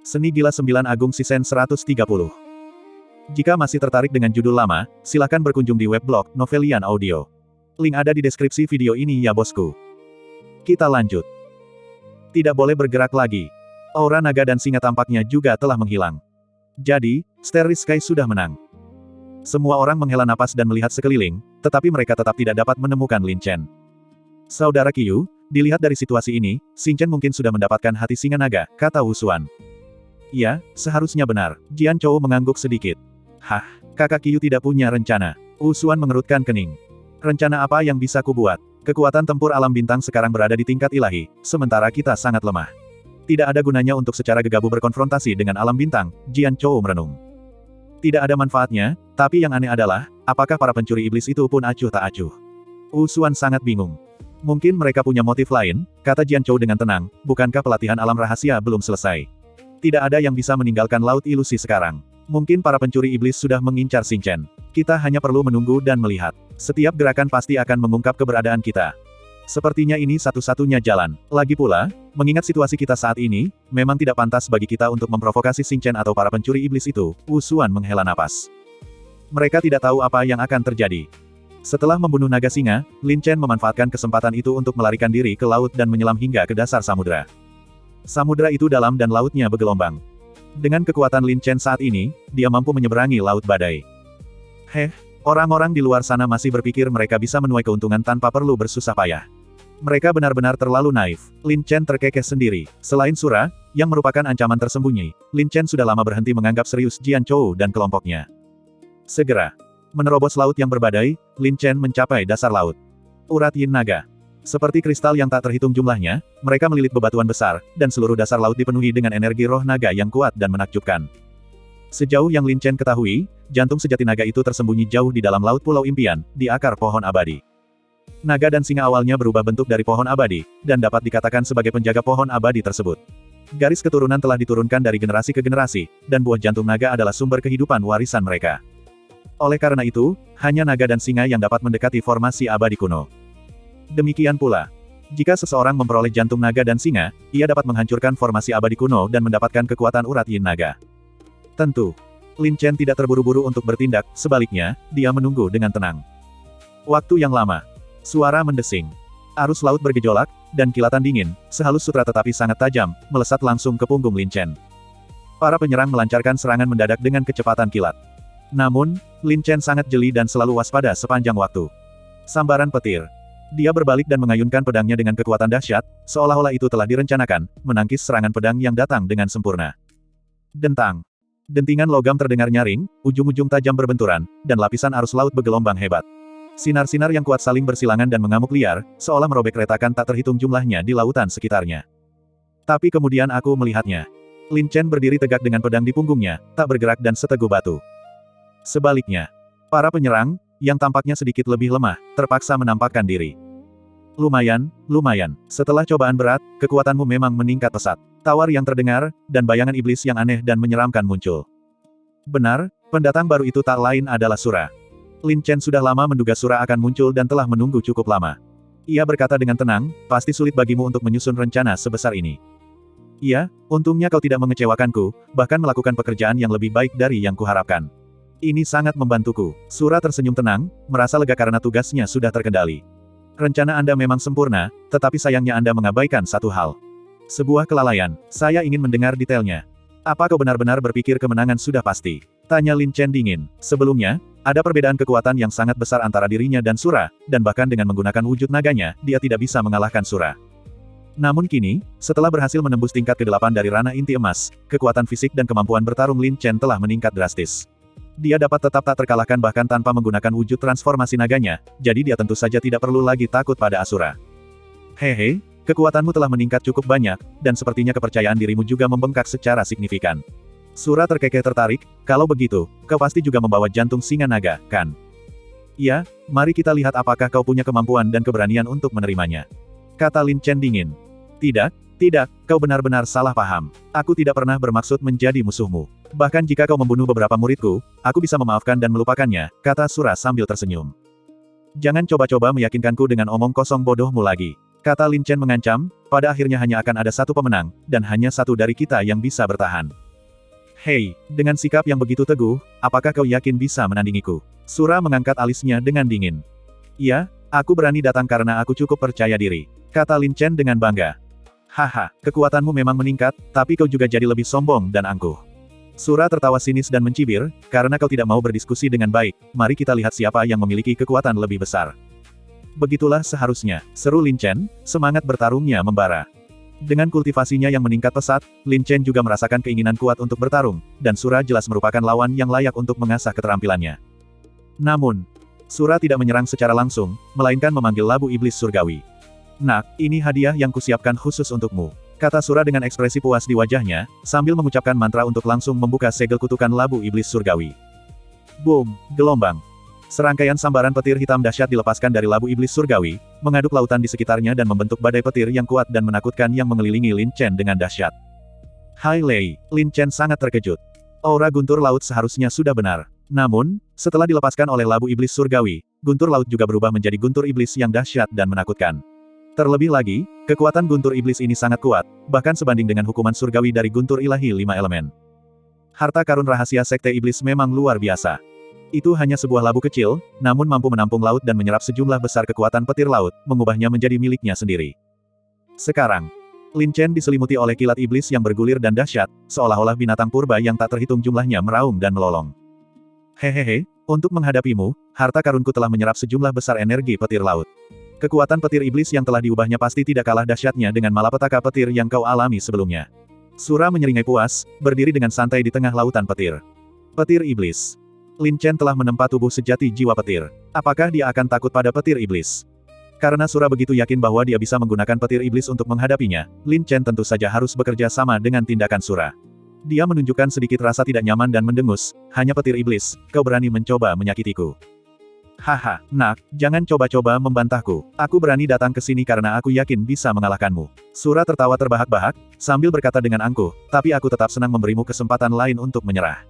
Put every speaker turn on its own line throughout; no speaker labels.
Seni Gila 9 Agung Season 130. Jika masih tertarik dengan judul lama, silakan berkunjung di web blog Novelian Audio. Link ada di deskripsi video ini ya bosku. Kita lanjut. Tidak boleh bergerak lagi. Aura naga dan singa tampaknya juga telah menghilang. Jadi, Starry Sky sudah menang. Semua orang menghela napas dan melihat sekeliling, tetapi mereka tetap tidak dapat menemukan Lin Chen. Saudara Qiyu, dilihat dari situasi ini, Xing Chen mungkin sudah mendapatkan hati singa naga, kata Wu Xuan. Ya, seharusnya benar. Jian Chou mengangguk sedikit. Hah, kakak Qiyu tidak punya rencana. Wu Xuan mengerutkan kening. Rencana apa yang bisa kubuat? Kekuatan tempur alam bintang sekarang berada di tingkat ilahi, sementara kita sangat lemah. Tidak ada gunanya untuk secara gegabah berkonfrontasi dengan alam bintang, Jian Chou merenung. Tidak ada manfaatnya, tapi yang aneh adalah, apakah para pencuri iblis itu pun acuh tak acuh? Wu Xuan sangat bingung. Mungkin mereka punya motif lain, kata Jian Chou dengan tenang, bukankah pelatihan alam rahasia belum selesai? Tidak ada yang bisa meninggalkan laut ilusi sekarang. Mungkin para pencuri iblis sudah mengincar Xing Chen. Kita hanya perlu menunggu dan melihat. Setiap gerakan pasti akan mengungkap keberadaan kita. Sepertinya ini satu-satunya jalan. Lagi pula, mengingat situasi kita saat ini, memang tidak pantas bagi kita untuk memprovokasi Xing Chen atau para pencuri iblis itu, Wu Xuan menghela napas. Mereka tidak tahu apa yang akan terjadi. Setelah membunuh naga singa, Lin Chen memanfaatkan kesempatan itu untuk melarikan diri ke laut dan menyelam hingga ke dasar samudera. Samudera itu dalam dan lautnya bergelombang. Dengan kekuatan Lin Chen saat ini, dia mampu menyeberangi laut badai. Orang-orang di luar sana masih berpikir mereka bisa menuai keuntungan tanpa perlu bersusah payah. Mereka benar-benar terlalu naif. Lin Chen terkekeh sendiri. Selain Sura, yang merupakan ancaman tersembunyi, Lin Chen sudah lama berhenti menganggap serius Jian Chou dan kelompoknya. Segera menerobos laut yang berbadai, Lin Chen mencapai dasar laut. Urat Yin Naga. Seperti kristal yang tak terhitung jumlahnya, mereka melilit bebatuan besar, dan seluruh dasar laut dipenuhi dengan energi roh naga yang kuat dan menakjubkan. Sejauh yang Lin Chen ketahui, jantung sejati naga itu tersembunyi jauh di dalam laut pulau impian, di akar pohon abadi. Naga dan singa awalnya berubah bentuk dari pohon abadi, dan dapat dikatakan sebagai penjaga pohon abadi tersebut. Garis keturunan telah diturunkan dari generasi ke generasi, dan buah jantung naga adalah sumber kehidupan warisan mereka. Oleh karena itu, hanya naga dan singa yang dapat mendekati formasi abadi kuno. Demikian pula, jika seseorang memperoleh jantung naga dan singa, ia dapat menghancurkan formasi abadi kuno dan mendapatkan kekuatan urat Yin Naga. Tentu, Lin Chen tidak terburu-buru untuk bertindak, sebaliknya, dia menunggu dengan tenang. Waktu yang lama. Suara mendesing. Arus laut bergejolak, dan kilatan dingin, sehalus sutra tetapi sangat tajam, melesat langsung ke punggung Lin Chen. Para penyerang melancarkan serangan mendadak dengan kecepatan kilat. Namun, Lin Chen sangat jeli dan selalu waspada sepanjang waktu. Sambaran petir. Dia berbalik dan mengayunkan pedangnya dengan kekuatan dahsyat, seolah-olah itu telah direncanakan, menangkis serangan pedang yang datang dengan sempurna. Dentang. Dentingan logam terdengar nyaring, ujung-ujung tajam berbenturan, dan lapisan arus laut bergelombang hebat. Sinar-sinar yang kuat saling bersilangan dan mengamuk liar, seolah merobek retakan tak terhitung jumlahnya di lautan sekitarnya. Tapi kemudian aku melihatnya. Lin Chen berdiri tegak dengan pedang di punggungnya, tak bergerak dan seteguh batu. Sebaliknya, para penyerang, yang tampaknya sedikit lebih lemah, terpaksa menampakkan diri. Lumayan. Setelah cobaan berat, kekuatanmu memang meningkat pesat. Tawar yang terdengar, dan bayangan iblis yang aneh dan menyeramkan muncul. Benar, pendatang baru itu tak lain adalah Sura. Lin Chen sudah lama menduga Sura akan muncul dan telah menunggu cukup lama. Ia berkata dengan tenang, pasti sulit bagimu untuk menyusun rencana sebesar ini. Iya, untungnya kau tidak mengecewakanku, bahkan melakukan pekerjaan yang lebih baik dari yang kuharapkan. Ini sangat membantuku. Sura tersenyum tenang, merasa lega karena tugasnya sudah terkendali. Rencana Anda memang sempurna, tetapi sayangnya Anda mengabaikan satu hal. Sebuah kelalaian. Saya ingin mendengar detailnya. Apa kau benar-benar berpikir kemenangan sudah pasti? Tanya Lin Chen dingin. Sebelumnya, ada perbedaan kekuatan yang sangat besar antara dirinya dan Sura, dan bahkan dengan menggunakan wujud naganya, dia tidak bisa mengalahkan Sura. Namun kini, setelah berhasil menembus tingkat ke-8 dari ranah inti emas, kekuatan fisik dan kemampuan bertarung Lin Chen telah meningkat drastis. Dia dapat tetap tak terkalahkan bahkan tanpa menggunakan wujud transformasi naganya, jadi dia tentu saja tidak perlu lagi takut pada Asura. Hehe, kekuatanmu telah meningkat cukup banyak, dan sepertinya kepercayaan dirimu juga membengkak secara signifikan. Sura terkekeh tertarik, kalau begitu, kau pasti juga membawa jantung singa naga, kan? Iya, mari kita lihat apakah kau punya kemampuan dan keberanian untuk menerimanya. Kata Lin Chen dingin. Tidak, kau benar-benar salah paham. Aku tidak pernah bermaksud menjadi musuhmu. Bahkan jika kau membunuh beberapa muridku, aku bisa memaafkan dan melupakannya, kata Sura sambil tersenyum. Jangan coba-coba meyakinkanku dengan omong kosong bodohmu lagi. Kata Lin Chen mengancam, pada akhirnya hanya akan ada satu pemenang, dan hanya satu dari kita yang bisa bertahan. Hei, dengan sikap yang begitu teguh, apakah kau yakin bisa menandingiku? Sura mengangkat alisnya dengan dingin. Iya, aku berani datang karena aku cukup percaya diri, kata Lin Chen dengan bangga. Haha, kekuatanmu memang meningkat, tapi kau juga jadi lebih sombong dan angkuh. Sura tertawa sinis dan mencibir, karena kau tidak mau berdiskusi dengan baik, mari kita lihat siapa yang memiliki kekuatan lebih besar. Begitulah seharusnya, seru Lin Chen, semangat bertarungnya membara. Dengan kultivasinya yang meningkat pesat, Lin Chen juga merasakan keinginan kuat untuk bertarung, dan Sura jelas merupakan lawan yang layak untuk mengasah keterampilannya. Namun, Sura tidak menyerang secara langsung, melainkan memanggil labu iblis surgawi. Nak, ini hadiah yang kusiapkan khusus untukmu, kata Sura dengan ekspresi puas di wajahnya, sambil mengucapkan mantra untuk langsung membuka segel kutukan labu iblis surgawi. Boom, gelombang. Serangkaian sambaran petir hitam dahsyat dilepaskan dari labu iblis surgawi, mengaduk lautan di sekitarnya dan membentuk badai petir yang kuat dan menakutkan yang mengelilingi Lin Chen dengan dahsyat. Hai Lei, Lin Chen sangat terkejut. Aura guntur laut seharusnya sudah benar. Namun, setelah dilepaskan oleh labu iblis surgawi, guntur laut juga berubah menjadi guntur iblis yang dahsyat dan menakutkan. Terlebih lagi, kekuatan guntur iblis ini sangat kuat, bahkan sebanding dengan hukuman surgawi dari guntur ilahi 5 elemen. Harta karun rahasia sekte iblis memang luar biasa. Itu hanya sebuah labu kecil, namun mampu menampung laut dan menyerap sejumlah besar kekuatan petir laut, mengubahnya menjadi miliknya sendiri. Sekarang, Lin Chen diselimuti oleh kilat iblis yang bergulir dan dahsyat, seolah-olah binatang purba yang tak terhitung jumlahnya meraung dan melolong. Hehehe, untuk menghadapimu, harta karunku telah menyerap sejumlah besar energi petir laut. Kekuatan petir iblis yang telah diubahnya pasti tidak kalah dahsyatnya dengan malapetaka petir yang kau alami sebelumnya. Sura menyeringai puas, berdiri dengan santai di tengah lautan petir. Petir iblis. Lin Chen telah menempa tubuh sejati jiwa petir. Apakah dia akan takut pada petir iblis? Karena Sura begitu yakin bahwa dia bisa menggunakan petir iblis untuk menghadapinya, Lin Chen tentu saja harus bekerja sama dengan tindakan Sura. Dia menunjukkan sedikit rasa tidak nyaman dan mendengus, hanya petir iblis, kau berani mencoba menyakitiku. Haha, nak, jangan coba-coba membantahku. Aku berani datang ke sini karena aku yakin bisa mengalahkanmu. Sura tertawa terbahak-bahak, sambil berkata dengan angkuh, tapi aku tetap senang memberimu kesempatan lain untuk menyerah.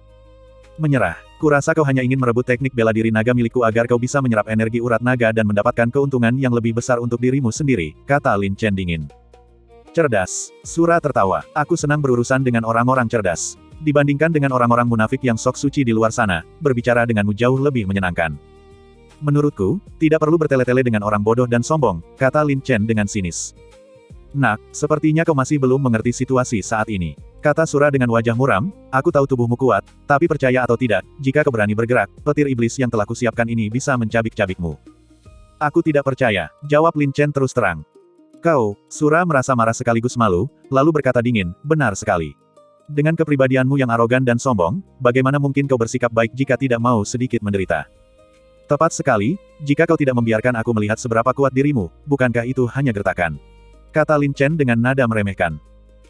Menyerah. Kurasa kau hanya ingin merebut teknik bela diri naga milikku agar kau bisa menyerap energi urat naga dan mendapatkan keuntungan yang lebih besar untuk dirimu sendiri, kata Lin Chen dingin. Cerdas. Sura tertawa. Aku senang berurusan dengan orang-orang cerdas. Dibandingkan dengan orang-orang munafik yang sok suci di luar sana, berbicara denganmu jauh lebih menyenangkan. Menurutku, tidak perlu bertele-tele dengan orang bodoh dan sombong, kata Lin Chen dengan sinis. Nak, sepertinya kau masih belum mengerti situasi saat ini. Kata Sura dengan wajah muram, aku tahu tubuhmu kuat, tapi percaya atau tidak, jika kau berani bergerak, petir iblis yang telah kusiapkan ini bisa mencabik-cabikmu. Aku tidak percaya, jawab Lin Chen terus terang. Kau, Sura merasa marah sekaligus malu, lalu berkata dingin, benar sekali. Dengan kepribadianmu yang arogan dan sombong, bagaimana mungkin kau bersikap baik jika tidak mau sedikit menderita? Tepat sekali, jika kau tidak membiarkan aku melihat seberapa kuat dirimu, bukankah itu hanya gertakan? Kata Lin Chen dengan nada meremehkan.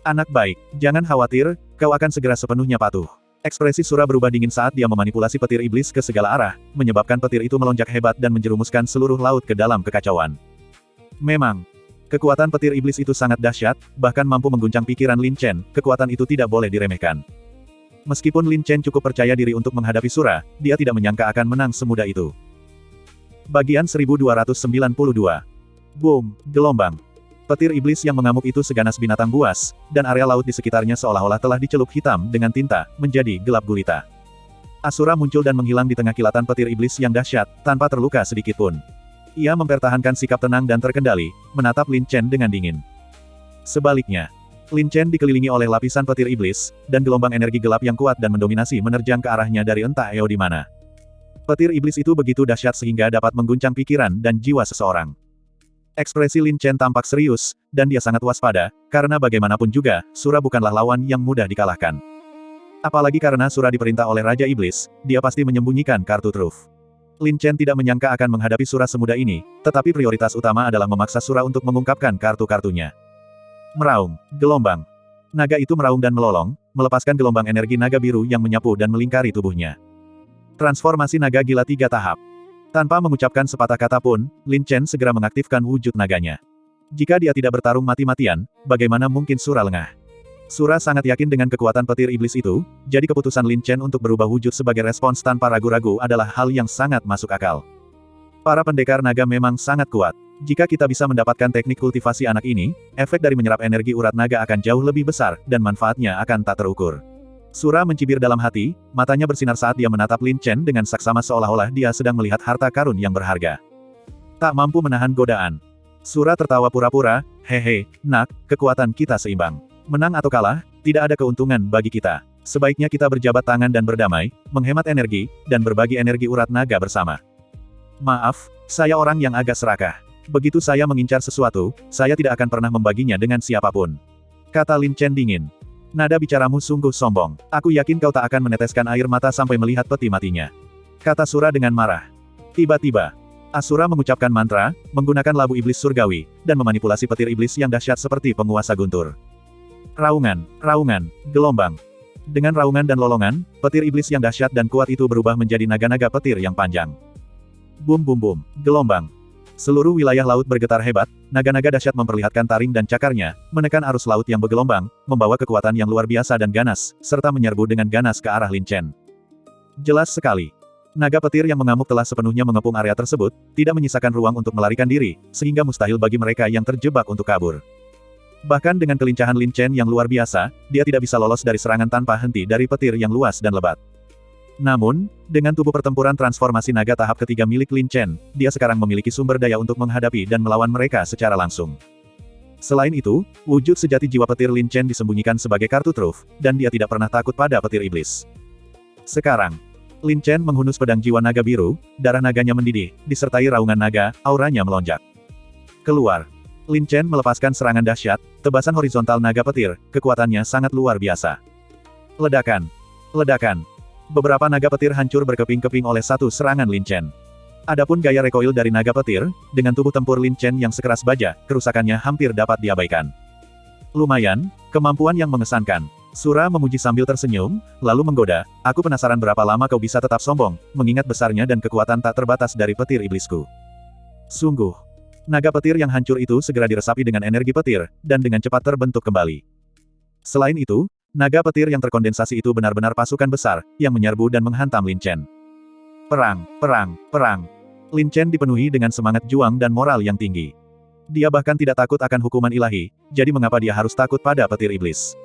Anak baik, jangan khawatir, kau akan segera sepenuhnya patuh. Ekspresi Sura berubah dingin saat dia memanipulasi petir iblis ke segala arah, menyebabkan petir itu melonjak hebat dan menjerumuskan seluruh laut ke dalam kekacauan. Memang, kekuatan petir iblis itu sangat dahsyat, bahkan mampu mengguncang pikiran Lin Chen, kekuatan itu tidak boleh diremehkan. Meskipun Lin Chen cukup percaya diri untuk menghadapi Sura, dia tidak menyangka akan menang semudah itu. Bagian 1292. Boom, gelombang. Petir iblis yang mengamuk itu seganas binatang buas, dan area laut di sekitarnya seolah-olah telah dicelup hitam dengan tinta, menjadi gelap gulita. Asura muncul dan menghilang di tengah kilatan petir iblis yang dahsyat, tanpa terluka sedikitpun. Ia mempertahankan sikap tenang dan terkendali, menatap Lin Chen dengan dingin. Sebaliknya, Lin Chen dikelilingi oleh lapisan petir iblis, dan gelombang energi gelap yang kuat dan mendominasi menerjang ke arahnya dari entah di mana. Petir iblis itu begitu dahsyat sehingga dapat mengguncang pikiran dan jiwa seseorang. Ekspresi Lin Chen tampak serius, dan dia sangat waspada, karena bagaimanapun juga, Sura bukanlah lawan yang mudah dikalahkan. Apalagi karena Sura diperintah oleh Raja Iblis, dia pasti menyembunyikan kartu truf. Lin Chen tidak menyangka akan menghadapi Sura semudah ini, tetapi prioritas utama adalah memaksa Sura untuk mengungkapkan kartu-kartunya. Meraung, gelombang. Naga itu meraung dan melolong, melepaskan gelombang energi naga biru yang menyapu dan melingkari tubuhnya. Transformasi naga gila 3 tahap. Tanpa mengucapkan sepatah kata pun, Lin Chen segera mengaktifkan wujud naganya. Jika dia tidak bertarung mati-matian, bagaimana mungkin Sura lengah? Sura sangat yakin dengan kekuatan petir iblis itu, jadi keputusan Lin Chen untuk berubah wujud sebagai respons tanpa ragu-ragu adalah hal yang sangat masuk akal. Para pendekar naga memang sangat kuat. Jika kita bisa mendapatkan teknik kultivasi anak ini, efek dari menyerap energi urat naga akan jauh lebih besar, dan manfaatnya akan tak terukur. Sura mencibir dalam hati, matanya bersinar saat dia menatap Lin Chen dengan saksama seolah-olah dia sedang melihat harta karun yang berharga. Tak mampu menahan godaan. Sura tertawa pura-pura, hehe, nak, kekuatan kita seimbang. Menang atau kalah, tidak ada keuntungan bagi kita. Sebaiknya kita berjabat tangan dan berdamai, menghemat energi, dan berbagi energi urat naga bersama. Maaf, saya orang yang agak serakah. Begitu saya mengincar sesuatu, saya tidak akan pernah membaginya dengan siapapun. Kata Lin Chen dingin. Nada bicaramu sungguh sombong. Aku yakin kau tak akan meneteskan air mata sampai melihat peti matinya. Kata Sura dengan marah. Tiba-tiba, Asura mengucapkan mantra, menggunakan labu iblis surgawi, dan memanipulasi petir iblis yang dahsyat seperti penguasa guntur. Raungan, raungan, gelombang. Dengan raungan dan lolongan, petir iblis yang dahsyat dan kuat itu berubah menjadi naga-naga petir yang panjang. Bum bum bum, gelombang. Seluruh wilayah laut bergetar hebat, naga-naga dahsyat memperlihatkan taring dan cakarnya, menekan arus laut yang bergelombang, membawa kekuatan yang luar biasa dan ganas, serta menyerbu dengan ganas ke arah Lin Chen. Jelas sekali. Naga petir yang mengamuk telah sepenuhnya mengepung area tersebut, tidak menyisakan ruang untuk melarikan diri, sehingga mustahil bagi mereka yang terjebak untuk kabur. Bahkan dengan kelincahan Lin Chen yang luar biasa, dia tidak bisa lolos dari serangan tanpa henti dari petir yang luas dan lebat. Namun, dengan tubuh pertempuran transformasi naga tahap ketiga milik Lin Chen, dia sekarang memiliki sumber daya untuk menghadapi dan melawan mereka secara langsung. Selain itu, wujud sejati jiwa petir Lin Chen disembunyikan sebagai kartu truf, dan dia tidak pernah takut pada petir iblis. Sekarang, Lin Chen menghunus pedang jiwa naga biru, darah naganya mendidih, disertai raungan naga, auranya melonjak. Keluar. Lin Chen melepaskan serangan dahsyat, tebasan horizontal naga petir, kekuatannya sangat luar biasa. Ledakan. Ledakan. Beberapa naga petir hancur berkeping-keping oleh satu serangan Lin Chen. Adapun gaya recoil dari naga petir, dengan tubuh tempur Lin Chen yang sekeras baja, kerusakannya hampir dapat diabaikan. Lumayan, kemampuan yang mengesankan. Sura memuji sambil tersenyum, lalu menggoda, aku penasaran berapa lama kau bisa tetap sombong, mengingat besarnya dan kekuatan tak terbatas dari petir iblisku. Sungguh. Naga petir yang hancur itu segera diresapi dengan energi petir, dan dengan cepat terbentuk kembali. Selain itu, naga petir yang terkondensasi itu benar-benar pasukan besar, yang menyerbu dan menghantam Lin Chen. Perang, perang, perang. Lin Chen dipenuhi dengan semangat juang dan moral yang tinggi. Dia bahkan tidak takut akan hukuman ilahi, jadi mengapa dia harus takut pada petir iblis?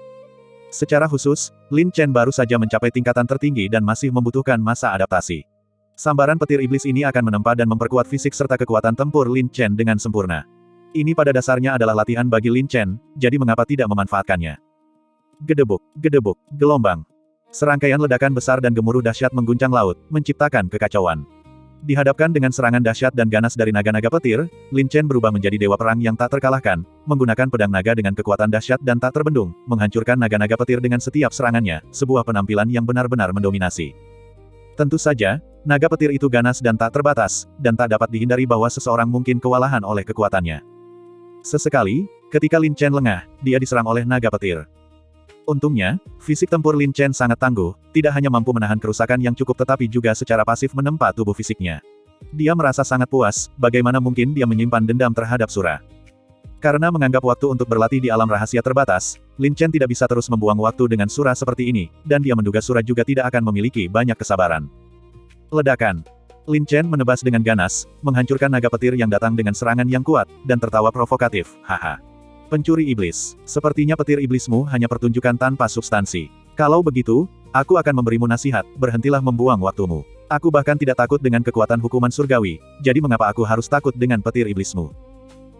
Secara khusus, Lin Chen baru saja mencapai tingkatan tertinggi dan masih membutuhkan masa adaptasi. Sambaran petir iblis ini akan menempa dan memperkuat fisik serta kekuatan tempur Lin Chen dengan sempurna. Ini pada dasarnya adalah latihan bagi Lin Chen, jadi mengapa tidak memanfaatkannya? Gedebuk, gedebuk, gelombang. Serangkaian ledakan besar dan gemuruh dahsyat mengguncang laut, menciptakan kekacauan. Dihadapkan dengan serangan dahsyat dan ganas dari naga-naga petir, Lin Chen berubah menjadi dewa perang yang tak terkalahkan, menggunakan pedang naga dengan kekuatan dahsyat dan tak terbendung, menghancurkan naga-naga petir dengan setiap serangannya, sebuah penampilan yang benar-benar mendominasi. Tentu saja, naga petir itu ganas dan tak terbatas, dan tak dapat dihindari bahwa seseorang mungkin kewalahan oleh kekuatannya. Sesekali, ketika Lin Chen lengah, dia diserang oleh naga petir. Untungnya, fisik tempur Lin Chen sangat tangguh, tidak hanya mampu menahan kerusakan yang cukup tetapi juga secara pasif menempa tubuh fisiknya. Dia merasa sangat puas, bagaimana mungkin dia menyimpan dendam terhadap Sura. Karena menganggap waktu untuk berlatih di alam rahasia terbatas, Lin Chen tidak bisa terus membuang waktu dengan Sura seperti ini, dan dia menduga Sura juga tidak akan memiliki banyak kesabaran. Ledakan. Lin Chen menebas dengan ganas, menghancurkan naga petir yang datang dengan serangan yang kuat, dan tertawa provokatif, haha. Pencuri iblis. Sepertinya petir iblismu hanya pertunjukan tanpa substansi. Kalau begitu, aku akan memberimu nasihat, berhentilah membuang waktumu. Aku bahkan tidak takut dengan kekuatan hukuman surgawi, jadi mengapa aku harus takut dengan petir iblismu?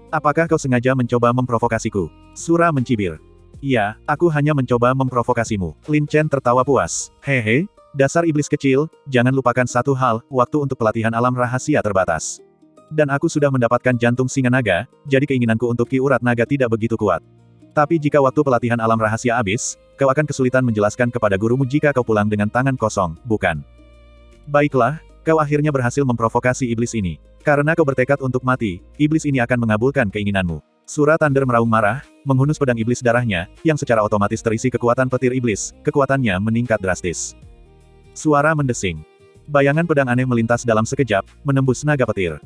Apakah kau sengaja mencoba memprovokasiku? Sura mencibir. Iya, aku hanya mencoba memprovokasimu. Lin Chen tertawa puas. Hehe, dasar iblis kecil, jangan lupakan satu hal, waktu untuk pelatihan alam rahasia terbatas. Dan aku sudah mendapatkan jantung singa naga, jadi keinginanku untuk ki urat naga tidak begitu kuat. Tapi jika waktu pelatihan alam rahasia habis, kau akan kesulitan menjelaskan kepada gurumu jika kau pulang dengan tangan kosong, bukan? Baiklah, kau akhirnya berhasil memprovokasi iblis ini. Karena kau bertekad untuk mati, iblis ini akan mengabulkan keinginanmu. Sura Thunder meraung marah, menghunus pedang iblis darahnya, yang secara otomatis terisi kekuatan petir iblis, kekuatannya meningkat drastis. Suara mendesing. Bayangan pedang aneh melintas dalam sekejap, menembus naga petir.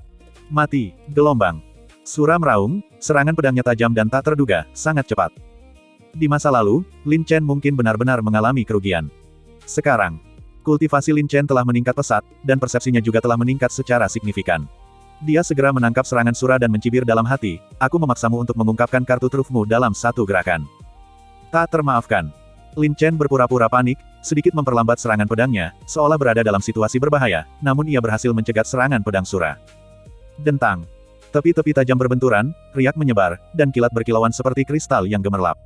Mati, gelombang. Sura meraung, serangan pedangnya tajam dan tak terduga, sangat cepat. Di masa lalu, Lin Chen mungkin benar-benar mengalami kerugian. Sekarang, kultivasi Lin Chen telah meningkat pesat, dan persepsinya juga telah meningkat secara signifikan. Dia segera menangkap serangan Sura dan mencibir dalam hati, aku memaksamu untuk mengungkapkan kartu trufmu dalam satu gerakan. Tak termaafkan. Lin Chen berpura-pura panik, sedikit memperlambat serangan pedangnya, seolah berada dalam situasi berbahaya, namun ia berhasil mencegat serangan pedang Sura. Dentang. Tepi-tepi tajam berbenturan, riak menyebar, dan kilat berkilauan seperti kristal yang gemerlap.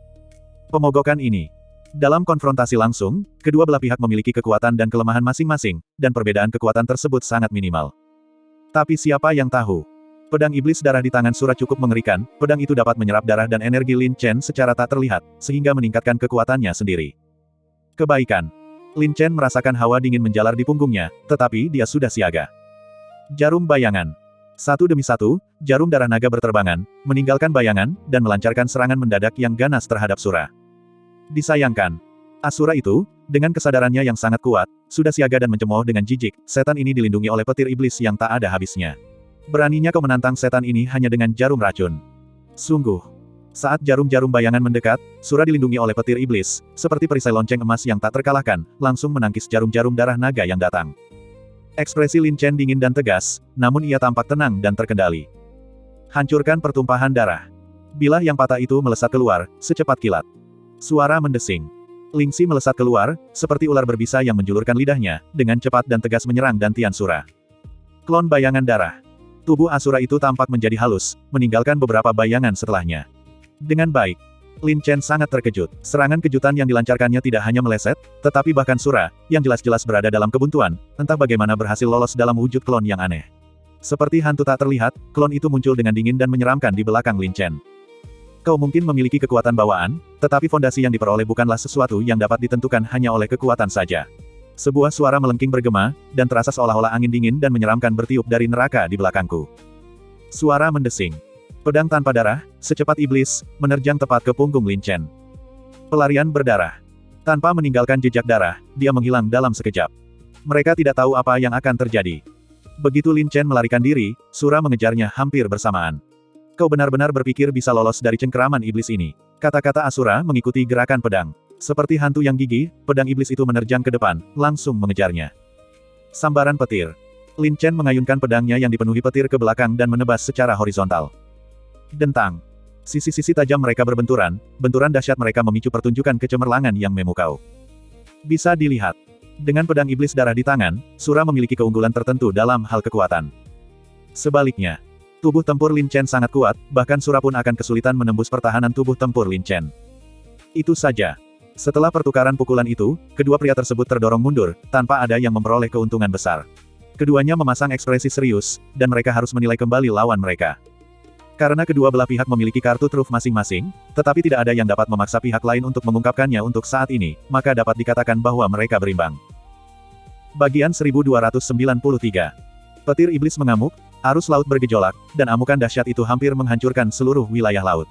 Pemogokan ini. Dalam konfrontasi langsung, kedua belah pihak memiliki kekuatan dan kelemahan masing-masing, dan perbedaan kekuatan tersebut sangat minimal. Tapi siapa yang tahu? Pedang iblis darah di tangan Sura cukup mengerikan, pedang itu dapat menyerap darah dan energi Lin Chen secara tak terlihat, sehingga meningkatkan kekuatannya sendiri. Kebaikan. Lin Chen merasakan hawa dingin menjalar di punggungnya, tetapi dia sudah siaga. Jarum bayangan. Satu demi satu, jarum darah naga berterbangan, meninggalkan bayangan, dan melancarkan serangan mendadak yang ganas terhadap Sura. Disayangkan. Asura itu, dengan kesadarannya yang sangat kuat, sudah siaga dan mencemooh dengan jijik, setan ini dilindungi oleh petir iblis yang tak ada habisnya. Beraninya kau menantang setan ini hanya dengan jarum racun. Sungguh. Saat jarum-jarum bayangan mendekat, Sura dilindungi oleh petir iblis, seperti perisai lonceng emas yang tak terkalahkan, langsung menangkis jarum-jarum darah naga yang datang. Ekspresi Lin Chen dingin dan tegas, namun ia tampak tenang dan terkendali. Hancurkan pertumpahan darah. Bilah yang patah itu melesat keluar, secepat kilat. Suara mendesing. Lingxi melesat keluar, seperti ular berbisa yang menjulurkan lidahnya, dengan cepat dan tegas menyerang dantian Sura. Klon bayangan darah. Tubuh Asura itu tampak menjadi halus, meninggalkan beberapa bayangan setelahnya. Dengan baik. Lin Chen sangat terkejut. Serangan kejutan yang dilancarkannya tidak hanya meleset, tetapi bahkan Sura, yang jelas-jelas berada dalam kebuntuan, entah bagaimana berhasil lolos dalam wujud klon yang aneh. Seperti hantu tak terlihat, klon itu muncul dengan dingin dan menyeramkan di belakang Lin Chen. Kau mungkin memiliki kekuatan bawaan, tetapi fondasi yang diperoleh bukanlah sesuatu yang dapat ditentukan hanya oleh kekuatan saja. Sebuah suara melengking bergema, dan terasa seolah-olah angin dingin dan menyeramkan bertiup dari neraka di belakangku. Suara mendesing. Pedang tanpa darah, secepat iblis, menerjang tepat ke punggung Lin Chen. Pelarian berdarah. Tanpa meninggalkan jejak darah, dia menghilang dalam sekejap. Mereka tidak tahu apa yang akan terjadi. Begitu Lin Chen melarikan diri, Sura mengejarnya hampir bersamaan. Kau benar-benar berpikir bisa lolos dari cengkeraman iblis ini. Kata-kata Asura mengikuti gerakan pedang. Seperti hantu yang gigih, pedang iblis itu menerjang ke depan, langsung mengejarnya. Sambaran petir. Lin Chen mengayunkan pedangnya yang dipenuhi petir ke belakang dan menebas secara horizontal. Dentang. Sisi-sisi tajam mereka berbenturan, benturan dahsyat mereka memicu pertunjukan kecemerlangan yang memukau. Bisa dilihat. Dengan pedang iblis darah di tangan, Sura memiliki keunggulan tertentu dalam hal kekuatan. Sebaliknya, tubuh tempur Lin Chen sangat kuat, bahkan Sura pun akan kesulitan menembus pertahanan tubuh tempur Lin Chen. Itu saja. Setelah pertukaran pukulan itu, kedua pria tersebut terdorong mundur, tanpa ada yang memperoleh keuntungan besar. Keduanya memasang ekspresi serius, dan mereka harus menilai kembali lawan mereka. Karena kedua belah pihak memiliki kartu truf masing-masing, tetapi tidak ada yang dapat memaksa pihak lain untuk mengungkapkannya untuk saat ini, maka dapat dikatakan bahwa mereka berimbang. Bagian 1293. Petir iblis mengamuk, arus laut bergejolak, dan amukan dahsyat itu hampir menghancurkan seluruh wilayah laut.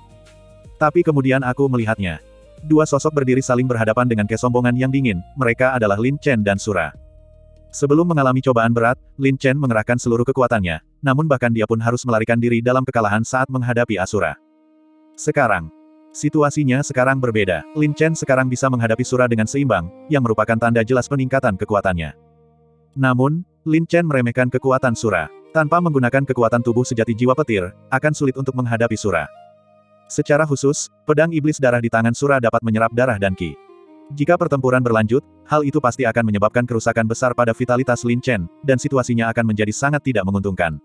Tapi kemudian aku melihatnya. Dua sosok berdiri saling berhadapan dengan kesombongan yang dingin, mereka adalah Lin Chen dan Sura. Sebelum mengalami cobaan berat, Lin Chen mengerahkan seluruh kekuatannya, namun bahkan dia pun harus melarikan diri dalam kekalahan saat menghadapi Asura. Sekarang, situasinya sekarang berbeda. Lin Chen sekarang bisa menghadapi Sura dengan seimbang, yang merupakan tanda jelas peningkatan kekuatannya. Namun, Lin Chen meremehkan kekuatan Sura. Tanpa menggunakan kekuatan tubuh sejati jiwa petir, akan sulit untuk menghadapi Sura. Secara khusus, pedang iblis darah di tangan Sura dapat menyerap darah dan ki. Jika pertempuran berlanjut, hal itu pasti akan menyebabkan kerusakan besar pada vitalitas Lin Chen, dan situasinya akan menjadi sangat tidak menguntungkan.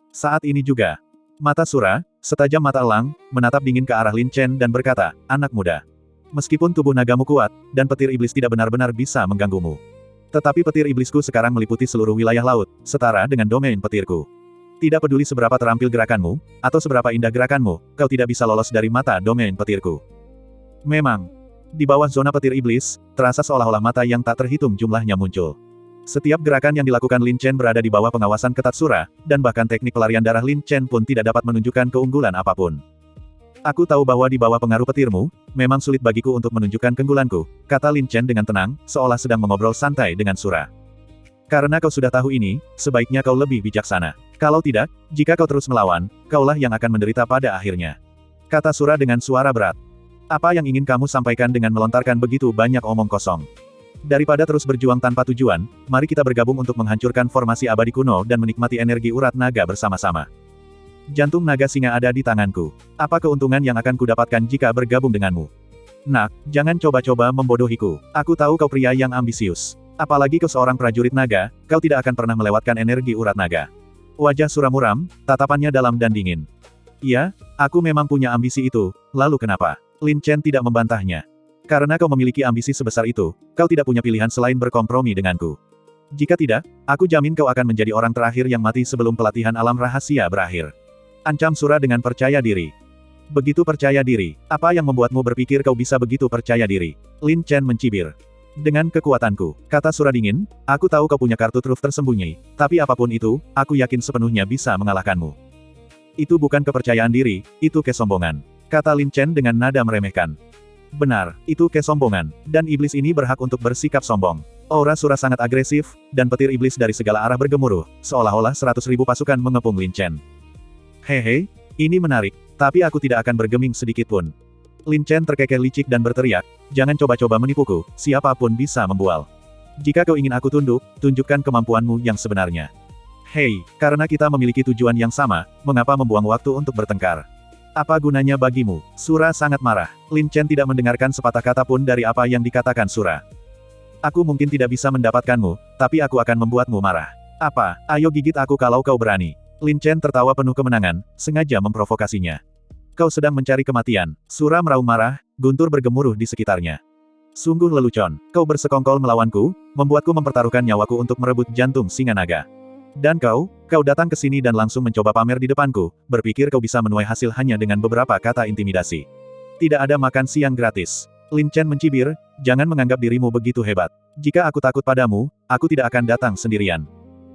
Saat ini juga, mata Sura, setajam mata elang, menatap dingin ke arah Lin Chen dan berkata, anak muda. Meskipun tubuh nagamu kuat, dan petir iblis tidak benar-benar bisa mengganggumu. Tetapi petir iblisku sekarang meliputi seluruh wilayah laut, setara dengan domain petirku. Tidak peduli seberapa terampil gerakanmu, atau seberapa indah gerakanmu, kau tidak bisa lolos dari mata domain petirku. Memang, di bawah zona petir iblis, terasa seolah-olah mata yang tak terhitung jumlahnya muncul. Setiap gerakan yang dilakukan Lin Chen berada di bawah pengawasan ketat Sura, dan bahkan teknik pelarian darah Lin Chen pun tidak dapat menunjukkan keunggulan apapun. Aku tahu bahwa di bawah pengaruh petirmu, memang sulit bagiku untuk menunjukkan keunggulanku, kata Lin Chen dengan tenang, seolah sedang mengobrol santai dengan Sura. Karena kau sudah tahu ini, sebaiknya kau lebih bijaksana. Kalau tidak, jika kau terus melawan, kaulah yang akan menderita pada akhirnya. Kata Sura dengan suara berat. Apa yang ingin kamu sampaikan dengan melontarkan begitu banyak omong kosong? Daripada terus berjuang tanpa tujuan, mari kita bergabung untuk menghancurkan formasi abadi kuno dan menikmati energi urat naga bersama-sama. Jantung naga singa ada di tanganku. Apa keuntungan yang akan kudapatkan jika bergabung denganmu? Nak, jangan coba-coba membodohiku. Aku tahu kau pria yang ambisius. Apalagi kau seorang prajurit naga, kau tidak akan pernah melewatkan energi urat naga. Wajah Sura muram, tatapannya dalam dan dingin. Iya, aku memang punya ambisi itu, lalu kenapa? Lin Chen tidak membantahnya. Karena kau memiliki ambisi sebesar itu, kau tidak punya pilihan selain berkompromi denganku. Jika tidak, aku jamin kau akan menjadi orang terakhir yang mati sebelum pelatihan alam rahasia berakhir. Ancam Sura dengan percaya diri. Begitu percaya diri, apa yang membuatmu berpikir kau bisa begitu percaya diri? Lin Chen mencibir. Dengan kekuatanku, kata Sura dingin, aku tahu kau punya kartu truf tersembunyi, tapi apapun itu, aku yakin sepenuhnya bisa mengalahkanmu. Itu bukan kepercayaan diri, itu kesombongan. Kata Lin Chen dengan nada meremehkan. Benar, itu kesombongan, dan iblis ini berhak untuk bersikap sombong. Aura Sura sangat agresif, dan petir iblis dari segala arah bergemuruh, seolah-olah 100.000 pasukan mengepung Lin Chen. Hehe, ini menarik, tapi aku tidak akan bergeming sedikitpun. Lin Chen terkekeh licik dan berteriak, jangan coba-coba menipuku, siapapun bisa membual. Jika kau ingin aku tunduk, tunjukkan kemampuanmu yang sebenarnya. Hei, karena kita memiliki tujuan yang sama, mengapa membuang waktu untuk bertengkar? Apa gunanya bagimu? Sura sangat marah. Lin Chen tidak mendengarkan sepatah kata pun dari apa yang dikatakan Sura. Aku mungkin tidak bisa mendapatkanmu, tapi aku akan membuatmu marah. Apa? Ayo gigit aku kalau kau berani. Lin Chen tertawa penuh kemenangan, sengaja memprovokasinya. Kau sedang mencari kematian. Sura meraung marah, guntur bergemuruh di sekitarnya. Sungguh lelucon. Kau bersekongkol melawanku, membuatku mempertaruhkan nyawaku untuk merebut jantung singa naga. Dan kau datang ke sini dan langsung mencoba pamer di depanku, berpikir kau bisa menuai hasil hanya dengan beberapa kata intimidasi. Tidak ada makan siang gratis. Lin Chen mencibir, jangan menganggap dirimu begitu hebat. Jika aku takut padamu, aku tidak akan datang sendirian.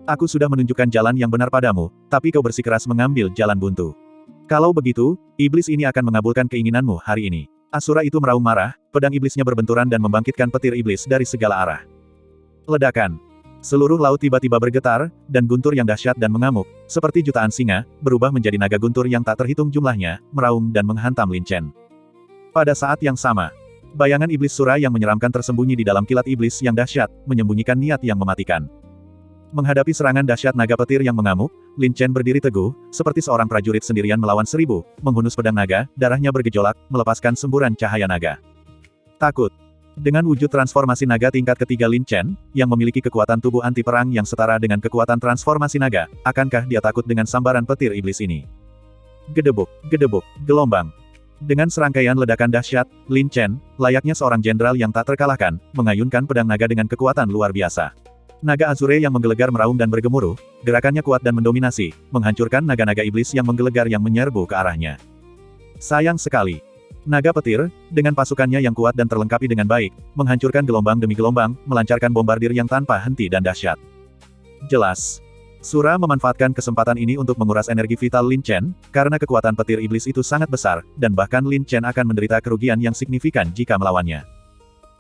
Aku sudah menunjukkan jalan yang benar padamu, tapi kau bersikeras mengambil jalan buntu. Kalau begitu, iblis ini akan mengabulkan keinginanmu hari ini. Asura itu meraung marah, pedang iblisnya berbenturan dan membangkitkan petir iblis dari segala arah. Ledakan. Seluruh laut tiba-tiba bergetar, dan guntur yang dahsyat dan mengamuk, seperti jutaan singa, berubah menjadi naga guntur yang tak terhitung jumlahnya, meraung dan menghantam Lin Chen. Pada saat yang sama, bayangan iblis Sura yang menyeramkan tersembunyi di dalam kilat iblis yang dahsyat, menyembunyikan niat yang mematikan. Menghadapi serangan dahsyat naga petir yang mengamuk, Lin Chen berdiri teguh, seperti seorang prajurit sendirian melawan 1000, menghunus pedang naga, darahnya bergejolak, melepaskan semburan cahaya naga. Takut. Dengan wujud transformasi naga tingkat ketiga Lin Chen, yang memiliki kekuatan tubuh anti perang yang setara dengan kekuatan transformasi naga, akankah dia takut dengan sambaran petir iblis ini? Gedebuk, gelombang. Dengan serangkaian ledakan dahsyat, Lin Chen, layaknya seorang jenderal yang tak terkalahkan, mengayunkan pedang naga dengan kekuatan luar biasa. Naga Azure yang menggelegar meraung dan bergemuruh, gerakannya kuat dan mendominasi, menghancurkan naga-naga iblis yang menggelegar yang menyerbu ke arahnya. Sayang sekali. Naga petir, dengan pasukannya yang kuat dan terlengkapi dengan baik, menghancurkan gelombang demi gelombang, melancarkan bombardir yang tanpa henti dan dahsyat. Jelas. Sura memanfaatkan kesempatan ini untuk menguras energi vital Lin Chen, karena kekuatan petir iblis itu sangat besar, dan bahkan Lin Chen akan menderita kerugian yang signifikan jika melawannya.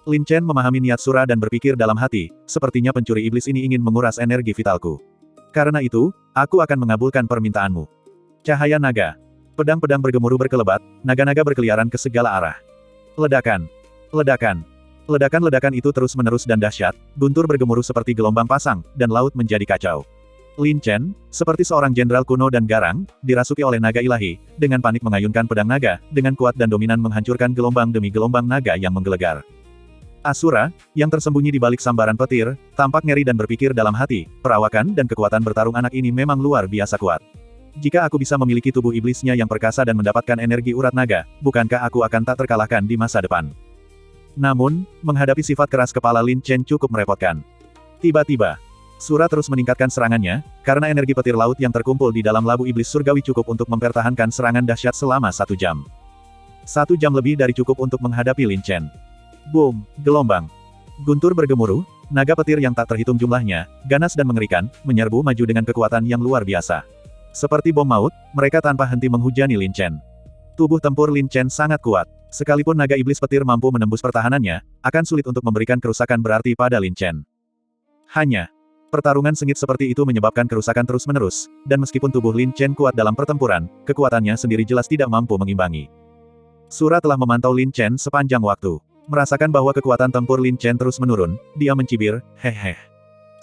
Lin Chen memahami niat Sura dan berpikir dalam hati, sepertinya pencuri iblis ini ingin menguras energi vitalku. Karena itu, aku akan mengabulkan permintaanmu. Cahaya naga. Pedang-pedang bergemuruh berkelebat, naga-naga berkeliaran ke segala arah. Ledakan. Ledakan itu terus-menerus dan dahsyat, guntur bergemuruh seperti gelombang pasang, dan laut menjadi kacau. Lin Chen, seperti seorang jenderal kuno dan garang, dirasuki oleh naga ilahi, dengan panik mengayunkan pedang naga, dengan kuat dan dominan menghancurkan gelombang demi gelombang naga yang menggelegar. Asura, yang tersembunyi di balik sambaran petir, tampak ngeri dan berpikir dalam hati, perawakan dan kekuatan bertarung anak ini memang luar biasa kuat. Jika aku bisa memiliki tubuh iblisnya yang perkasa dan mendapatkan energi urat naga, bukankah aku akan tak terkalahkan di masa depan? Namun, menghadapi sifat keras kepala Lin Chen cukup merepotkan. Tiba-tiba, Sura terus meningkatkan serangannya, karena energi petir laut yang terkumpul di dalam labu iblis surgawi cukup untuk mempertahankan serangan dahsyat selama 1 jam. 1 jam lebih dari cukup untuk menghadapi Lin Chen. Boom, gelombang. Guntur bergemuruh, naga petir yang tak terhitung jumlahnya, ganas dan mengerikan, menyerbu maju dengan kekuatan yang luar biasa. Seperti bom maut, mereka tanpa henti menghujani Lin Chen. Tubuh tempur Lin Chen sangat kuat. Sekalipun naga iblis petir mampu menembus pertahanannya, akan sulit untuk memberikan kerusakan berarti pada Lin Chen. Hanya, pertarungan sengit seperti itu menyebabkan kerusakan terus-menerus, dan meskipun tubuh Lin Chen kuat dalam pertempuran, kekuatannya sendiri jelas tidak mampu mengimbangi. Sura telah memantau Lin Chen sepanjang waktu. Merasakan bahwa kekuatan tempur Lin Chen terus menurun, dia mencibir, hehe.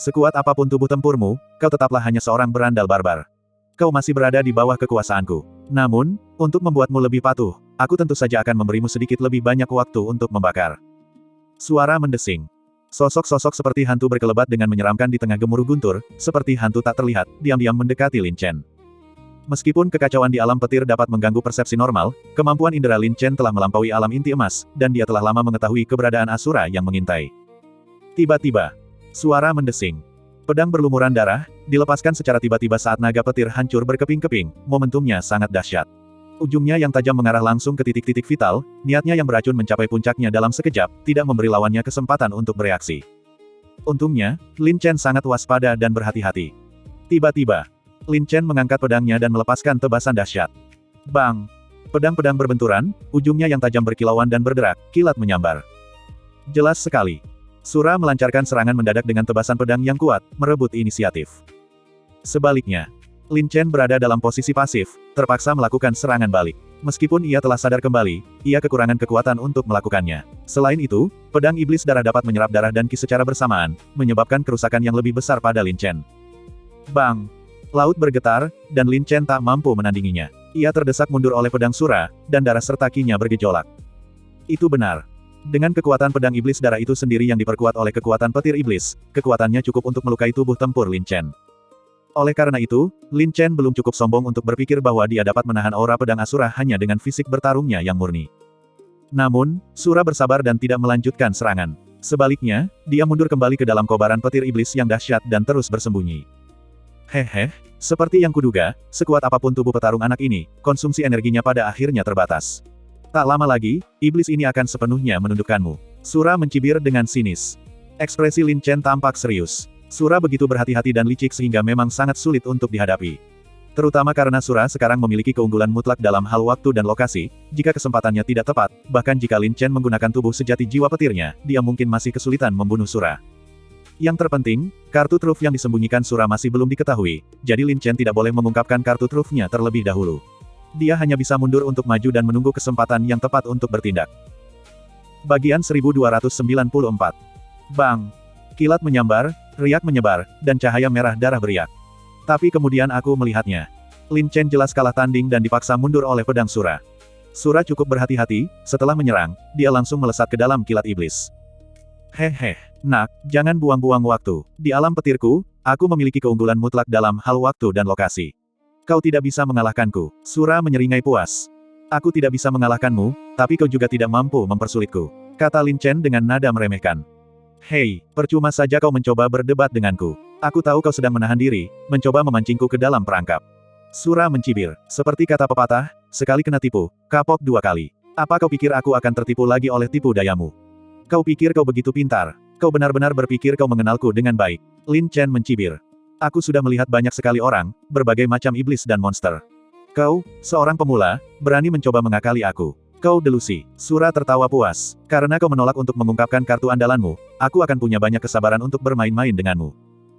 Sekuat apapun tubuh tempurmu, kau tetaplah hanya seorang berandal barbar. Kau masih berada di bawah kekuasaanku. Namun, untuk membuatmu lebih patuh, aku tentu saja akan memberimu sedikit lebih banyak waktu untuk membakar. Suara mendesing. Sosok-sosok seperti hantu berkelebat dengan menyeramkan di tengah gemuruh guntur, seperti hantu tak terlihat, diam-diam mendekati Lin Chen. Meskipun kekacauan di alam petir dapat mengganggu persepsi normal, kemampuan indera Lin Chen telah melampaui alam inti emas, dan dia telah lama mengetahui keberadaan Asura yang mengintai. Tiba-tiba, suara mendesing. Pedang berlumuran darah, dilepaskan secara tiba-tiba saat naga petir hancur berkeping-keping, momentumnya sangat dahsyat. Ujungnya yang tajam mengarah langsung ke titik-titik vital, niatnya yang beracun mencapai puncaknya dalam sekejap, tidak memberi lawannya kesempatan untuk bereaksi. Untungnya, Lin Chen sangat waspada dan berhati-hati. Tiba-tiba, Lin Chen mengangkat pedangnya dan melepaskan tebasan dahsyat. Bang! Pedang-pedang berbenturan, ujungnya yang tajam berkilauan dan berderak, kilat menyambar. Jelas sekali. Sura melancarkan serangan mendadak dengan tebasan pedang yang kuat, merebut inisiatif. Sebaliknya, Lin Chen berada dalam posisi pasif, terpaksa melakukan serangan balik. Meskipun ia telah sadar kembali, ia kekurangan kekuatan untuk melakukannya. Selain itu, pedang iblis darah dapat menyerap darah dan ki secara bersamaan, menyebabkan kerusakan yang lebih besar pada Lin Chen. Bang! Laut bergetar, dan Lin Chen tak mampu menandinginya. Ia terdesak mundur oleh pedang Sura, dan darah serta ki-nya bergejolak. Itu benar. Dengan kekuatan pedang iblis darah itu sendiri yang diperkuat oleh kekuatan petir iblis, kekuatannya cukup untuk melukai tubuh tempur Lin Chen. Oleh karena itu, Lin Chen belum cukup sombong untuk berpikir bahwa dia dapat menahan aura pedang Asura hanya dengan fisik bertarungnya yang murni. Namun, Sura bersabar dan tidak melanjutkan serangan. Sebaliknya, dia mundur kembali ke dalam kobaran petir iblis yang dahsyat dan terus bersembunyi. Hehe, seperti yang kuduga, sekuat apapun tubuh petarung anak ini, konsumsi energinya pada akhirnya terbatas. Tak lama lagi, iblis ini akan sepenuhnya menundukkanmu. Sura mencibir dengan sinis. Ekspresi Lin Chen tampak serius. Sura begitu berhati-hati dan licik sehingga memang sangat sulit untuk dihadapi. Terutama karena Sura sekarang memiliki keunggulan mutlak dalam hal waktu dan lokasi, jika kesempatannya tidak tepat, bahkan jika Lin Chen menggunakan tubuh sejati jiwa petirnya, dia mungkin masih kesulitan membunuh Sura. Yang terpenting, kartu truf yang disembunyikan Sura masih belum diketahui, jadi Lin Chen tidak boleh mengungkapkan kartu trufnya terlebih dahulu. Dia hanya bisa mundur untuk maju dan menunggu kesempatan yang tepat untuk bertindak. Bagian 1294. Bang! Kilat menyambar, riak menyebar, dan cahaya merah darah beriak. Tapi kemudian aku melihatnya. Lin Chen jelas kalah tanding dan dipaksa mundur oleh pedang Sura. Sura cukup berhati-hati, setelah menyerang, dia langsung melesat ke dalam kilat iblis. Hehe, nak, jangan buang-buang waktu. Di alam petirku, aku memiliki keunggulan mutlak dalam hal waktu dan lokasi. Kau tidak bisa mengalahkanku. Sura menyeringai puas. Aku tidak bisa mengalahkanmu, tapi kau juga tidak mampu mempersulitku, kata Lin Chen dengan nada meremehkan. Hei, percuma saja kau mencoba berdebat denganku. Aku tahu kau sedang menahan diri, mencoba memancingku ke dalam perangkap. Sura mencibir. Seperti kata pepatah, sekali kena tipu, kapok dua kali. Apa kau pikir aku akan tertipu lagi oleh tipu dayamu? Kau pikir kau begitu pintar? Kau benar-benar berpikir kau mengenalku dengan baik? Lin Chen mencibir. Aku sudah melihat banyak sekali orang, berbagai macam iblis dan monster. Kau, seorang pemula, berani mencoba mengakali aku. Kau delusi. Sura tertawa puas. Karena kau menolak untuk mengungkapkan kartu andalanmu, aku akan punya banyak kesabaran untuk bermain-main denganmu.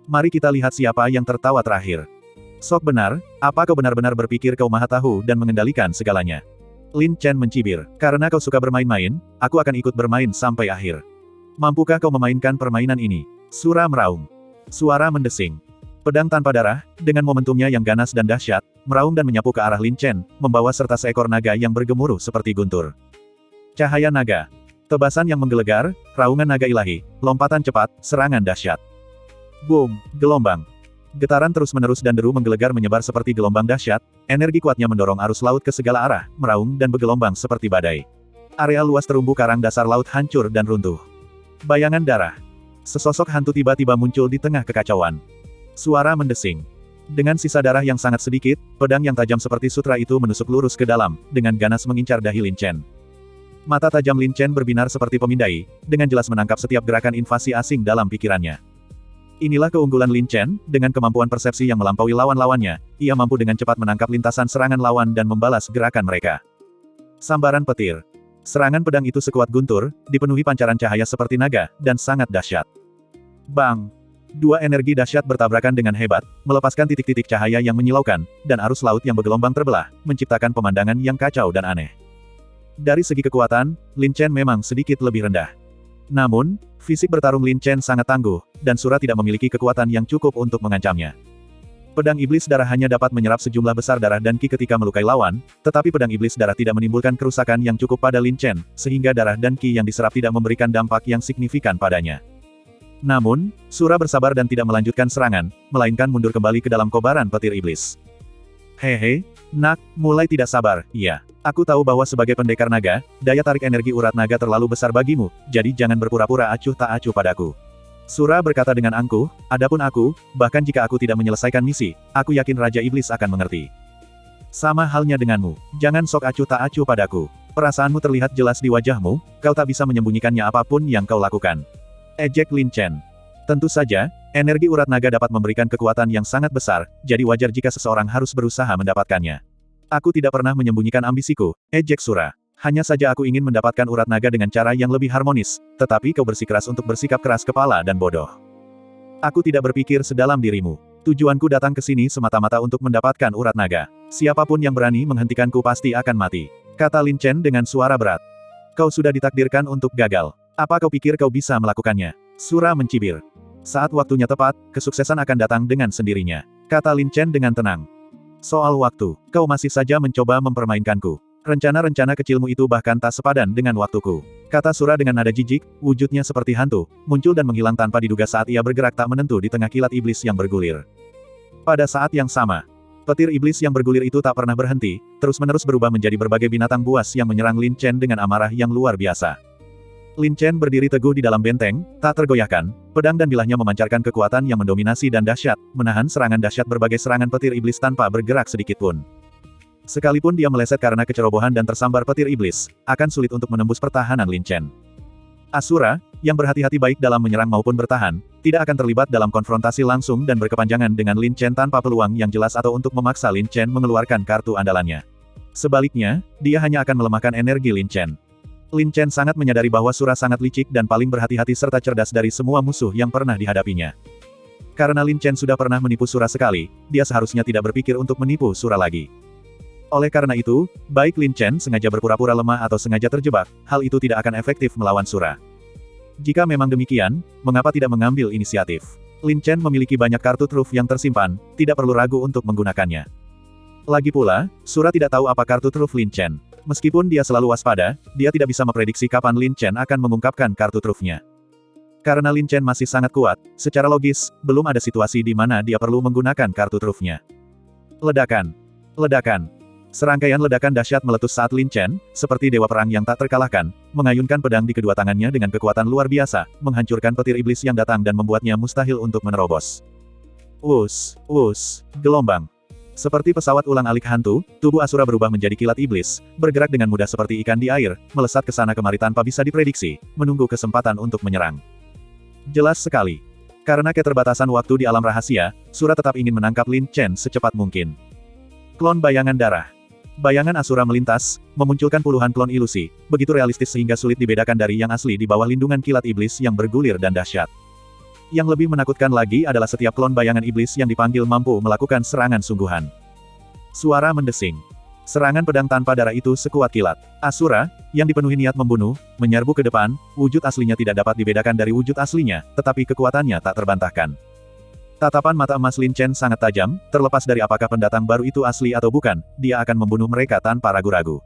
Mari kita lihat siapa yang tertawa terakhir. Sok benar, apa kau benar-benar berpikir kau maha tahu dan mengendalikan segalanya? Lin Chen mencibir. Karena kau suka bermain-main, aku akan ikut bermain sampai akhir. Mampukah kau memainkan permainan ini? Sura meraung. Suara mendesing. Pedang tanpa darah, dengan momentumnya yang ganas dan dahsyat, meraung dan menyapu ke arah Lin Chen, membawa serta seekor naga yang bergemuruh seperti guntur. Cahaya naga. Tebasan yang menggelegar, raungan naga ilahi, lompatan cepat, serangan dahsyat. Boom, gelombang. Getaran terus-menerus dan deru menggelegar menyebar seperti gelombang dahsyat, energi kuatnya mendorong arus laut ke segala arah, meraung dan bergelombang seperti badai. Area luas terumbu karang dasar laut hancur dan runtuh. Bayangan darah. Sesosok hantu tiba-tiba muncul di tengah kekacauan. Suara mendesing. Dengan sisa darah yang sangat sedikit, pedang yang tajam seperti sutra itu menusuk lurus ke dalam, dengan ganas mengincar dahi Lin Chen. Mata tajam Lin Chen berbinar seperti pemindai, dengan jelas menangkap setiap gerakan invasi asing dalam pikirannya. Inilah keunggulan Lin Chen, dengan kemampuan persepsi yang melampaui lawan-lawannya, ia mampu dengan cepat menangkap lintasan serangan lawan dan membalas gerakan mereka. Sambaran petir. Serangan pedang itu sekuat guntur, dipenuhi pancaran cahaya seperti naga, dan sangat dahsyat. Bang! Dua energi dahsyat bertabrakan dengan hebat, melepaskan titik-titik cahaya yang menyilaukan, dan arus laut yang bergelombang terbelah, menciptakan pemandangan yang kacau dan aneh. Dari segi kekuatan, Lin Chen memang sedikit lebih rendah. Namun, fisik bertarung Lin Chen sangat tangguh, dan Sura tidak memiliki kekuatan yang cukup untuk mengancamnya. Pedang iblis darah hanya dapat menyerap sejumlah besar darah dan ki ketika melukai lawan, tetapi pedang iblis darah tidak menimbulkan kerusakan yang cukup pada Lin Chen, sehingga darah dan ki yang diserap tidak memberikan dampak yang signifikan padanya. Namun, Sura bersabar dan tidak melanjutkan serangan, melainkan mundur kembali ke dalam kobaran petir iblis. Hehe, nak, mulai tidak sabar, iya. Aku tahu bahwa sebagai pendekar naga, daya tarik energi urat naga terlalu besar bagimu, jadi jangan berpura-pura acuh tak acuh padaku. Sura berkata dengan angkuh, adapun aku, bahkan jika aku tidak menyelesaikan misi, aku yakin Raja Iblis akan mengerti. Sama halnya denganmu, jangan sok acuh tak acuh padaku. Perasaanmu terlihat jelas di wajahmu, kau tak bisa menyembunyikannya apapun yang kau lakukan. Ejek Lin Chen. Tentu saja, energi urat naga dapat memberikan kekuatan yang sangat besar, jadi wajar jika seseorang harus berusaha mendapatkannya. Aku tidak pernah menyembunyikan ambisiku, ejek Sura. Hanya saja aku ingin mendapatkan urat naga dengan cara yang lebih harmonis, tetapi kau bersikeras untuk bersikap keras kepala dan bodoh. Aku tidak berpikir sedalam dirimu. Tujuanku datang ke sini semata-mata untuk mendapatkan urat naga. Siapapun yang berani menghentikanku pasti akan mati, kata Lin Chen dengan suara berat. Kau sudah ditakdirkan untuk gagal. Apa kau pikir kau bisa melakukannya? Sura mencibir. Saat waktunya tepat, kesuksesan akan datang dengan sendirinya, kata Lin Chen dengan tenang. Soal waktu, kau masih saja mencoba mempermainkanku. Rencana-rencana kecilmu itu bahkan tak sepadan dengan waktuku, kata Sura dengan nada jijik, wujudnya seperti hantu, muncul dan menghilang tanpa diduga saat ia bergerak tak menentu di tengah kilat iblis yang bergulir. Pada saat yang sama, petir iblis yang bergulir itu tak pernah berhenti, terus-menerus berubah menjadi berbagai binatang buas yang menyerang Lin Chen dengan amarah yang luar biasa. Lin Chen berdiri teguh di dalam benteng, tak tergoyahkan, pedang dan bilahnya memancarkan kekuatan yang mendominasi dan dahsyat, menahan serangan dahsyat berbagai serangan petir iblis tanpa bergerak sedikitpun. Sekalipun dia meleset karena kecerobohan dan tersambar petir iblis, akan sulit untuk menembus pertahanan Lin Chen. Asura, yang berhati-hati baik dalam menyerang maupun bertahan, tidak akan terlibat dalam konfrontasi langsung dan berkepanjangan dengan Lin Chen tanpa peluang yang jelas atau untuk memaksa Lin Chen mengeluarkan kartu andalannya. Sebaliknya, dia hanya akan melemahkan energi Lin Chen. Lin Chen sangat menyadari bahwa Sura sangat licik dan paling berhati-hati serta cerdas dari semua musuh yang pernah dihadapinya. Karena Lin Chen sudah pernah menipu Sura sekali, dia seharusnya tidak berpikir untuk menipu Sura lagi. Oleh karena itu, baik Lin Chen sengaja berpura-pura lemah atau sengaja terjebak, hal itu tidak akan efektif melawan Sura. Jika memang demikian, mengapa tidak mengambil inisiatif? Lin Chen memiliki banyak kartu truf yang tersimpan, tidak perlu ragu untuk menggunakannya. Lagi pula, Sura tidak tahu apa kartu truf Lin Chen. Meskipun dia selalu waspada, dia tidak bisa memprediksi kapan Lin Chen akan mengungkapkan kartu trufnya. Karena Lin Chen masih sangat kuat, secara logis, belum ada situasi di mana dia perlu menggunakan kartu trufnya. Ledakan. Ledakan. Serangkaian ledakan dahsyat meletus saat Lin Chen, seperti dewa perang yang tak terkalahkan, mengayunkan pedang di kedua tangannya dengan kekuatan luar biasa, menghancurkan petir iblis yang datang dan membuatnya mustahil untuk menerobos. Gelombang. Seperti pesawat ulang-alik hantu, tubuh Asura berubah menjadi kilat iblis, bergerak dengan mudah seperti ikan di air, melesat ke sana kemari tanpa bisa diprediksi, menunggu kesempatan untuk menyerang. Jelas sekali. Karena keterbatasan waktu di alam rahasia, Sura tetap ingin menangkap Lin Chen secepat mungkin. Klon bayangan darah. Bayangan Asura melintas, memunculkan puluhan klon ilusi, begitu realistis sehingga sulit dibedakan dari yang asli di bawah lindungan kilat iblis yang bergulir dan dahsyat. Yang lebih menakutkan lagi adalah setiap klon bayangan iblis yang dipanggil mampu melakukan serangan sungguhan. Suara mendesing. Serangan pedang tanpa darah itu sekuat kilat. Asura, yang dipenuhi niat membunuh, menyerbu ke depan, wujud aslinya tidak dapat dibedakan dari wujud aslinya, tetapi kekuatannya tak terbantahkan. Tatapan mata emas Lin Chen sangat tajam, terlepas dari apakah pendatang baru itu asli atau bukan, dia akan membunuh mereka tanpa ragu-ragu.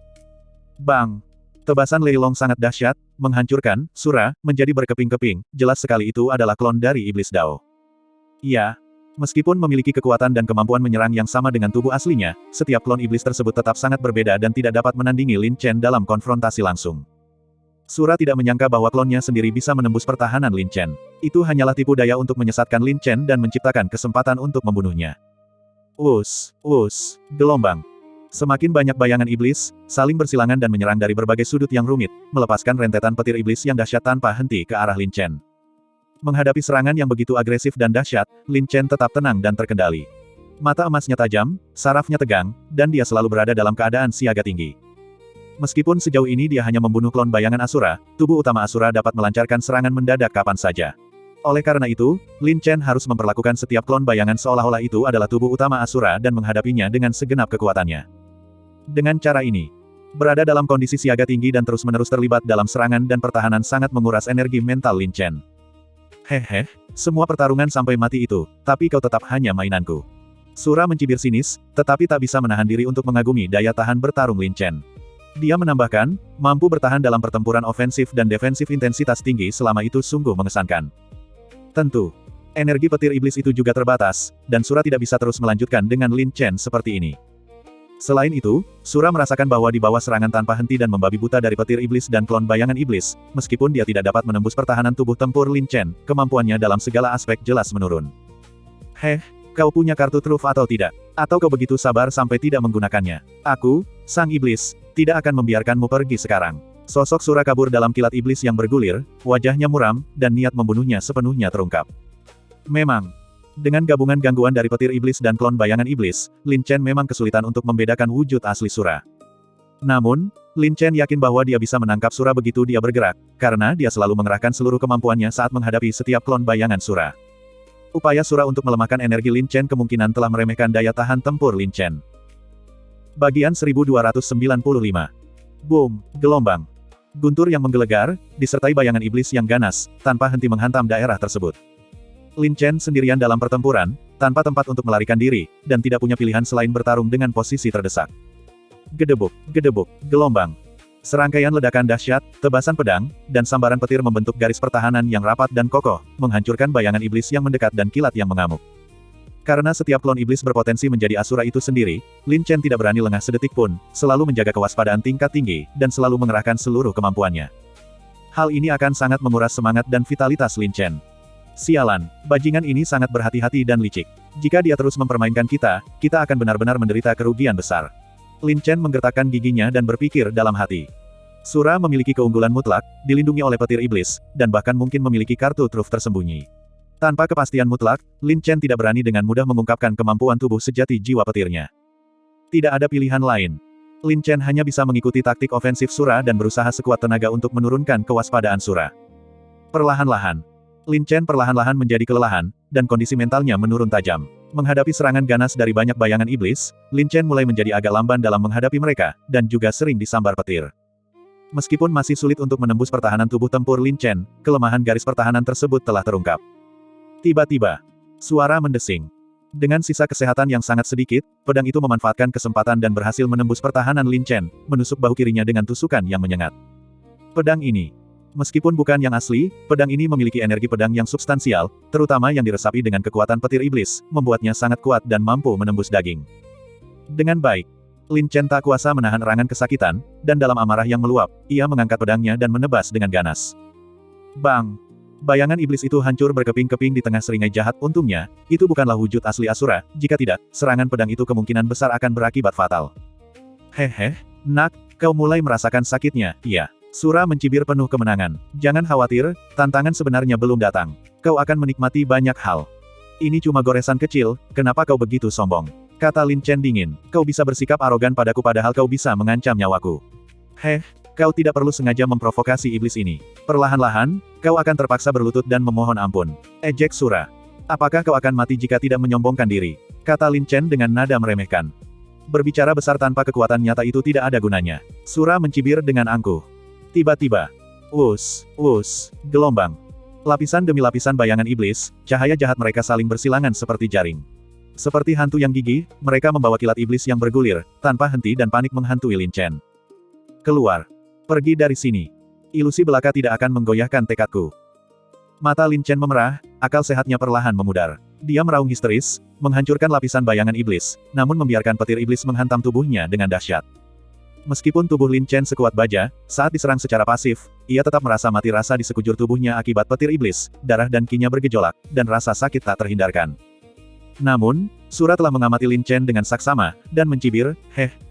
Bang! Tebasan Lei Long sangat dahsyat, menghancurkan Sura, menjadi berkeping-keping, jelas sekali itu adalah klon dari Iblis Dao. Ya, meskipun memiliki kekuatan dan kemampuan menyerang yang sama dengan tubuh aslinya, setiap klon iblis tersebut tetap sangat berbeda dan tidak dapat menandingi Lin Chen dalam konfrontasi langsung. Sura tidak menyangka bahwa klonnya sendiri bisa menembus pertahanan Lin Chen. Itu hanyalah tipu daya untuk menyesatkan Lin Chen dan menciptakan kesempatan untuk membunuhnya. Gelombang. Semakin banyak bayangan iblis, saling bersilangan dan menyerang dari berbagai sudut yang rumit, melepaskan rentetan petir iblis yang dahsyat tanpa henti ke arah Lin Chen. Menghadapi serangan yang begitu agresif dan dahsyat, Lin Chen tetap tenang dan terkendali. Mata emasnya tajam, sarafnya tegang, dan dia selalu berada dalam keadaan siaga tinggi. Meskipun sejauh ini dia hanya membunuh klon bayangan Asura, tubuh utama Asura dapat melancarkan serangan mendadak kapan saja. Oleh karena itu, Lin Chen harus memperlakukan setiap klon bayangan seolah-olah itu adalah tubuh utama Asura dan menghadapinya dengan segenap kekuatannya. Dengan cara ini, Berada dalam kondisi siaga tinggi dan terus-menerus terlibat dalam serangan dan pertahanan sangat menguras energi mental Lin Chen. Hehe, semua pertarungan sampai mati itu, tapi kau tetap hanya mainanku. Sura mencibir sinis, tetapi tak bisa menahan diri untuk mengagumi daya tahan bertarung Lin Chen. Dia menambahkan, mampu bertahan dalam pertempuran ofensif dan defensif intensitas tinggi selama itu sungguh mengesankan. Tentu, energi petir iblis itu juga terbatas, dan Sura tidak bisa terus melanjutkan dengan Lin Chen seperti ini. Selain itu, Sura merasakan bahwa di bawah serangan tanpa henti dan membabi buta dari petir iblis dan klon bayangan iblis, meskipun dia tidak dapat menembus pertahanan tubuh tempur Lin Chen, kemampuannya dalam segala aspek jelas menurun. Kau punya kartu truf atau tidak? Atau kau begitu sabar sampai tidak menggunakannya? Aku, sang iblis, tidak akan membiarkanmu pergi sekarang. Sosok Sura kabur dalam kilat iblis yang bergulir, wajahnya muram, dan niat membunuhnya sepenuhnya terungkap. Memang, dengan gabungan gangguan dari petir iblis dan klon bayangan iblis, Lin Chen memang kesulitan untuk membedakan wujud asli Sura. Namun, Lin Chen yakin bahwa dia bisa menangkap Sura begitu dia bergerak, karena dia selalu mengerahkan seluruh kemampuannya saat menghadapi setiap klon bayangan Sura. Upaya Sura untuk melemahkan energi Lin Chen kemungkinan telah meremehkan daya tahan tempur Lin Chen. Bagian 1295. Boom, gelombang. Guntur yang menggelegar, disertai bayangan iblis yang ganas, tanpa henti menghantam daerah tersebut. Lin Chen sendirian dalam pertempuran, tanpa tempat untuk melarikan diri, dan tidak punya pilihan selain bertarung dengan posisi terdesak. Gedebuk, gelombang. Serangkaian ledakan dahsyat, tebasan pedang, dan sambaran petir membentuk garis pertahanan yang rapat dan kokoh, menghancurkan bayangan iblis yang mendekat dan kilat yang mengamuk. Karena setiap klon iblis berpotensi menjadi Asura itu sendiri, Lin Chen tidak berani lengah sedetik pun, selalu menjaga kewaspadaan tingkat tinggi, dan selalu mengerahkan seluruh kemampuannya. Hal ini akan sangat menguras semangat dan vitalitas Lin Chen. Sialan, bajingan ini sangat berhati-hati dan licik. Jika dia terus mempermainkan kita, kita akan benar-benar menderita kerugian besar. Lin Chen menggertakkan giginya dan berpikir dalam hati. Sura memiliki keunggulan mutlak, dilindungi oleh petir iblis, dan bahkan mungkin memiliki kartu truf tersembunyi. Tanpa kepastian mutlak, Lin Chen tidak berani dengan mudah mengungkapkan kemampuan tubuh sejati jiwa petirnya. Tidak ada pilihan lain. Lin Chen hanya bisa mengikuti taktik ofensif Sura dan berusaha sekuat tenaga untuk menurunkan kewaspadaan Sura. Perlahan-lahan, Lin Chen perlahan-lahan menjadi kelelahan, dan kondisi mentalnya menurun tajam. Menghadapi serangan ganas dari banyak bayangan iblis, Lin Chen mulai menjadi agak lamban dalam menghadapi mereka, dan juga sering disambar petir. Meskipun masih sulit untuk menembus pertahanan tubuh tempur Lin Chen, kelemahan garis pertahanan tersebut telah terungkap. Tiba-tiba, suara mendesing. Dengan sisa kesehatan yang sangat sedikit, pedang itu memanfaatkan kesempatan dan berhasil menembus pertahanan Lin Chen, menusuk bahu kirinya dengan tusukan yang menyengat. Pedang ini, meskipun bukan yang asli, pedang ini memiliki energi pedang yang substansial, terutama yang diresapi dengan kekuatan petir iblis, membuatnya sangat kuat dan mampu menembus daging. Dengan baik, Lin Chen tak kuasa menahan erangan kesakitan, dan dalam amarah yang meluap, ia mengangkat pedangnya dan menebas dengan ganas. Bang! Bayangan iblis itu hancur berkeping-keping di tengah seringai jahat. Untungnya, itu bukanlah wujud asli Asura, jika tidak, serangan pedang itu kemungkinan besar akan berakibat fatal. Nak, kau mulai merasakan sakitnya, iya. Sura mencibir penuh kemenangan. Jangan khawatir, tantangan sebenarnya belum datang. Kau akan menikmati banyak hal. Ini cuma goresan kecil, kenapa kau begitu sombong? Kata Lin Chen dingin. Kau bisa bersikap arogan padaku padahal kau bisa mengancam nyawaku. Kau tidak perlu sengaja memprovokasi iblis ini. Perlahan-lahan, kau akan terpaksa berlutut dan memohon ampun. Ejek Sura. Apakah kau akan mati jika tidak menyombongkan diri? Kata Lin Chen dengan nada meremehkan. Berbicara besar tanpa kekuatan nyata itu tidak ada gunanya. Sura mencibir dengan angkuh. Tiba-tiba, gelombang. Lapisan demi lapisan bayangan iblis, cahaya jahat mereka saling bersilangan seperti jaring. Seperti hantu yang gigih, mereka membawa kilat iblis yang bergulir, tanpa henti dan panik menghantui Lin Chen. Keluar. Pergi dari sini. Ilusi belaka tidak akan menggoyahkan tekadku. Mata Lin Chen memerah, akal sehatnya perlahan memudar. Dia meraung histeris, menghancurkan lapisan bayangan iblis, namun membiarkan petir iblis menghantam tubuhnya dengan dahsyat. Meskipun tubuh Lin Chen sekuat baja, saat diserang secara pasif, ia tetap merasa mati rasa di sekujur tubuhnya akibat petir iblis, darah dan kinya bergejolak, dan rasa sakit tak terhindarkan. Namun, Sura telah mengamati Lin Chen dengan saksama, dan mencibir,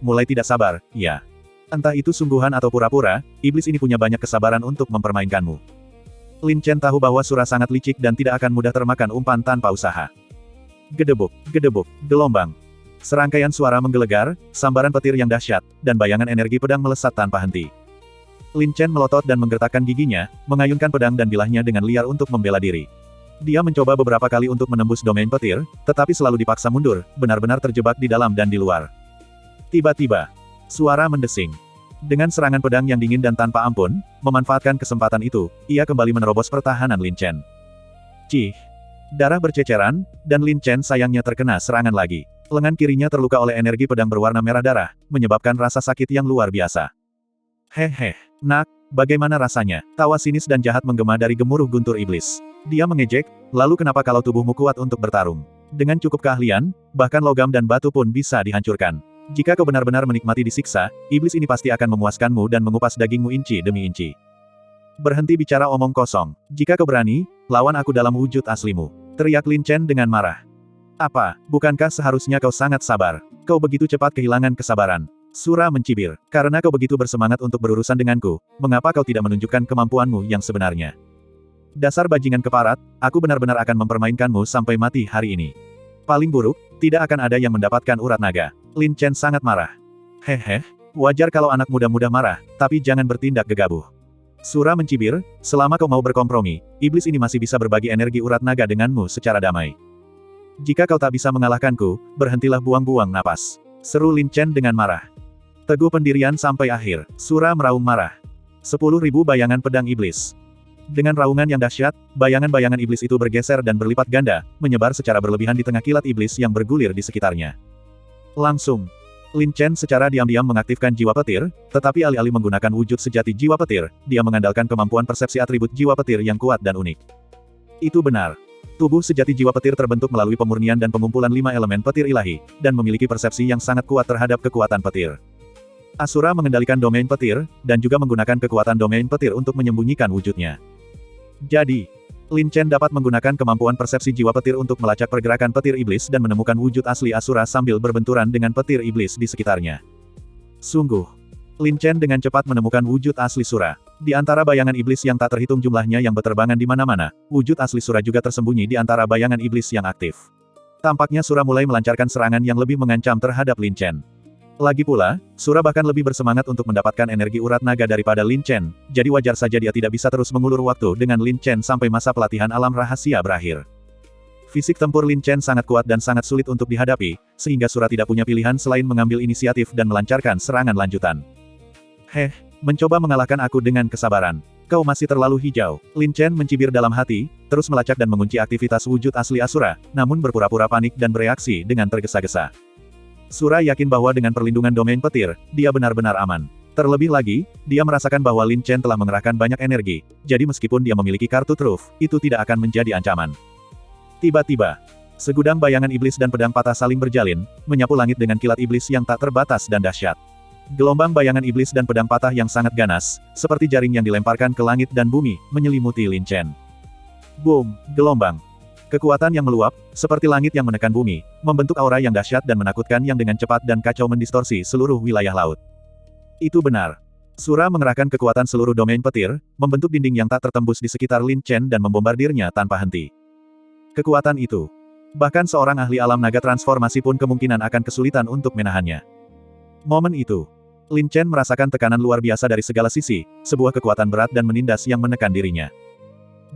mulai tidak sabar, ya. Entah itu sungguhan atau pura-pura, iblis ini punya banyak kesabaran untuk mempermainkanmu. Lin Chen tahu bahwa Sura sangat licik dan tidak akan mudah termakan umpan tanpa usaha. Gedebuk, gelombang. Serangkaian suara menggelegar, sambaran petir yang dahsyat, dan bayangan energi pedang melesat tanpa henti. Lin Chen melotot dan menggertakkan giginya, mengayunkan pedang dan bilahnya dengan liar untuk membela diri. Dia mencoba beberapa kali untuk menembus domain petir, tetapi selalu dipaksa mundur, benar-benar terjebak di dalam dan di luar. Tiba-tiba, suara mendesing. Dengan serangan pedang yang dingin dan tanpa ampun, memanfaatkan kesempatan itu, ia kembali menerobos pertahanan Lin Chen. Cih! Darah berceceran, dan Lin Chen sayangnya terkena serangan lagi. Lengan kirinya terluka oleh energi pedang berwarna merah darah, menyebabkan rasa sakit yang luar biasa. Hehe, nak, bagaimana rasanya? Tawa sinis dan jahat menggema dari gemuruh guntur iblis. Dia mengejek, lalu kenapa kalau tubuhmu kuat untuk bertarung? Dengan cukup keahlian, bahkan logam dan batu pun bisa dihancurkan. Jika kau benar-benar menikmati disiksa, iblis ini pasti akan memuaskanmu dan mengupas dagingmu inci demi inci. Berhenti bicara omong kosong. Jika kau berani, lawan aku dalam wujud aslimu. Teriak Lin Chen dengan marah. Apa, bukankah seharusnya kau sangat sabar? Kau begitu cepat kehilangan kesabaran. Sura mencibir. Karena kau begitu bersemangat untuk berurusan denganku, mengapa kau tidak menunjukkan kemampuanmu yang sebenarnya? Dasar bajingan keparat, aku benar-benar akan mempermainkanmu sampai mati hari ini. Paling buruk, tidak akan ada yang mendapatkan urat naga. Lin Chen sangat marah. Hehe, wajar kalau anak muda-muda marah, tapi jangan bertindak gegabah. Sura mencibir, selama kau mau berkompromi, iblis ini masih bisa berbagi energi urat naga denganmu secara damai. Jika kau tak bisa mengalahkanku, berhentilah buang-buang napas. Seru Lin Chen dengan marah. Teguh pendirian sampai akhir, Sura meraung marah. 10.000 bayangan pedang iblis. Dengan raungan yang dahsyat, bayangan-bayangan iblis itu bergeser dan berlipat ganda, menyebar secara berlebihan di tengah kilat iblis yang bergulir di sekitarnya. Langsung, Lin Chen secara diam-diam mengaktifkan jiwa petir, tetapi alih-alih menggunakan wujud sejati jiwa petir, dia mengandalkan kemampuan persepsi atribut jiwa petir yang kuat dan unik. Itu benar. Tubuh sejati jiwa petir terbentuk melalui pemurnian dan pengumpulan 5 elemen petir ilahi, dan memiliki persepsi yang sangat kuat terhadap kekuatan petir. Asura mengendalikan domain petir, dan juga menggunakan kekuatan domain petir untuk menyembunyikan wujudnya. Jadi, Lin Chen dapat menggunakan kemampuan persepsi jiwa petir untuk melacak pergerakan petir iblis dan menemukan wujud asli Asura sambil berbenturan dengan petir iblis di sekitarnya. Sungguh, Lin Chen dengan cepat menemukan wujud asli Sura. Di antara bayangan iblis yang tak terhitung jumlahnya yang berterbangan di mana-mana, wujud asli Sura juga tersembunyi di antara bayangan iblis yang aktif. Tampaknya Sura mulai melancarkan serangan yang lebih mengancam terhadap Lin Chen. Lagi pula, Sura bahkan lebih bersemangat untuk mendapatkan energi urat naga daripada Lin Chen, jadi wajar saja dia tidak bisa terus mengulur waktu dengan Lin Chen sampai masa pelatihan alam rahasia berakhir. Fisik tempur Lin Chen sangat kuat dan sangat sulit untuk dihadapi, sehingga Sura tidak punya pilihan selain mengambil inisiatif dan melancarkan serangan lanjutan. Mencoba mengalahkan aku dengan kesabaran. Kau masih terlalu hijau. Lin Chen mencibir dalam hati, terus melacak dan mengunci aktivitas wujud asli Asura, namun berpura-pura panik dan bereaksi dengan tergesa-gesa. Sura yakin bahwa dengan perlindungan domain petir, dia benar-benar aman. Terlebih lagi, dia merasakan bahwa Lin Chen telah mengerahkan banyak energi, jadi meskipun dia memiliki kartu truf, itu tidak akan menjadi ancaman. Tiba-tiba, segudang bayangan iblis dan pedang patah saling berjalin, menyapu langit dengan kilat iblis yang tak terbatas dan dahsyat. Gelombang bayangan iblis dan pedang patah yang sangat ganas, seperti jaring yang dilemparkan ke langit dan bumi, menyelimuti Lin Chen. Boom, gelombang. Kekuatan yang meluap, seperti langit yang menekan bumi, membentuk aura yang dahsyat dan menakutkan yang dengan cepat dan kacau mendistorsi seluruh wilayah laut. Itu benar. Sura mengerahkan kekuatan seluruh domain petir, membentuk dinding yang tak tertembus di sekitar Lin Chen dan membombardirnya tanpa henti. Kekuatan itu. Bahkan seorang ahli alam naga transformasi pun kemungkinan akan kesulitan untuk menahannya. Momen itu, Lin Chen merasakan tekanan luar biasa dari segala sisi, sebuah kekuatan berat dan menindas yang menekan dirinya.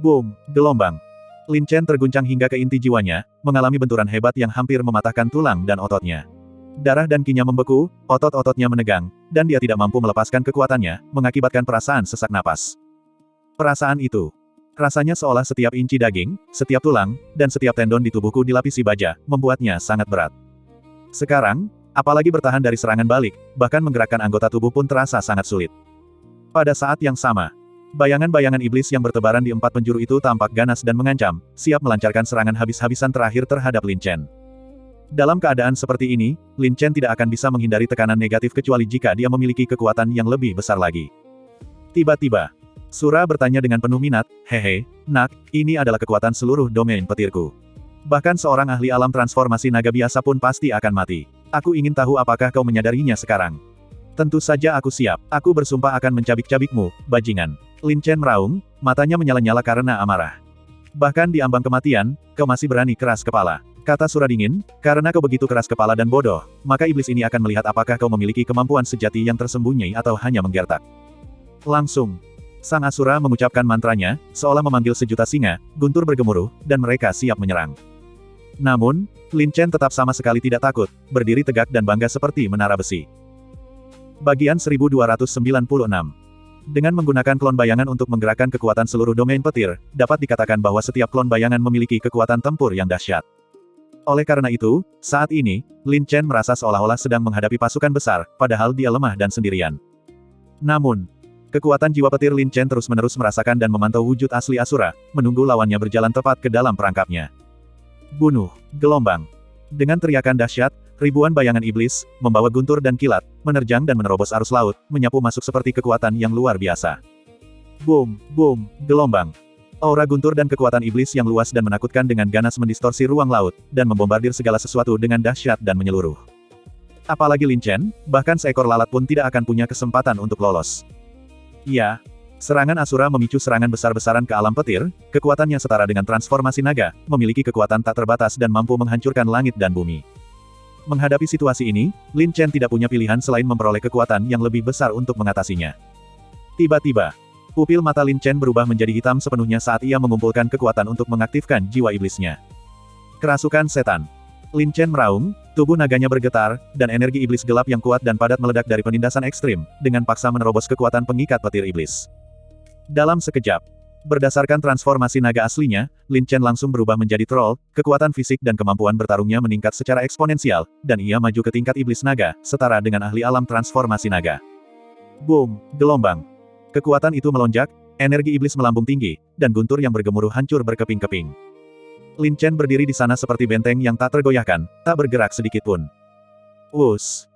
Boom, gelombang. Lin Chen terguncang hingga ke inti jiwanya, mengalami benturan hebat yang hampir mematahkan tulang dan ototnya. Darah dan kinya membeku, otot-ototnya menegang, dan dia tidak mampu melepaskan kekuatannya, mengakibatkan perasaan sesak napas. Perasaan itu, rasanya seolah setiap inci daging, setiap tulang, dan setiap tendon di tubuhku dilapisi baja, membuatnya sangat berat. Sekarang, apalagi bertahan dari serangan balik, bahkan menggerakkan anggota tubuh pun terasa sangat sulit. Pada saat yang sama, bayangan-bayangan iblis yang bertebaran di 4 penjuru itu tampak ganas dan mengancam, siap melancarkan serangan habis-habisan terakhir terhadap Lin Chen. Dalam keadaan seperti ini, Lin Chen tidak akan bisa menghindari tekanan negatif kecuali jika dia memiliki kekuatan yang lebih besar lagi. Tiba-tiba, Sura bertanya dengan penuh minat, "Hehe, nak, ini adalah kekuatan seluruh domain petirku. Bahkan seorang ahli alam transformasi naga biasa pun pasti akan mati. Aku ingin tahu apakah kau menyadarinya sekarang." "Tentu saja aku siap. Aku bersumpah akan mencabik-cabikmu, bajingan." Lin Chen meraung, matanya menyala-nyala karena amarah. "Bahkan di ambang kematian, kau masih berani keras kepala," kata Sura dingin, "karena kau begitu keras kepala dan bodoh, maka iblis ini akan melihat apakah kau memiliki kemampuan sejati yang tersembunyi atau hanya menggertak." Langsung, Sang Asura mengucapkan mantranya, seolah memanggil sejuta singa, guntur bergemuruh, dan mereka siap menyerang. Namun, Lin Chen tetap sama sekali tidak takut, berdiri tegak dan bangga seperti menara besi. Bagian 1296. Dengan menggunakan klon bayangan untuk menggerakkan kekuatan seluruh domain petir, dapat dikatakan bahwa setiap klon bayangan memiliki kekuatan tempur yang dahsyat. Oleh karena itu, saat ini, Lin Chen merasa seolah-olah sedang menghadapi pasukan besar, padahal dia lemah dan sendirian. Namun, kekuatan jiwa petir Lin Chen terus-menerus merasakan dan memantau wujud asli Asura, menunggu lawannya berjalan tepat ke dalam perangkapnya. Bunuh, gelombang. Dengan teriakan dahsyat, ribuan bayangan iblis, membawa guntur dan kilat, menerjang dan menerobos arus laut, menyapu masuk seperti kekuatan yang luar biasa. Boom, boom, gelombang. Aura guntur dan kekuatan iblis yang luas dan menakutkan dengan ganas mendistorsi ruang laut, dan membombardir segala sesuatu dengan dahsyat dan menyeluruh. Apalagi Lin Chen, bahkan seekor lalat pun tidak akan punya kesempatan untuk lolos. Ya, serangan Asura memicu serangan besar-besaran ke alam petir, kekuatan yang setara dengan transformasi naga, memiliki kekuatan tak terbatas dan mampu menghancurkan langit dan bumi. Menghadapi situasi ini, Lin Chen tidak punya pilihan selain memperoleh kekuatan yang lebih besar untuk mengatasinya. Tiba-tiba, pupil mata Lin Chen berubah menjadi hitam sepenuhnya saat ia mengumpulkan kekuatan untuk mengaktifkan jiwa iblisnya. Kerasukan setan. Lin Chen meraung, tubuh naganya bergetar, dan energi iblis gelap yang kuat dan padat meledak dari penindasan ekstrim, dengan paksa menerobos kekuatan pengikat petir iblis. Dalam sekejap, berdasarkan transformasi naga aslinya, Lin Chen langsung berubah menjadi troll, kekuatan fisik dan kemampuan bertarungnya meningkat secara eksponensial, dan ia maju ke tingkat iblis naga, setara dengan ahli alam transformasi naga. Boom, gelombang. Kekuatan itu melonjak, energi iblis melambung tinggi, dan guntur yang bergemuruh hancur berkeping-keping. Lin Chen berdiri di sana seperti benteng yang tak tergoyahkan, tak bergerak sedikit pun. Wus,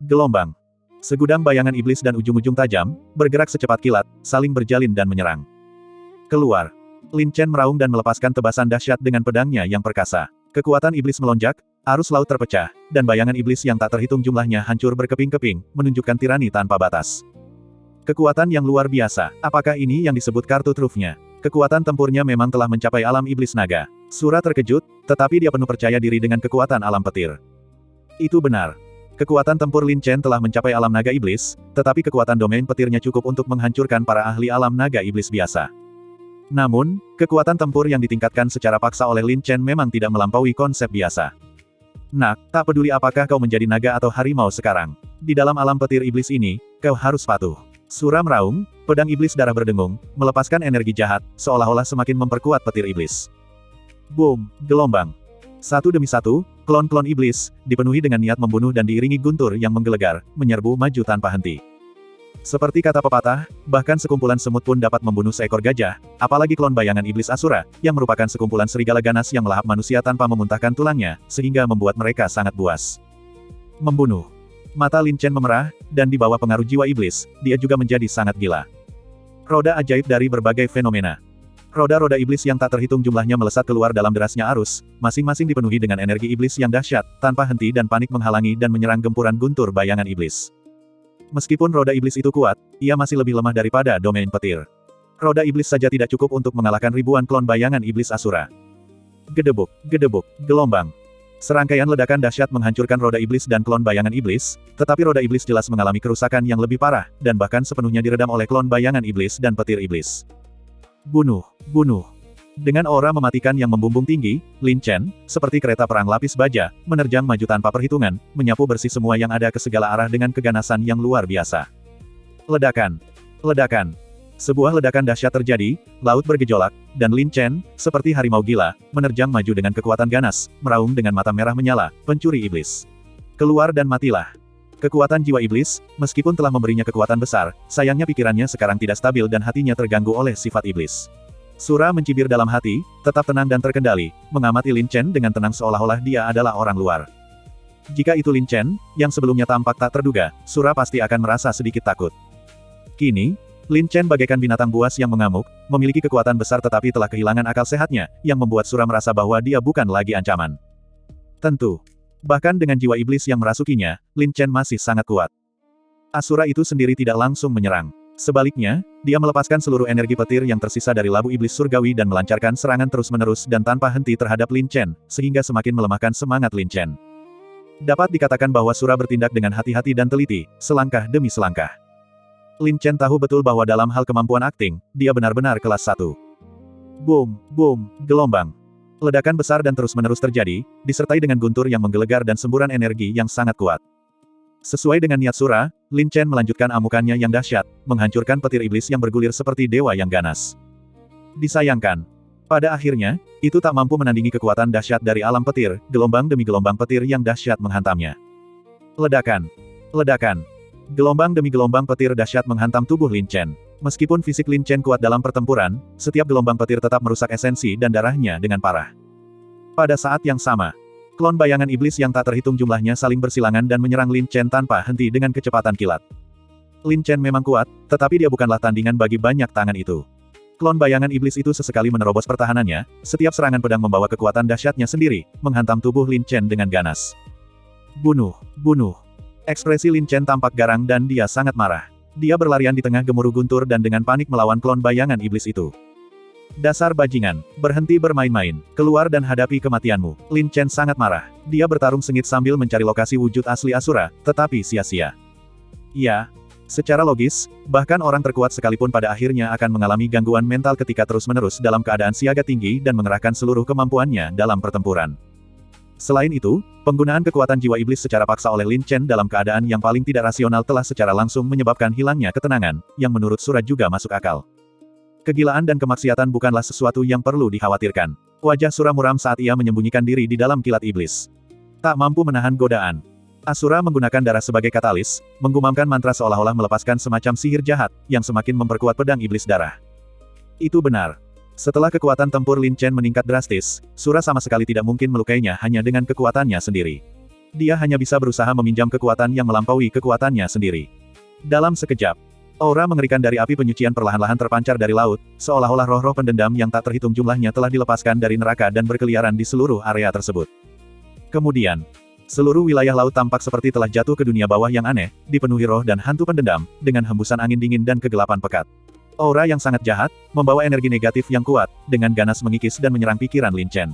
gelombang. Segudang bayangan iblis dan ujung-ujung tajam, bergerak secepat kilat, saling berjalin dan menyerang. Keluar. Lin Chen meraung dan melepaskan tebasan dahsyat dengan pedangnya yang perkasa. Kekuatan iblis melonjak, arus laut terpecah, dan bayangan iblis yang tak terhitung jumlahnya hancur berkeping-keping, menunjukkan tirani tanpa batas. Kekuatan yang luar biasa. Apakah ini yang disebut kartu trufnya? Kekuatan tempurnya memang telah mencapai alam iblis naga. Sura terkejut, tetapi dia penuh percaya diri dengan kekuatan alam petir. Itu benar. Kekuatan tempur Lin Chen telah mencapai alam naga iblis, tetapi kekuatan domain petirnya cukup untuk menghancurkan para ahli alam naga iblis biasa. Namun, kekuatan tempur yang ditingkatkan secara paksa oleh Lin Chen memang tidak melampaui konsep biasa. Nak, tak peduli apakah kau menjadi naga atau harimau sekarang. Di dalam alam petir iblis ini, kau harus patuh. Sura meraung, pedang iblis darah berdengung, melepaskan energi jahat, seolah-olah semakin memperkuat petir iblis. Boom, gelombang. Satu demi satu, klon-klon iblis, dipenuhi dengan niat membunuh dan diiringi guntur yang menggelegar, menyerbu maju tanpa henti. Seperti kata pepatah, bahkan sekumpulan semut pun dapat membunuh seekor gajah, apalagi klon bayangan iblis Asura, yang merupakan sekumpulan serigala ganas yang melahap manusia tanpa memuntahkan tulangnya, sehingga membuat mereka sangat buas. Membunuh. Mata Lin Chen memerah, dan di bawah pengaruh jiwa iblis, dia juga menjadi sangat gila. Roda ajaib dari berbagai fenomena. Roda-roda iblis yang tak terhitung jumlahnya melesat keluar dalam derasnya arus, masing-masing dipenuhi dengan energi iblis yang dahsyat, tanpa henti dan panik menghalangi dan menyerang gempuran guntur bayangan iblis. Meskipun roda iblis itu kuat, ia masih lebih lemah daripada domain petir. Roda iblis saja tidak cukup untuk mengalahkan ribuan klon bayangan iblis Asura. Gedebuk, gelombang. Serangkaian ledakan dahsyat menghancurkan roda iblis dan klon bayangan iblis, tetapi roda iblis jelas mengalami kerusakan yang lebih parah, dan bahkan sepenuhnya diredam oleh klon bayangan iblis dan petir iblis. Bunuh. Dengan aura mematikan yang membumbung tinggi, Lin Chen, seperti kereta perang lapis baja, menerjang maju tanpa perhitungan, menyapu bersih semua yang ada ke segala arah dengan keganasan yang luar biasa. Ledakan. Sebuah ledakan dahsyat terjadi, laut bergejolak, dan Lin Chen, seperti harimau gila, menerjang maju dengan kekuatan ganas, meraung dengan mata merah menyala, pencuri iblis. Keluar dan matilah. Kekuatan jiwa iblis, meskipun telah memberinya kekuatan besar, sayangnya pikirannya sekarang tidak stabil dan hatinya terganggu oleh sifat iblis. Sura mencibir dalam hati, tetap tenang dan terkendali, mengamati Lin Chen dengan tenang seolah-olah dia adalah orang luar. Jika itu Lin Chen, yang sebelumnya tampak tak terduga, Sura pasti akan merasa sedikit takut. Kini, Lin Chen bagaikan binatang buas yang mengamuk, memiliki kekuatan besar tetapi telah kehilangan akal sehatnya, yang membuat Sura merasa bahwa dia bukan lagi ancaman. Tentu. Bahkan dengan jiwa iblis yang merasukinya, Lin Chen masih sangat kuat. Asura itu sendiri tidak langsung menyerang. Sebaliknya, dia melepaskan seluruh energi petir yang tersisa dari labu iblis surgawi dan melancarkan serangan terus-menerus dan tanpa henti terhadap Lin Chen, sehingga semakin melemahkan semangat Lin Chen. Dapat dikatakan bahwa Sura bertindak dengan hati-hati dan teliti, selangkah demi selangkah. Lin Chen tahu betul bahwa dalam hal kemampuan akting, dia benar-benar kelas 1. Boom, gelombang. Ledakan besar dan terus-menerus terjadi, disertai dengan guntur yang menggelegar dan semburan energi yang sangat kuat. Sesuai dengan niat Sura, Lin Chen melanjutkan amukannya yang dahsyat, menghancurkan petir iblis yang bergulir seperti dewa yang ganas. Disayangkan. Pada akhirnya, itu tak mampu menandingi kekuatan dahsyat dari alam petir, gelombang demi gelombang petir yang dahsyat menghantamnya. Ledakan. Ledakan. Gelombang demi gelombang petir dahsyat menghantam tubuh Lin Chen. Meskipun fisik Lin Chen kuat dalam pertempuran, setiap gelombang petir tetap merusak esensi dan darahnya dengan parah. Pada saat yang sama, klon bayangan iblis yang tak terhitung jumlahnya saling bersilangan dan menyerang Lin Chen tanpa henti dengan kecepatan kilat. Lin Chen memang kuat, tetapi dia bukanlah tandingan bagi banyak tangan itu. Klon bayangan iblis itu sesekali menerobos pertahanannya, setiap serangan pedang membawa kekuatan dahsyatnya sendiri, menghantam tubuh Lin Chen dengan ganas. Bunuh, bunuh. Ekspresi Lin Chen tampak garang dan dia sangat marah. Dia berlarian di tengah gemuruh guntur dan dengan panik melawan klon bayangan iblis itu. Dasar bajingan, berhenti bermain-main, keluar dan hadapi kematianmu. Lin Chen sangat marah. Dia bertarung sengit sambil mencari lokasi wujud asli Asura, tetapi sia-sia. Ya, secara logis, bahkan orang terkuat sekalipun pada akhirnya akan mengalami gangguan mental ketika terus-menerus dalam keadaan siaga tinggi dan mengerahkan seluruh kemampuannya dalam pertempuran. Selain itu, penggunaan kekuatan jiwa iblis secara paksa oleh Lin Chen dalam keadaan yang paling tidak rasional telah secara langsung menyebabkan hilangnya ketenangan, yang menurut Sura juga masuk akal. Kegilaan dan kemaksiatan bukanlah sesuatu yang perlu dikhawatirkan. Wajah Sura muram saat ia menyembunyikan diri di dalam kilat iblis. Tak mampu menahan godaan. Asura menggunakan darah sebagai katalis, menggumamkan mantra seolah-olah melepaskan semacam sihir jahat, yang semakin memperkuat pedang iblis darah. Itu benar. Setelah kekuatan tempur Lin Chen meningkat drastis, Sura sama sekali tidak mungkin melukainya hanya dengan kekuatannya sendiri. Dia hanya bisa berusaha meminjam kekuatan yang melampaui kekuatannya sendiri. Dalam sekejap, aura mengerikan dari api penyucian perlahan-lahan terpancar dari laut, seolah-olah roh-roh pendendam yang tak terhitung jumlahnya telah dilepaskan dari neraka dan berkeliaran di seluruh area tersebut. Kemudian, seluruh wilayah laut tampak seperti telah jatuh ke dunia bawah yang aneh, dipenuhi roh dan hantu pendendam, dengan hembusan angin dingin dan kegelapan pekat. Aura yang sangat jahat, membawa energi negatif yang kuat, dengan ganas mengikis dan menyerang pikiran Lin Chen.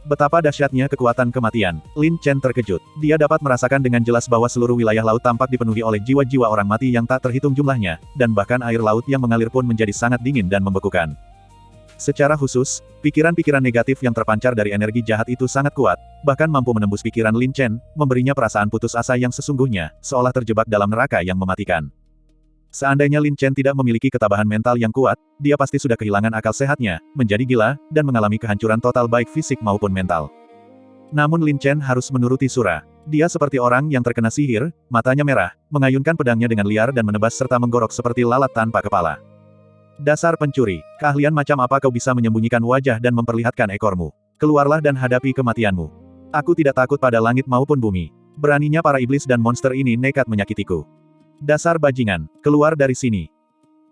Betapa dahsyatnya kekuatan kematian, Lin Chen terkejut. Dia dapat merasakan dengan jelas bahwa seluruh wilayah laut tampak dipenuhi oleh jiwa-jiwa orang mati yang tak terhitung jumlahnya, dan bahkan air laut yang mengalir pun menjadi sangat dingin dan membekukan. Secara khusus, pikiran-pikiran negatif yang terpancar dari energi jahat itu sangat kuat, bahkan mampu menembus pikiran Lin Chen, memberinya perasaan putus asa yang sesungguhnya, seolah terjebak dalam neraka yang mematikan. Seandainya Lin Chen tidak memiliki ketabahan mental yang kuat, dia pasti sudah kehilangan akal sehatnya, menjadi gila, dan mengalami kehancuran total baik fisik maupun mental. Namun Lin Chen harus menuruti Sura. Dia seperti orang yang terkena sihir, matanya merah, mengayunkan pedangnya dengan liar dan menebas serta menggorok seperti lalat tanpa kepala. Dasar pencuri, keahlian macam apa kau bisa menyembunyikan wajah dan memperlihatkan ekormu? Keluarlah dan hadapi kematianmu. Aku tidak takut pada langit maupun bumi. Beraninya para iblis dan monster ini nekat menyakitiku. Dasar bajingan, keluar dari sini.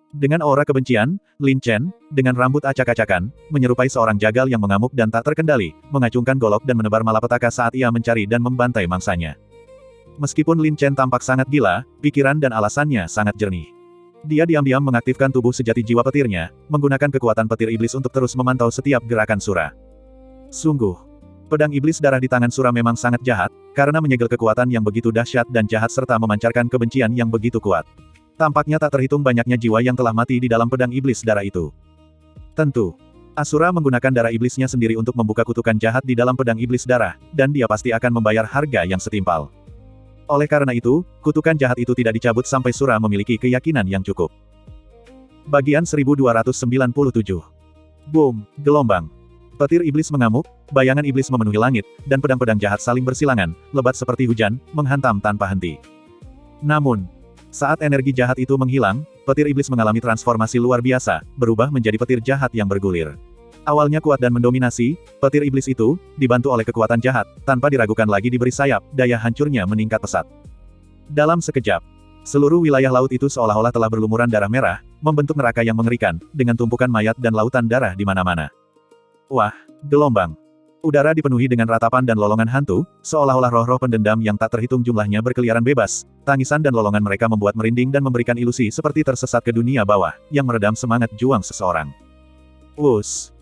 Dengan aura kebencian, Lin Chen, dengan rambut acak-acakan, menyerupai seorang jagal yang mengamuk dan tak terkendali, mengacungkan golok dan menebar malapetaka saat ia mencari dan membantai mangsanya. Meskipun Lin Chen tampak sangat gila, pikiran dan alasannya sangat jernih. Dia diam-diam mengaktifkan tubuh sejati jiwa petirnya, menggunakan kekuatan petir iblis untuk terus memantau setiap gerakan Sura. Sungguh, pedang iblis darah di tangan Sura memang sangat jahat, karena menyegel kekuatan yang begitu dahsyat dan jahat serta memancarkan kebencian yang begitu kuat. Tampaknya tak terhitung banyaknya jiwa yang telah mati di dalam pedang iblis darah itu. Tentu, Asura menggunakan darah iblisnya sendiri untuk membuka kutukan jahat di dalam pedang iblis darah, dan dia pasti akan membayar harga yang setimpal. Oleh karena itu, kutukan jahat itu tidak dicabut sampai Sura memiliki keyakinan yang cukup. Bagian 1297. Boom, gelombang. Petir iblis mengamuk, bayangan iblis memenuhi langit, dan pedang-pedang jahat saling bersilangan, lebat seperti hujan, menghantam tanpa henti. Namun, saat energi jahat itu menghilang, petir iblis mengalami transformasi luar biasa, berubah menjadi petir jahat yang bergulir. Awalnya kuat dan mendominasi, petir iblis itu, dibantu oleh kekuatan jahat, tanpa diragukan lagi diberi sayap, daya hancurnya meningkat pesat. Dalam sekejap, seluruh wilayah laut itu seolah-olah telah berlumuran darah merah, membentuk neraka yang mengerikan, dengan tumpukan mayat dan lautan darah di mana-mana. Wah, gelombang. Udara dipenuhi dengan ratapan dan lolongan hantu, seolah-olah roh-roh pendendam yang tak terhitung jumlahnya berkeliaran bebas. Tangisan dan lolongan mereka membuat merinding dan memberikan ilusi seperti tersesat ke dunia bawah, yang meredam semangat juang seseorang. Wus,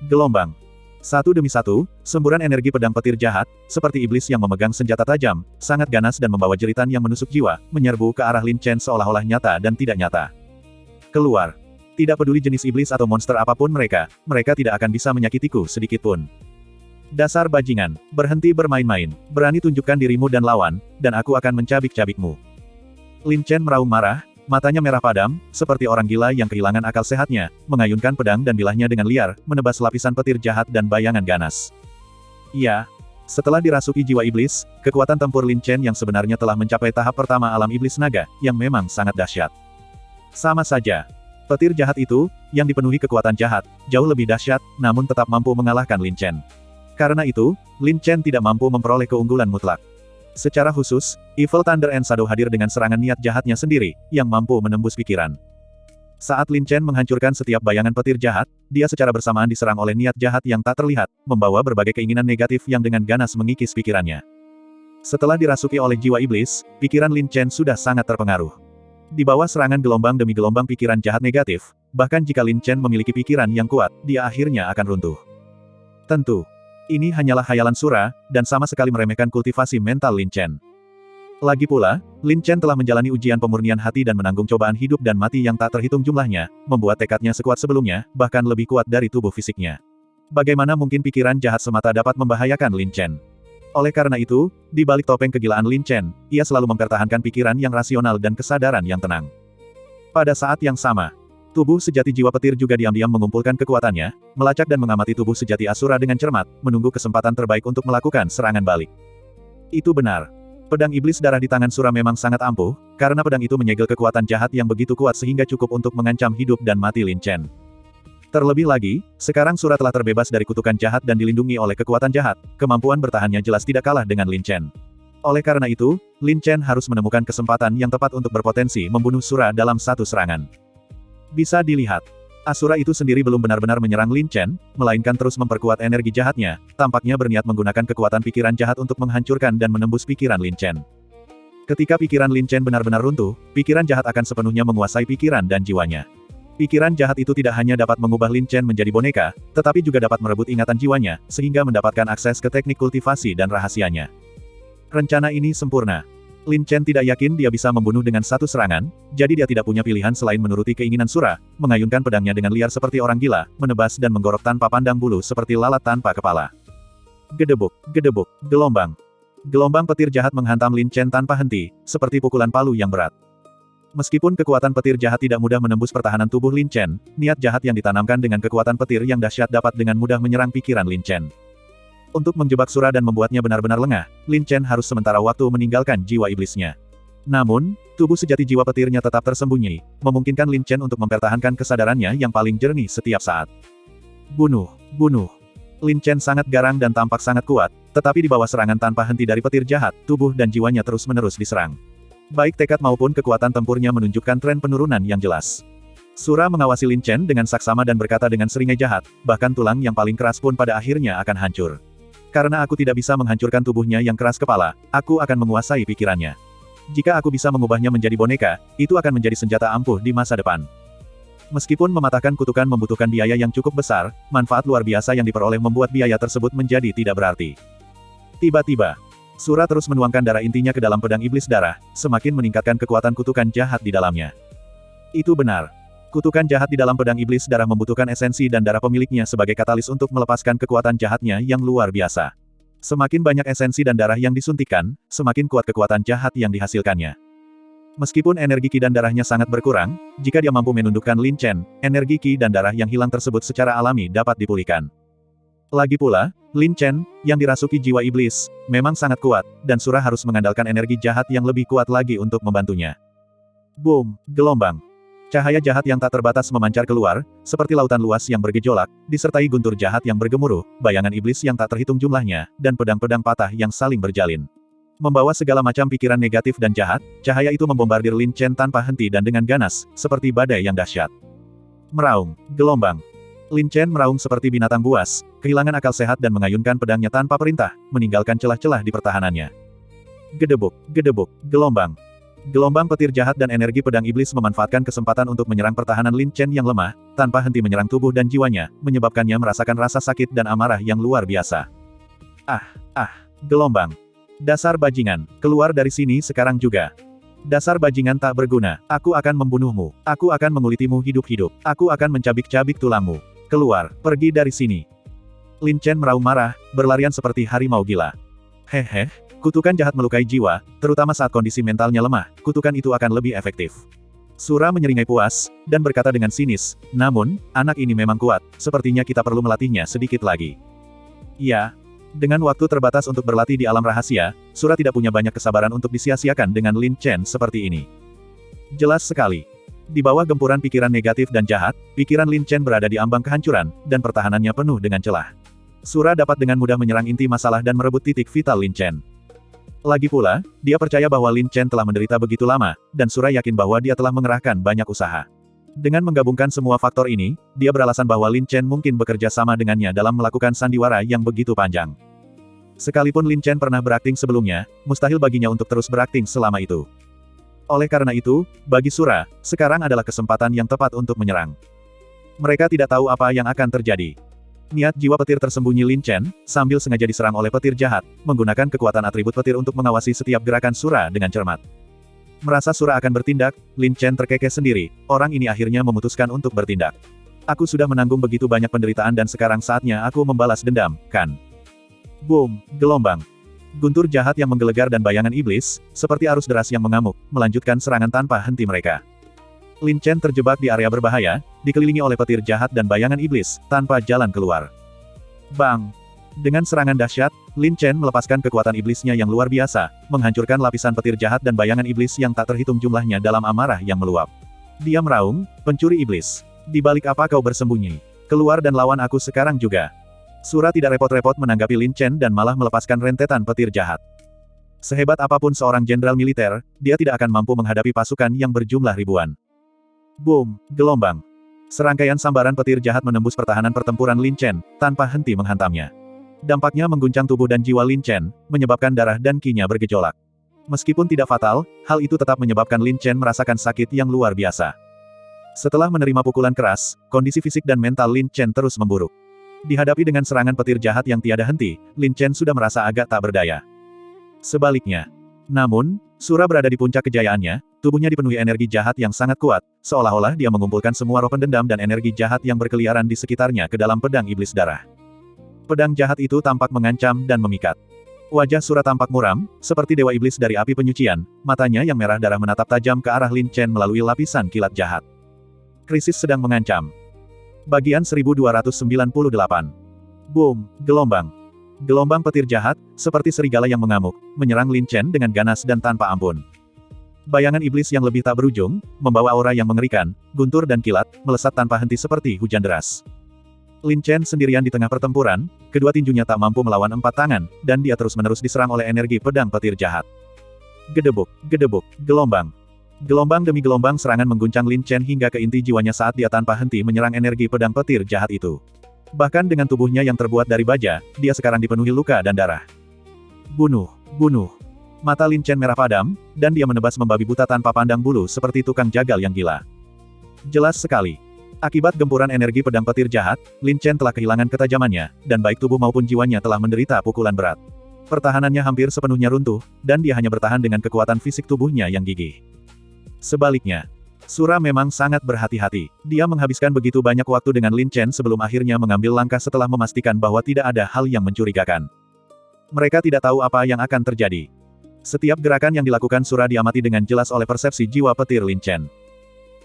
gelombang. Satu demi satu, semburan energi pedang petir jahat, seperti iblis yang memegang senjata tajam, sangat ganas dan membawa jeritan yang menusuk jiwa, menyerbu ke arah Lin Chen seolah-olah nyata dan tidak nyata. Keluar. Tidak peduli jenis iblis atau monster apapun mereka tidak akan bisa menyakitiku sedikitpun. Dasar bajingan, berhenti bermain-main, berani tunjukkan dirimu dan lawan, dan aku akan mencabik-cabikmu. Lin Chen meraung marah, matanya merah padam, seperti orang gila yang kehilangan akal sehatnya, mengayunkan pedang dan bilahnya dengan liar, menebas lapisan petir jahat dan bayangan ganas. Iya. Setelah dirasuki jiwa iblis, kekuatan tempur Lin Chen yang sebenarnya telah mencapai tahap pertama alam iblis naga, yang memang sangat dahsyat. Sama saja. Petir jahat itu, yang dipenuhi kekuatan jahat, jauh lebih dahsyat, namun tetap mampu mengalahkan Lin Chen. Karena itu, Lin Chen tidak mampu memperoleh keunggulan mutlak. Secara khusus, Evil Thunder and Shadow hadir dengan serangan niat jahatnya sendiri, yang mampu menembus pikiran. Saat Lin Chen menghancurkan setiap bayangan petir jahat, dia secara bersamaan diserang oleh niat jahat yang tak terlihat, membawa berbagai keinginan negatif yang dengan ganas mengikis pikirannya. Setelah dirasuki oleh jiwa iblis, pikiran Lin Chen sudah sangat terpengaruh. Di bawah serangan gelombang demi gelombang pikiran jahat negatif, bahkan jika Lin Chen memiliki pikiran yang kuat, dia akhirnya akan runtuh. Tentu. Ini hanyalah khayalan Sura, dan sama sekali meremehkan kultivasi mental Lin Chen. Lagi pula, Lin Chen telah menjalani ujian pemurnian hati dan menanggung cobaan hidup dan mati yang tak terhitung jumlahnya, membuat tekadnya sekuat sebelumnya, bahkan lebih kuat dari tubuh fisiknya. Bagaimana mungkin pikiran jahat semata dapat membahayakan Lin Chen? Oleh karena itu, di balik topeng kegilaan Lin Chen, ia selalu mempertahankan pikiran yang rasional dan kesadaran yang tenang. Pada saat yang sama, tubuh sejati jiwa petir juga diam-diam mengumpulkan kekuatannya, melacak dan mengamati tubuh sejati Asura dengan cermat, menunggu kesempatan terbaik untuk melakukan serangan balik. Itu benar. Pedang iblis darah di tangan Sura memang sangat ampuh, karena pedang itu menyegel kekuatan jahat yang begitu kuat sehingga cukup untuk mengancam hidup dan mati Lin Chen. Terlebih lagi, sekarang Sura telah terbebas dari kutukan jahat dan dilindungi oleh kekuatan jahat, kemampuan bertahannya jelas tidak kalah dengan Lin Chen. Oleh karena itu, Lin Chen harus menemukan kesempatan yang tepat untuk berpotensi membunuh Sura dalam satu serangan. Bisa dilihat, Asura itu sendiri belum benar-benar menyerang Lin Chen, melainkan terus memperkuat energi jahatnya, tampaknya berniat menggunakan kekuatan pikiran jahat untuk menghancurkan dan menembus pikiran Lin Chen. Ketika pikiran Lin Chen benar-benar runtuh, pikiran jahat akan sepenuhnya menguasai pikiran dan jiwanya. Pikiran jahat itu tidak hanya dapat mengubah Lin Chen menjadi boneka, tetapi juga dapat merebut ingatan jiwanya, sehingga mendapatkan akses ke teknik kultivasi dan rahasianya. Rencana ini sempurna. Lin Chen tidak yakin dia bisa membunuh dengan satu serangan, jadi dia tidak punya pilihan selain menuruti keinginan Sura, mengayunkan pedangnya dengan liar seperti orang gila, menebas dan menggorok tanpa pandang bulu seperti lalat tanpa kepala. Gedebuk, gedebuk, gelombang. Gelombang petir jahat menghantam Lin Chen tanpa henti, seperti pukulan palu yang berat. Meskipun kekuatan petir jahat tidak mudah menembus pertahanan tubuh Lin Chen, niat jahat yang ditanamkan dengan kekuatan petir yang dahsyat dapat dengan mudah menyerang pikiran Lin Chen. Untuk menjebak Sura dan membuatnya benar-benar lengah, Lin Chen harus sementara waktu meninggalkan jiwa iblisnya. Namun, tubuh sejati jiwa petirnya tetap tersembunyi, memungkinkan Lin Chen untuk mempertahankan kesadarannya yang paling jernih setiap saat. Bunuh, bunuh. Lin Chen sangat garang dan tampak sangat kuat, tetapi di bawah serangan tanpa henti dari petir jahat, tubuh dan jiwanya terus-menerus diserang. Baik tekad maupun kekuatan tempurnya menunjukkan tren penurunan yang jelas. Sura mengawasi Lin Chen dengan saksama dan berkata dengan seringai jahat, bahkan tulang yang paling keras pun pada akhirnya akan hancur. Karena aku tidak bisa menghancurkan tubuhnya yang keras kepala, aku akan menguasai pikirannya. Jika aku bisa mengubahnya menjadi boneka, itu akan menjadi senjata ampuh di masa depan. Meskipun mematahkan kutukan membutuhkan biaya yang cukup besar, manfaat luar biasa yang diperoleh membuat biaya tersebut menjadi tidak berarti. Tiba-tiba, Sura terus menuangkan darah intinya ke dalam pedang iblis darah, semakin meningkatkan kekuatan kutukan jahat di dalamnya. Itu benar. Kutukan jahat di dalam pedang iblis darah membutuhkan esensi dan darah pemiliknya sebagai katalis untuk melepaskan kekuatan jahatnya yang luar biasa. Semakin banyak esensi dan darah yang disuntikkan, semakin kuat kekuatan jahat yang dihasilkannya. Meskipun energi ki dan darahnya sangat berkurang, jika dia mampu menundukkan Lin Chen, energi ki dan darah yang hilang tersebut secara alami dapat dipulihkan. Lagi pula, Lin Chen, yang dirasuki jiwa iblis, memang sangat kuat, dan Sura harus mengandalkan energi jahat yang lebih kuat lagi untuk membantunya. Boom, gelombang. Cahaya jahat yang tak terbatas memancar keluar, seperti lautan luas yang bergejolak, disertai guntur jahat yang bergemuruh, bayangan iblis yang tak terhitung jumlahnya, dan pedang-pedang patah yang saling berjalin. Membawa segala macam pikiran negatif dan jahat, cahaya itu membombardir Lin Chen tanpa henti dan dengan ganas, seperti badai yang dahsyat. Meraung, gelombang. Lin Chen meraung seperti binatang buas, kehilangan akal sehat dan mengayunkan pedangnya tanpa perintah, meninggalkan celah-celah di pertahanannya. Gedebuk, gedebuk, gelombang. Gelombang petir jahat dan energi pedang iblis memanfaatkan kesempatan untuk menyerang pertahanan Lin Chen yang lemah, tanpa henti menyerang tubuh dan jiwanya, menyebabkannya merasakan rasa sakit dan amarah yang luar biasa. Gelombang. Dasar bajingan, keluar dari sini sekarang juga. Dasar bajingan tak berguna, aku akan membunuhmu, aku akan mengulitimu hidup-hidup, aku akan mencabik-cabik tulangmu. Keluar, pergi dari sini. Lin Chen meraung marah, berlarian seperti harimau gila. Hehe, kutukan jahat melukai jiwa, terutama saat kondisi mentalnya lemah, kutukan itu akan lebih efektif. Sura menyeringai puas, dan berkata dengan sinis, namun, anak ini memang kuat, sepertinya kita perlu melatihnya sedikit lagi. Ya, dengan waktu terbatas untuk berlatih di alam rahasia, Sura tidak punya banyak kesabaran untuk disia-siakan dengan Lin Chen seperti ini. Jelas sekali. Di bawah gempuran pikiran negatif dan jahat, pikiran Lin Chen berada di ambang kehancuran, dan pertahanannya penuh dengan celah. Sura dapat dengan mudah menyerang inti masalah dan merebut titik vital Lin Chen. Lagi pula, dia percaya bahwa Lin Chen telah menderita begitu lama, dan Sura yakin bahwa dia telah mengerahkan banyak usaha. Dengan menggabungkan semua faktor ini, dia beralasan bahwa Lin Chen mungkin bekerja sama dengannya dalam melakukan sandiwara yang begitu panjang. Sekalipun Lin Chen pernah berakting sebelumnya, mustahil baginya untuk terus berakting selama itu. Oleh karena itu, bagi Sura, sekarang adalah kesempatan yang tepat untuk menyerang. Mereka tidak tahu apa yang akan terjadi. Niat jiwa petir tersembunyi Lin Chen, sambil sengaja diserang oleh petir jahat, menggunakan kekuatan atribut petir untuk mengawasi setiap gerakan Sura dengan cermat. Merasa Sura akan bertindak, Lin Chen terkekeh sendiri, orang ini akhirnya memutuskan untuk bertindak. Aku sudah menanggung begitu banyak penderitaan dan sekarang saatnya aku membalas dendam, kan? Boom, gelombang. Guntur jahat yang menggelegar dan bayangan iblis, seperti arus deras yang mengamuk, melanjutkan serangan tanpa henti mereka. Lin Chen terjebak di area berbahaya, dikelilingi oleh petir jahat dan bayangan iblis, tanpa jalan keluar. Bang! Dengan serangan dahsyat, Lin Chen melepaskan kekuatan iblisnya yang luar biasa, menghancurkan lapisan petir jahat dan bayangan iblis yang tak terhitung jumlahnya dalam amarah yang meluap. Dia meraung, pencuri iblis. Di balik apa kau bersembunyi? Keluar dan lawan aku sekarang juga. Sura tidak repot-repot menanggapi Lin Chen dan malah melepaskan rentetan petir jahat. Sehebat apapun seorang jenderal militer, dia tidak akan mampu menghadapi pasukan yang berjumlah ribuan. Boom, gelombang. Serangkaian sambaran petir jahat menembus pertahanan pertempuran Lin Chen, tanpa henti menghantamnya. Dampaknya mengguncang tubuh dan jiwa Lin Chen, menyebabkan darah dan ki-nya bergejolak. Meskipun tidak fatal, hal itu tetap menyebabkan Lin Chen merasakan sakit yang luar biasa. Setelah menerima pukulan keras, kondisi fisik dan mental Lin Chen terus memburuk. Dihadapi dengan serangan petir jahat yang tiada henti, Lin Chen sudah merasa agak tak berdaya. Sebaliknya. Namun, Sura berada di puncak kejayaannya, tubuhnya dipenuhi energi jahat yang sangat kuat, seolah-olah dia mengumpulkan semua roh pendendam dan energi jahat yang berkeliaran di sekitarnya ke dalam pedang iblis darah. Pedang jahat itu tampak mengancam dan memikat. Wajah Sura tampak muram, seperti dewa iblis dari api penyucian, matanya yang merah darah menatap tajam ke arah Lin Chen melalui lapisan kilat jahat. Krisis sedang mengancam. Bagian 1298. Boom, gelombang. Gelombang petir jahat, seperti serigala yang mengamuk, menyerang Lin Chen dengan ganas dan tanpa ampun. Bayangan iblis yang lebih tak berujung, membawa aura yang mengerikan, guntur dan kilat, melesat tanpa henti seperti hujan deras. Lin Chen sendirian di tengah pertempuran, kedua tinjunya tak mampu melawan empat tangan, dan dia terus-menerus diserang oleh energi pedang petir jahat. Gedebuk, gelombang. Gelombang demi gelombang serangan mengguncang Lin Chen hingga ke inti jiwanya saat dia tanpa henti menyerang energi pedang petir jahat itu. Bahkan dengan tubuhnya yang terbuat dari baja, dia sekarang dipenuhi luka dan darah. Bunuh, bunuh. Mata Lin Chen merah padam, dan dia menebas membabi buta tanpa pandang bulu seperti tukang jagal yang gila. Jelas sekali. Akibat gempuran energi pedang petir jahat, Lin Chen telah kehilangan ketajamannya, dan baik tubuh maupun jiwanya telah menderita pukulan berat. Pertahanannya hampir sepenuhnya runtuh, dan dia hanya bertahan dengan kekuatan fisik tubuhnya yang gigih. Sebaliknya, Sura memang sangat berhati-hati. Dia menghabiskan begitu banyak waktu dengan Lin Chen sebelum akhirnya mengambil langkah setelah memastikan bahwa tidak ada hal yang mencurigakan. Mereka tidak tahu apa yang akan terjadi. Setiap gerakan yang dilakukan Sura diamati dengan jelas oleh persepsi jiwa petir Lin Chen.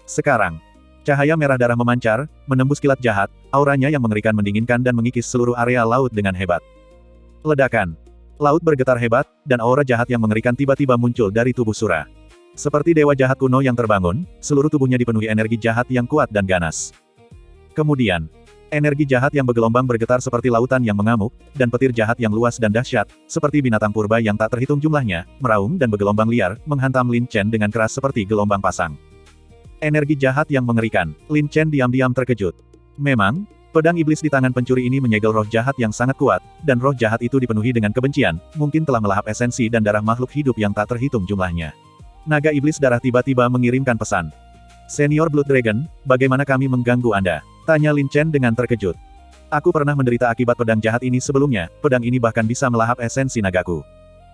Sekarang, cahaya merah darah memancar, menembus kilat jahat, auranya yang mengerikan mendinginkan dan mengikis seluruh area laut dengan hebat. Ledakan. Laut bergetar hebat, dan aura jahat yang mengerikan tiba-tiba muncul dari tubuh Sura. Seperti dewa jahat kuno yang terbangun, seluruh tubuhnya dipenuhi energi jahat yang kuat dan ganas. Kemudian, energi jahat yang bergelombang bergetar seperti lautan yang mengamuk, dan petir jahat yang luas dan dahsyat, seperti binatang purba yang tak terhitung jumlahnya, meraung dan bergelombang liar, menghantam Lin Chen dengan keras seperti gelombang pasang. Energi jahat yang mengerikan, Lin Chen diam-diam terkejut. Memang, pedang iblis di tangan pencuri ini menyegel roh jahat yang sangat kuat, dan roh jahat itu dipenuhi dengan kebencian, mungkin telah melahap esensi dan darah makhluk hidup yang tak terhitung jumlahnya. Naga iblis darah tiba-tiba mengirimkan pesan. Senior Blood Dragon, bagaimana kami mengganggu Anda? Tanya Lin Chen dengan terkejut. Aku pernah menderita akibat pedang jahat ini sebelumnya, pedang ini bahkan bisa melahap esensi nagaku.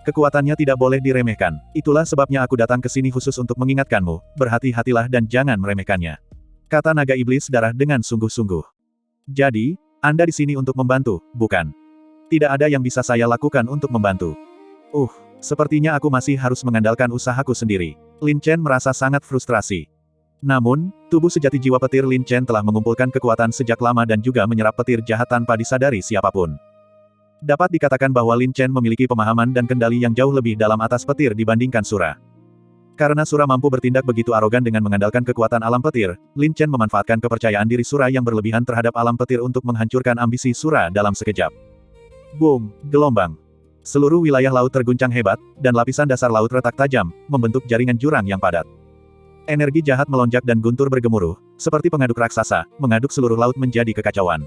Kekuatannya tidak boleh diremehkan. Itulah sebabnya aku datang ke sini khusus untuk mengingatkanmu, berhati-hatilah dan jangan meremehkannya. Kata naga iblis darah dengan sungguh-sungguh. Jadi, Anda di sini untuk membantu, bukan? Tidak ada yang bisa saya lakukan untuk membantu. Sepertinya aku masih harus mengandalkan usahaku sendiri. Lin Chen merasa sangat frustrasi. Namun, tubuh sejati jiwa petir Lin Chen telah mengumpulkan kekuatan sejak lama dan juga menyerap petir jahat tanpa disadari siapapun. Dapat dikatakan bahwa Lin Chen memiliki pemahaman dan kendali yang jauh lebih dalam atas petir dibandingkan Sura. Karena Sura mampu bertindak begitu arogan dengan mengandalkan kekuatan alam petir, Lin Chen memanfaatkan kepercayaan diri Sura yang berlebihan terhadap alam petir untuk menghancurkan ambisi Sura dalam sekejap. Boom! Gelombang. Seluruh wilayah laut terguncang hebat, dan lapisan dasar laut retak tajam, membentuk jaringan jurang yang padat. Energi jahat melonjak dan guntur bergemuruh, seperti pengaduk raksasa, mengaduk seluruh laut menjadi kekacauan.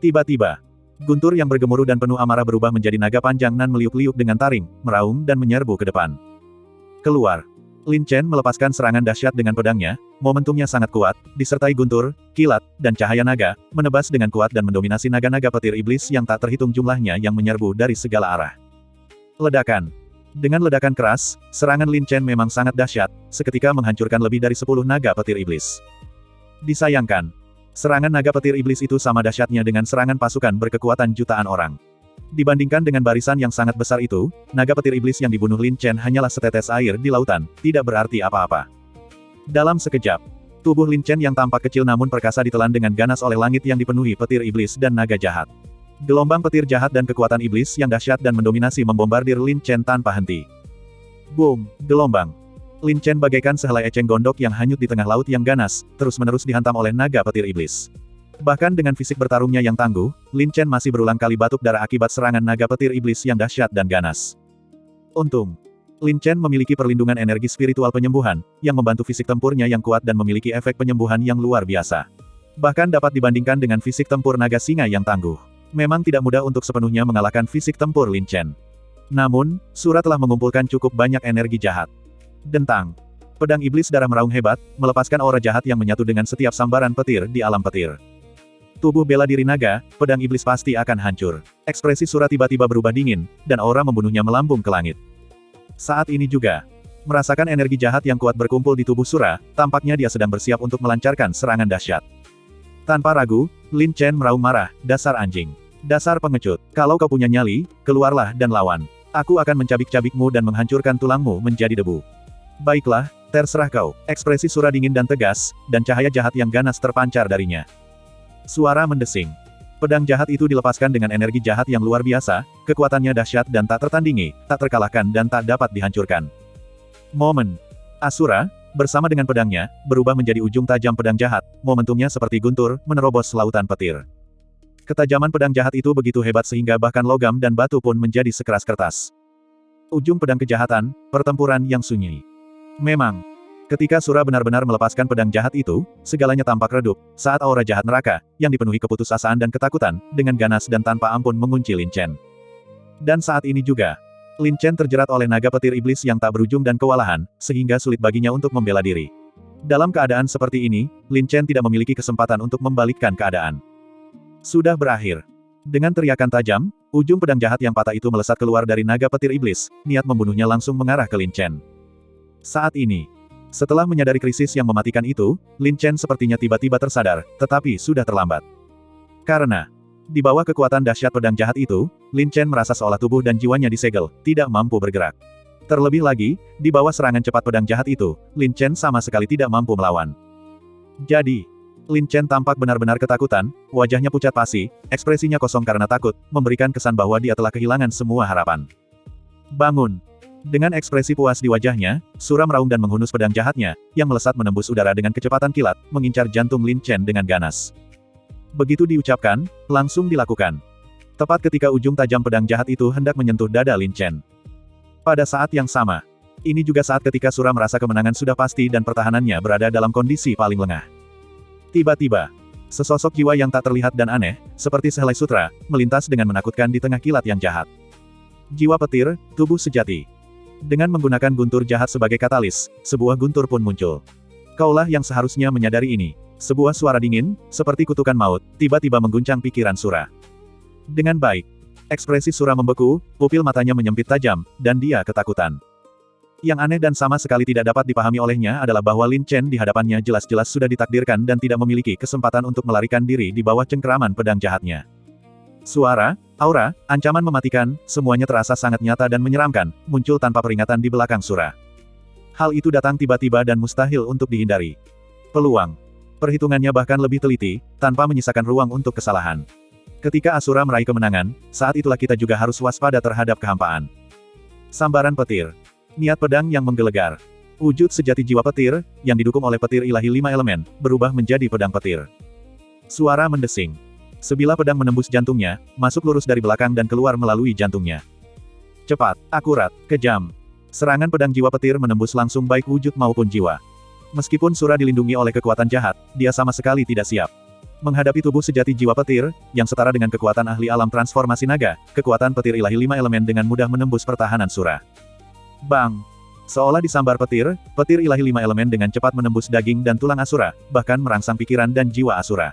Tiba-tiba, guntur yang bergemuruh dan penuh amarah berubah menjadi naga panjang nan meliuk-liuk dengan taring, meraung dan menyerbu ke depan. Keluar. Lin Chen melepaskan serangan dahsyat dengan pedangnya, momentumnya sangat kuat, disertai guntur, kilat, dan cahaya naga, menebas dengan kuat dan mendominasi naga-naga petir iblis yang tak terhitung jumlahnya yang menyerbu dari segala arah. Ledakan. Dengan ledakan keras, serangan Lin Chen memang sangat dahsyat, seketika menghancurkan lebih dari 10 naga petir iblis. Disayangkan, serangan naga petir iblis itu sama dahsyatnya dengan serangan pasukan berkekuatan jutaan orang. Dibandingkan dengan barisan yang sangat besar itu, naga petir iblis yang dibunuh Lin Chen hanyalah setetes air di lautan, tidak berarti apa-apa. Dalam sekejap, tubuh Lin Chen yang tampak kecil namun perkasa ditelan dengan ganas oleh langit yang dipenuhi petir iblis dan naga jahat. Gelombang petir jahat dan kekuatan iblis yang dahsyat dan mendominasi membombardir Lin Chen tanpa henti. Boom! Gelombang. Lin Chen bagaikan sehelai eceng gondok yang hanyut di tengah laut yang ganas, terus-menerus dihantam oleh naga petir iblis. Bahkan dengan fisik bertarungnya yang tangguh, Lin Chen masih berulang kali batuk darah akibat serangan naga petir iblis yang dahsyat dan ganas. Untung, Lin Chen memiliki perlindungan energi spiritual penyembuhan, yang membantu fisik tempurnya yang kuat dan memiliki efek penyembuhan yang luar biasa. Bahkan dapat dibandingkan dengan fisik tempur naga singa yang tangguh. Memang tidak mudah untuk sepenuhnya mengalahkan fisik tempur Lin Chen. Namun, Sura telah mengumpulkan cukup banyak energi jahat. Dentang. Pedang iblis darah meraung hebat, melepaskan aura jahat yang menyatu dengan setiap sambaran petir di alam petir. Tubuh bela diri naga, pedang iblis pasti akan hancur. Ekspresi Sura tiba-tiba berubah dingin, dan aura membunuhnya melambung ke langit. Saat ini juga, merasakan energi jahat yang kuat berkumpul di tubuh Sura, tampaknya dia sedang bersiap untuk melancarkan serangan dahsyat. Tanpa ragu, Lin Chen meraung marah, dasar anjing. Dasar pengecut. Kalau kau punya nyali, keluarlah dan lawan. Aku akan mencabik-cabikmu dan menghancurkan tulangmu menjadi debu. Baiklah, terserah kau. Ekspresi Sura dingin dan tegas, dan cahaya jahat yang ganas terpancar darinya. Suara mendesing. Pedang jahat itu dilepaskan dengan energi jahat yang luar biasa, kekuatannya dahsyat dan tak tertandingi, tak terkalahkan dan tak dapat dihancurkan. Momen. Asura, bersama dengan pedangnya, berubah menjadi ujung tajam pedang jahat, momentumnya seperti guntur, menerobos lautan petir. Ketajaman pedang jahat itu begitu hebat sehingga bahkan logam dan batu pun menjadi sekeras kertas. Ujung pedang kejahatan, pertempuran yang sunyi. Memang, ketika Sura benar-benar melepaskan pedang jahat itu, segalanya tampak redup, saat aura jahat neraka, yang dipenuhi keputusasaan dan ketakutan, dengan ganas dan tanpa ampun mengunci Lin Chen. Dan saat ini juga, Lin Chen terjerat oleh naga petir iblis yang tak berujung dan kewalahan, sehingga sulit baginya untuk membela diri. Dalam keadaan seperti ini, Lin Chen tidak memiliki kesempatan untuk membalikkan keadaan. Sudah berakhir. Dengan teriakan tajam, ujung pedang jahat yang patah itu melesat keluar dari naga petir iblis, niat membunuhnya langsung mengarah ke Lin Chen. Saat ini, setelah menyadari krisis yang mematikan itu, Lin Chen sepertinya tiba-tiba tersadar, tetapi sudah terlambat. Karena, di bawah kekuatan dahsyat pedang jahat itu, Lin Chen merasa seolah tubuh dan jiwanya disegel, tidak mampu bergerak. Terlebih lagi, di bawah serangan cepat pedang jahat itu, Lin Chen sama sekali tidak mampu melawan. Jadi, Lin Chen tampak benar-benar ketakutan, wajahnya pucat pasi, ekspresinya kosong karena takut, memberikan kesan bahwa dia telah kehilangan semua harapan. Bangun! Dengan ekspresi puas di wajahnya, Sura meraung dan menghunus pedang jahatnya, yang melesat menembus udara dengan kecepatan kilat, mengincar jantung Lin Chen dengan ganas. Begitu diucapkan, langsung dilakukan. Tepat ketika ujung tajam pedang jahat itu hendak menyentuh dada Lin Chen. Pada saat yang sama, ini juga saat ketika Sura merasa kemenangan sudah pasti dan pertahanannya berada dalam kondisi paling lengah. Tiba-tiba, sesosok jiwa yang tak terlihat dan aneh, seperti sehelai sutra, melintas dengan menakutkan di tengah kilat yang jahat. Jiwa petir, tubuh sejati. Dengan menggunakan guntur jahat sebagai katalis, sebuah guntur pun muncul. Kaulah yang seharusnya menyadari ini. Sebuah suara dingin, seperti kutukan maut, tiba-tiba mengguncang pikiran Sura. Dengan baik, ekspresi Sura membeku, pupil matanya menyempit tajam, dan dia ketakutan. Yang aneh dan sama sekali tidak dapat dipahami olehnya adalah bahwa Lin Chen di hadapannya jelas-jelas sudah ditakdirkan dan tidak memiliki kesempatan untuk melarikan diri di bawah cengkeraman pedang jahatnya. Suara, aura, ancaman mematikan, semuanya terasa sangat nyata dan menyeramkan, muncul tanpa peringatan di belakang Sura. Hal itu datang tiba-tiba dan mustahil untuk dihindari. Peluang. Perhitungannya bahkan lebih teliti, tanpa menyisakan ruang untuk kesalahan. Ketika Asura meraih kemenangan, saat itulah kita juga harus waspada terhadap kehampaan. Sambaran petir. Niat pedang yang menggelegar. Wujud sejati jiwa petir, yang didukung oleh petir ilahi 5 elemen, berubah menjadi pedang petir. Suara mendesing. Sebilah pedang menembus jantungnya, masuk lurus dari belakang dan keluar melalui jantungnya. Cepat, akurat, kejam. Serangan pedang jiwa petir menembus langsung baik wujud maupun jiwa. Meskipun Sura dilindungi oleh kekuatan jahat, dia sama sekali tidak siap. Menghadapi tubuh sejati jiwa petir, yang setara dengan kekuatan ahli alam transformasi naga, kekuatan petir ilahi 5 elemen dengan mudah menembus pertahanan Sura. Bang! Seolah disambar petir, petir ilahi 5 elemen dengan cepat menembus daging dan tulang Asura, bahkan merangsang pikiran dan jiwa Asura.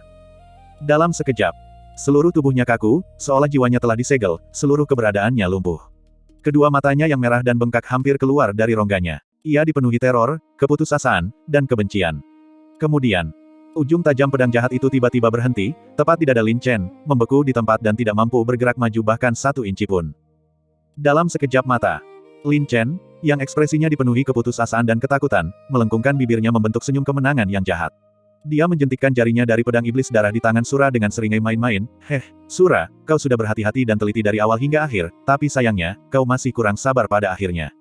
Dalam sekejap, seluruh tubuhnya kaku, seolah jiwanya telah disegel, seluruh keberadaannya lumpuh. Kedua matanya yang merah dan bengkak hampir keluar dari rongganya. Ia dipenuhi teror, keputusasaan, dan kebencian. Kemudian, ujung tajam pedang jahat itu tiba-tiba berhenti, tepat di dada Lin Chen, membeku di tempat dan tidak mampu bergerak maju bahkan 1 inci pun. Dalam sekejap mata, Lin Chen, yang ekspresinya dipenuhi keputusasaan dan ketakutan, melengkungkan bibirnya membentuk senyum kemenangan yang jahat. Dia menjentikkan jarinya dari pedang iblis darah di tangan Sura dengan seringai main-main. Sura, kau sudah berhati-hati dan teliti dari awal hingga akhir, tapi sayangnya, kau masih kurang sabar pada akhirnya.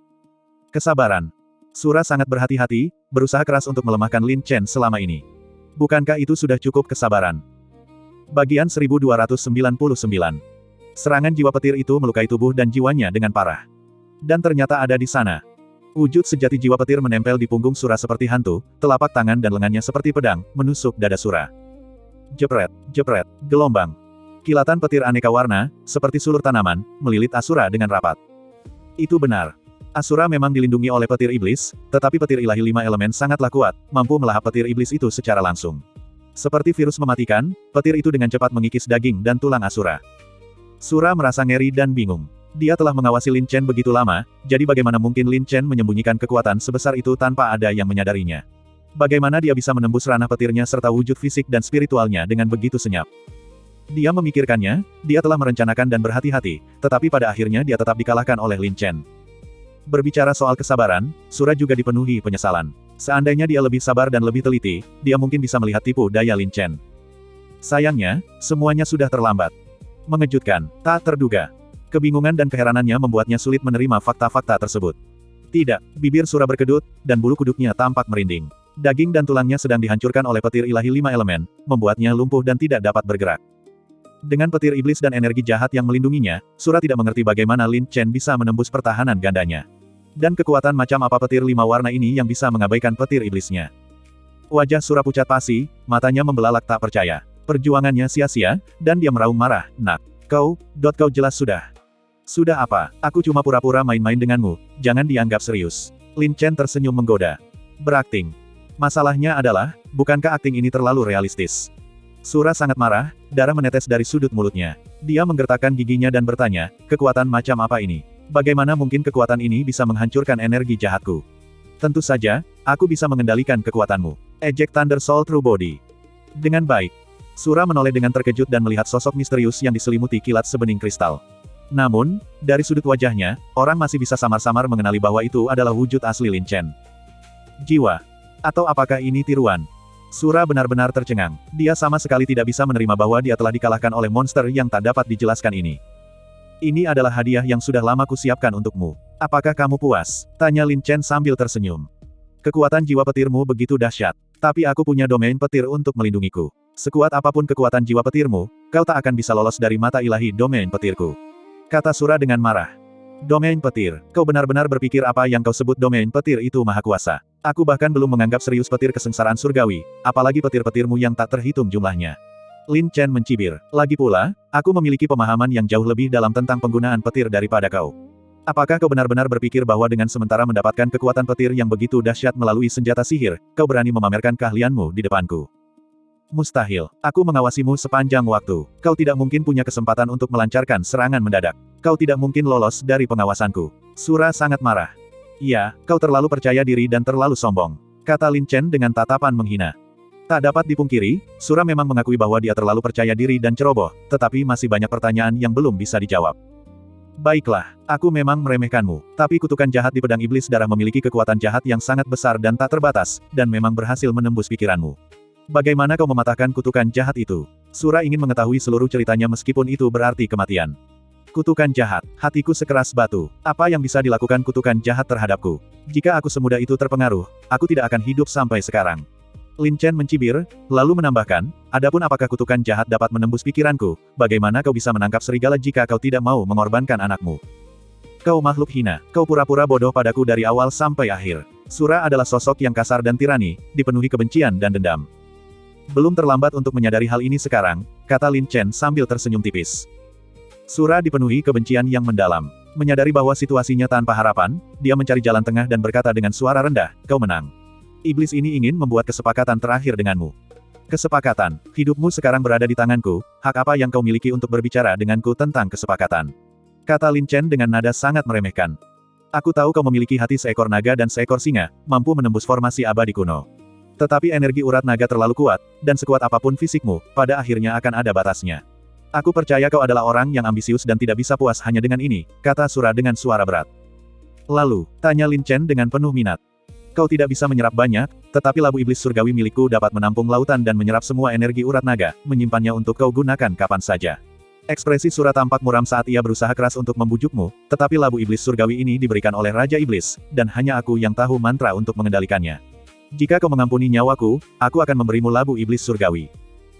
Kesabaran. Sura sangat berhati-hati, berusaha keras untuk melemahkan Lin Chen selama ini. Bukankah itu sudah cukup kesabaran? Bagian 1299. Serangan jiwa petir itu melukai tubuh dan jiwanya dengan parah. Dan ternyata ada di sana. Wujud sejati jiwa petir menempel di punggung Sura seperti hantu, telapak tangan dan lengannya seperti pedang, menusuk dada Sura. Jepret, jepret, gelombang. Kilatan petir aneka warna, seperti sulur tanaman, melilit Asura dengan rapat. Itu benar. Asura memang dilindungi oleh petir iblis, tetapi petir ilahi 5 elemen sangatlah kuat, mampu melahap petir iblis itu secara langsung. Seperti virus mematikan, petir itu dengan cepat mengikis daging dan tulang Asura. Sura merasa ngeri dan bingung. Dia telah mengawasi Lin Chen begitu lama, jadi bagaimana mungkin Lin Chen menyembunyikan kekuatan sebesar itu tanpa ada yang menyadarinya? Bagaimana dia bisa menembus ranah petirnya serta wujud fisik dan spiritualnya dengan begitu senyap? Dia memikirkannya, dia telah merencanakan dan berhati-hati, tetapi pada akhirnya dia tetap dikalahkan oleh Lin Chen. Berbicara soal kesabaran, Sura juga dipenuhi penyesalan. Seandainya dia lebih sabar dan lebih teliti, dia mungkin bisa melihat tipu daya Lin Chen. Sayangnya, semuanya sudah terlambat. Mengejutkan, tak terduga. Kebingungan dan keheranannya membuatnya sulit menerima fakta-fakta tersebut. Tidak, bibir Sura berkedut, dan bulu kuduknya tampak merinding. Daging dan tulangnya sedang dihancurkan oleh petir ilahi 5 elemen, membuatnya lumpuh dan tidak dapat bergerak. Dengan petir iblis dan energi jahat yang melindunginya, Sura tidak mengerti bagaimana Lin Chen bisa menembus pertahanan gandanya. Dan kekuatan macam apa petir 5 warna ini yang bisa mengabaikan petir iblisnya. Wajah Sura pucat pasi, matanya membelalak tak percaya. Perjuangannya sia-sia, dan dia meraung marah. Nak, kau jelas sudah. Sudah apa, aku cuma pura-pura main-main denganmu, jangan dianggap serius. Lin Chen tersenyum menggoda. Berakting. Masalahnya adalah, bukankah akting ini terlalu realistis? Sura sangat marah, darah menetes dari sudut mulutnya. Dia menggertakkan giginya dan bertanya, kekuatan macam apa ini? Bagaimana mungkin kekuatan ini bisa menghancurkan energi jahatku? Tentu saja, aku bisa mengendalikan kekuatanmu. Eject Thunder Soul True Body. Dengan baik. Sura menoleh dengan terkejut dan melihat sosok misterius yang diselimuti kilat sebening kristal. Namun, dari sudut wajahnya, orang masih bisa samar-samar mengenali bahwa itu adalah wujud asli Lin Chen. Jiwa. Atau apakah ini tiruan? Sura benar-benar tercengang. Dia sama sekali tidak bisa menerima bahwa dia telah dikalahkan oleh monster yang tak dapat dijelaskan ini. Ini adalah hadiah yang sudah lama kusiapkan untukmu. Apakah kamu puas? Tanya Lin Chen sambil tersenyum. Kekuatan jiwa petirmu begitu dahsyat. Tapi aku punya domain petir untuk melindungiku. Sekuat apapun kekuatan jiwa petirmu, kau tak akan bisa lolos dari mata ilahi domain petirku. Kata Sura dengan marah. Domain petir, kau benar-benar berpikir apa yang kau sebut domain petir itu maha kuasa. Aku bahkan belum menganggap serius petir kesengsaraan surgawi, apalagi petir-petirmu yang tak terhitung jumlahnya. Lin Chen mencibir. Lagi pula, aku memiliki pemahaman yang jauh lebih dalam tentang penggunaan petir daripada kau. Apakah kau benar-benar berpikir bahwa dengan sementara mendapatkan kekuatan petir yang begitu dahsyat melalui senjata sihir, kau berani memamerkan keahlianmu di depanku? Mustahil. Aku mengawasimu sepanjang waktu. Kau tidak mungkin punya kesempatan untuk melancarkan serangan mendadak. Kau tidak mungkin lolos dari pengawasanku. Sura sangat marah. "Iya, kau terlalu percaya diri dan terlalu sombong," kata Lin Chen dengan tatapan menghina. Tak dapat dipungkiri, Sura memang mengakui bahwa dia terlalu percaya diri dan ceroboh, tetapi masih banyak pertanyaan yang belum bisa dijawab. "Baiklah, aku memang meremehkanmu, tapi kutukan jahat di pedang iblis darah memiliki kekuatan jahat yang sangat besar dan tak terbatas, dan memang berhasil menembus pikiranmu. Bagaimana kau mematahkan kutukan jahat itu?" Sura ingin mengetahui seluruh ceritanya meskipun itu berarti kematian. "Kutukan jahat, hatiku sekeras batu. Apa yang bisa dilakukan kutukan jahat terhadapku? Jika aku semudah itu terpengaruh, aku tidak akan hidup sampai sekarang." Lin Chen mencibir, lalu menambahkan, "Adapun apakah kutukan jahat dapat menembus pikiranku, bagaimana kau bisa menangkap serigala jika kau tidak mau mengorbankan anakmu? Kau makhluk hina, kau pura-pura bodoh padaku dari awal sampai akhir." Sura adalah sosok yang kasar dan tirani, dipenuhi kebencian dan dendam. "Belum terlambat untuk menyadari hal ini sekarang," kata Lin Chen sambil tersenyum tipis. Sura dipenuhi kebencian yang mendalam. Menyadari bahwa situasinya tanpa harapan, dia mencari jalan tengah dan berkata dengan suara rendah, "Kau menang. Iblis ini ingin membuat kesepakatan terakhir denganmu. Kesepakatan, hidupmu sekarang berada di tanganku, hak apa yang kau miliki untuk berbicara denganku tentang kesepakatan?" Kata Lin Chen dengan nada sangat meremehkan. "Aku tahu kau memiliki hati seekor naga dan seekor singa, mampu menembus formasi abadi kuno. Tetapi energi urat naga terlalu kuat, dan sekuat apapun fisikmu, pada akhirnya akan ada batasnya. Aku percaya kau adalah orang yang ambisius dan tidak bisa puas hanya dengan ini," kata Sura dengan suara berat. "Lalu," tanya Lin Chen dengan penuh minat. "Kau tidak bisa menyerap banyak, tetapi labu iblis surgawi milikku dapat menampung lautan dan menyerap semua energi urat naga, menyimpannya untuk kau gunakan kapan saja." Ekspresi Sura tampak muram saat ia berusaha keras untuk membujukmu, tetapi labu iblis surgawi ini diberikan oleh Raja Iblis, dan hanya aku yang tahu mantra untuk mengendalikannya. "Jika kau mengampuni nyawaku, aku akan memberimu labu iblis surgawi."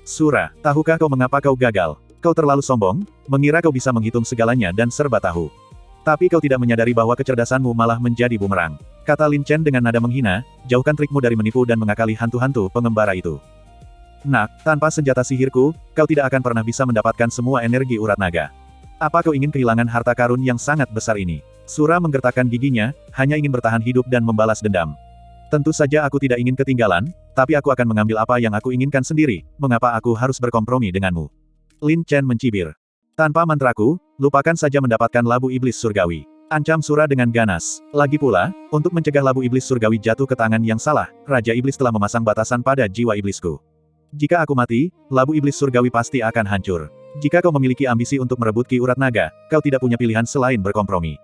"Sura, tahukah kau mengapa kau gagal? Kau terlalu sombong, mengira kau bisa menghitung segalanya dan serba tahu. Tapi kau tidak menyadari bahwa kecerdasanmu malah menjadi bumerang," kata Lin Chen dengan nada menghina, "jauhkan trikmu dari menipu dan mengakali hantu-hantu pengembara itu. Nak, tanpa senjata sihirku, kau tidak akan pernah bisa mendapatkan semua energi urat naga. Apa kau ingin kehilangan harta karun yang sangat besar ini?" Sura menggertakkan giginya, hanya ingin bertahan hidup dan membalas dendam. "Tentu saja aku tidak ingin ketinggalan, tapi aku akan mengambil apa yang aku inginkan sendiri, mengapa aku harus berkompromi denganmu?" Lin Chen mencibir. "Tanpa mantraku, lupakan saja mendapatkan labu iblis surgawi," ancam Sura dengan ganas. Lagi pula, untuk mencegah labu iblis surgawi jatuh ke tangan yang salah, Raja Iblis telah memasang batasan pada jiwa iblisku. "Jika aku mati, labu iblis surgawi pasti akan hancur. Jika kau memiliki ambisi untuk merebut ki urat naga, kau tidak punya pilihan selain berkompromi.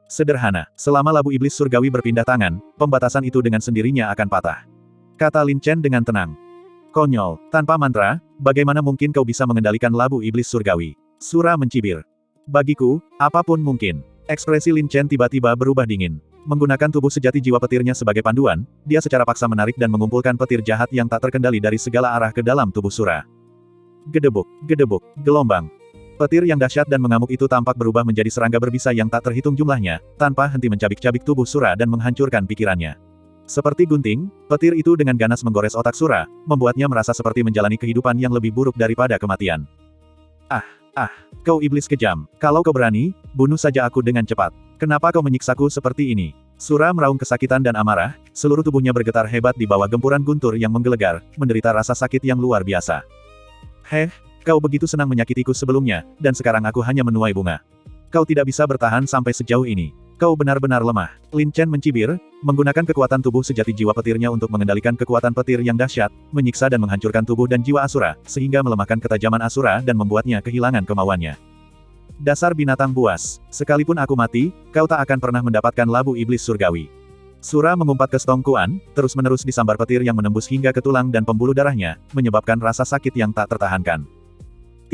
Sederhana, selama labu iblis surgawi berpindah tangan, pembatasan itu dengan sendirinya akan patah," kata Lin Chen dengan tenang. "Konyol, tanpa mantra, bagaimana mungkin kau bisa mengendalikan labu iblis surgawi?" Sura mencibir. "Bagiku, apapun mungkin." Ekspresi Lin Chen tiba-tiba berubah dingin. Menggunakan tubuh sejati jiwa petirnya sebagai panduan, dia secara paksa menarik dan mengumpulkan petir jahat yang tak terkendali dari segala arah ke dalam tubuh Sura. Gedebuk, gedebuk, gelombang. Petir yang dahsyat dan mengamuk itu tampak berubah menjadi serangga berbisa yang tak terhitung jumlahnya, tanpa henti mencabik-cabik tubuh Sura dan menghancurkan pikirannya. Seperti gunting, petir itu dengan ganas menggores otak Sura, membuatnya merasa seperti menjalani kehidupan yang lebih buruk daripada kematian. Ah, kau iblis kejam. Kalau kau berani, bunuh saja aku dengan cepat. Kenapa kau menyiksaku seperti ini?" Sura meraung kesakitan dan amarah, seluruh tubuhnya bergetar hebat di bawah gempuran guntur yang menggelegar, menderita rasa sakit yang luar biasa. "Heh, kau begitu senang menyakitiku sebelumnya, dan sekarang aku hanya menuai bunga. Kau tidak bisa bertahan sampai sejauh ini. Kau benar-benar lemah." Lin Chen mencibir, menggunakan kekuatan tubuh sejati jiwa petirnya untuk mengendalikan kekuatan petir yang dahsyat, menyiksa dan menghancurkan tubuh dan jiwa Asura, sehingga melemahkan ketajaman Asura dan membuatnya kehilangan kemauannya. "Dasar binatang buas, sekalipun aku mati, kau tak akan pernah mendapatkan labu iblis surgawi." Sura mengumpat ke Stongkuan, terus-menerus disambar petir yang menembus hingga ke tulang dan pembuluh darahnya, menyebabkan rasa sakit yang tak tertahankan.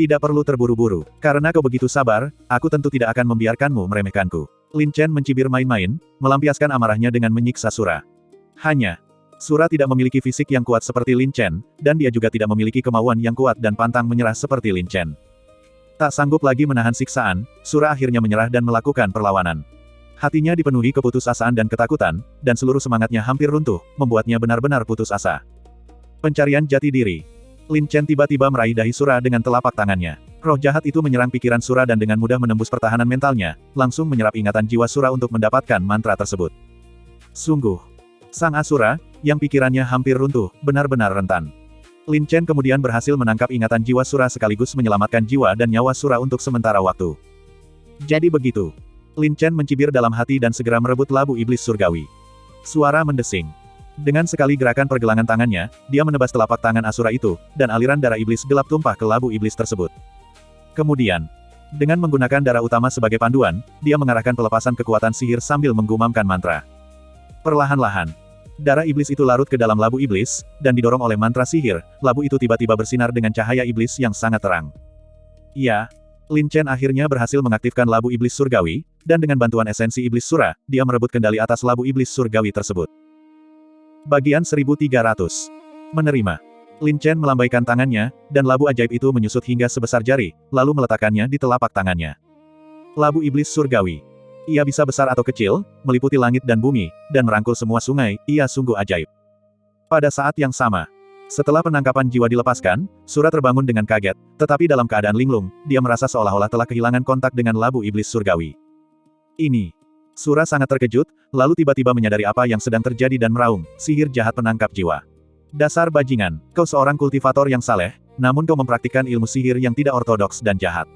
"Tidak perlu terburu-buru, karena kau begitu sabar, aku tentu tidak akan membiarkanmu meremehkanku." Lin Chen mencibir main-main, melampiaskan amarahnya dengan menyiksa Sura. Sura tidak memiliki fisik yang kuat seperti Lin Chen, dan dia juga tidak memiliki kemauan yang kuat dan pantang menyerah seperti Lin Chen. Tak sanggup lagi menahan siksaan, Sura akhirnya menyerah dan melakukan perlawanan. Hatinya dipenuhi keputusasaan dan ketakutan, dan seluruh semangatnya hampir runtuh, membuatnya benar-benar putus asa. Pencarian jati diri. Lin Chen tiba-tiba meraih dahi Sura dengan telapak tangannya. Roh jahat itu menyerang pikiran Sura dan dengan mudah menembus pertahanan mentalnya, langsung menyerap ingatan jiwa Sura untuk mendapatkan mantra tersebut. Sungguh, sang Asura, yang pikirannya hampir runtuh, benar-benar rentan. Lin Chen kemudian berhasil menangkap ingatan jiwa Sura sekaligus menyelamatkan jiwa dan nyawa Sura untuk sementara waktu. "Jadi begitu. Lin Chen mencibir dalam hati dan segera merebut labu iblis surgawi. Suara mendesing. Dengan sekali gerakan pergelangan tangannya, dia menebas telapak tangan Asura itu, dan aliran darah iblis gelap tumpah ke labu iblis tersebut. Kemudian, dengan menggunakan darah utama sebagai panduan, dia mengarahkan pelepasan kekuatan sihir sambil menggumamkan mantra. Perlahan-lahan, darah iblis itu larut ke dalam labu iblis, dan didorong oleh mantra sihir, labu itu tiba-tiba bersinar dengan cahaya iblis yang sangat terang. Ya, Lin Chen akhirnya berhasil mengaktifkan labu iblis surgawi, dan dengan bantuan esensi iblis sura, dia merebut kendali atas labu iblis surgawi tersebut. Bagian 1300. Menerima. Lin Chen melambaikan tangannya, dan labu ajaib itu menyusut hingga sebesar jari, lalu meletakkannya di telapak tangannya. Labu iblis surgawi. Ia bisa besar atau kecil, meliputi langit dan bumi, dan merangkul semua sungai, ia sungguh ajaib. Pada saat yang sama, setelah penangkapan jiwa dilepaskan, Sura terbangun dengan kaget, tetapi dalam keadaan linglung, dia merasa seolah-olah telah kehilangan kontak dengan labu iblis surgawi. Ini. Sura sangat terkejut, lalu tiba-tiba menyadari apa yang sedang terjadi dan meraung, sihir jahat penangkap jiwa. Dasar bajingan, kau seorang kultivator yang saleh, namun kau mempraktikkan ilmu sihir yang tidak ortodoks dan jahat.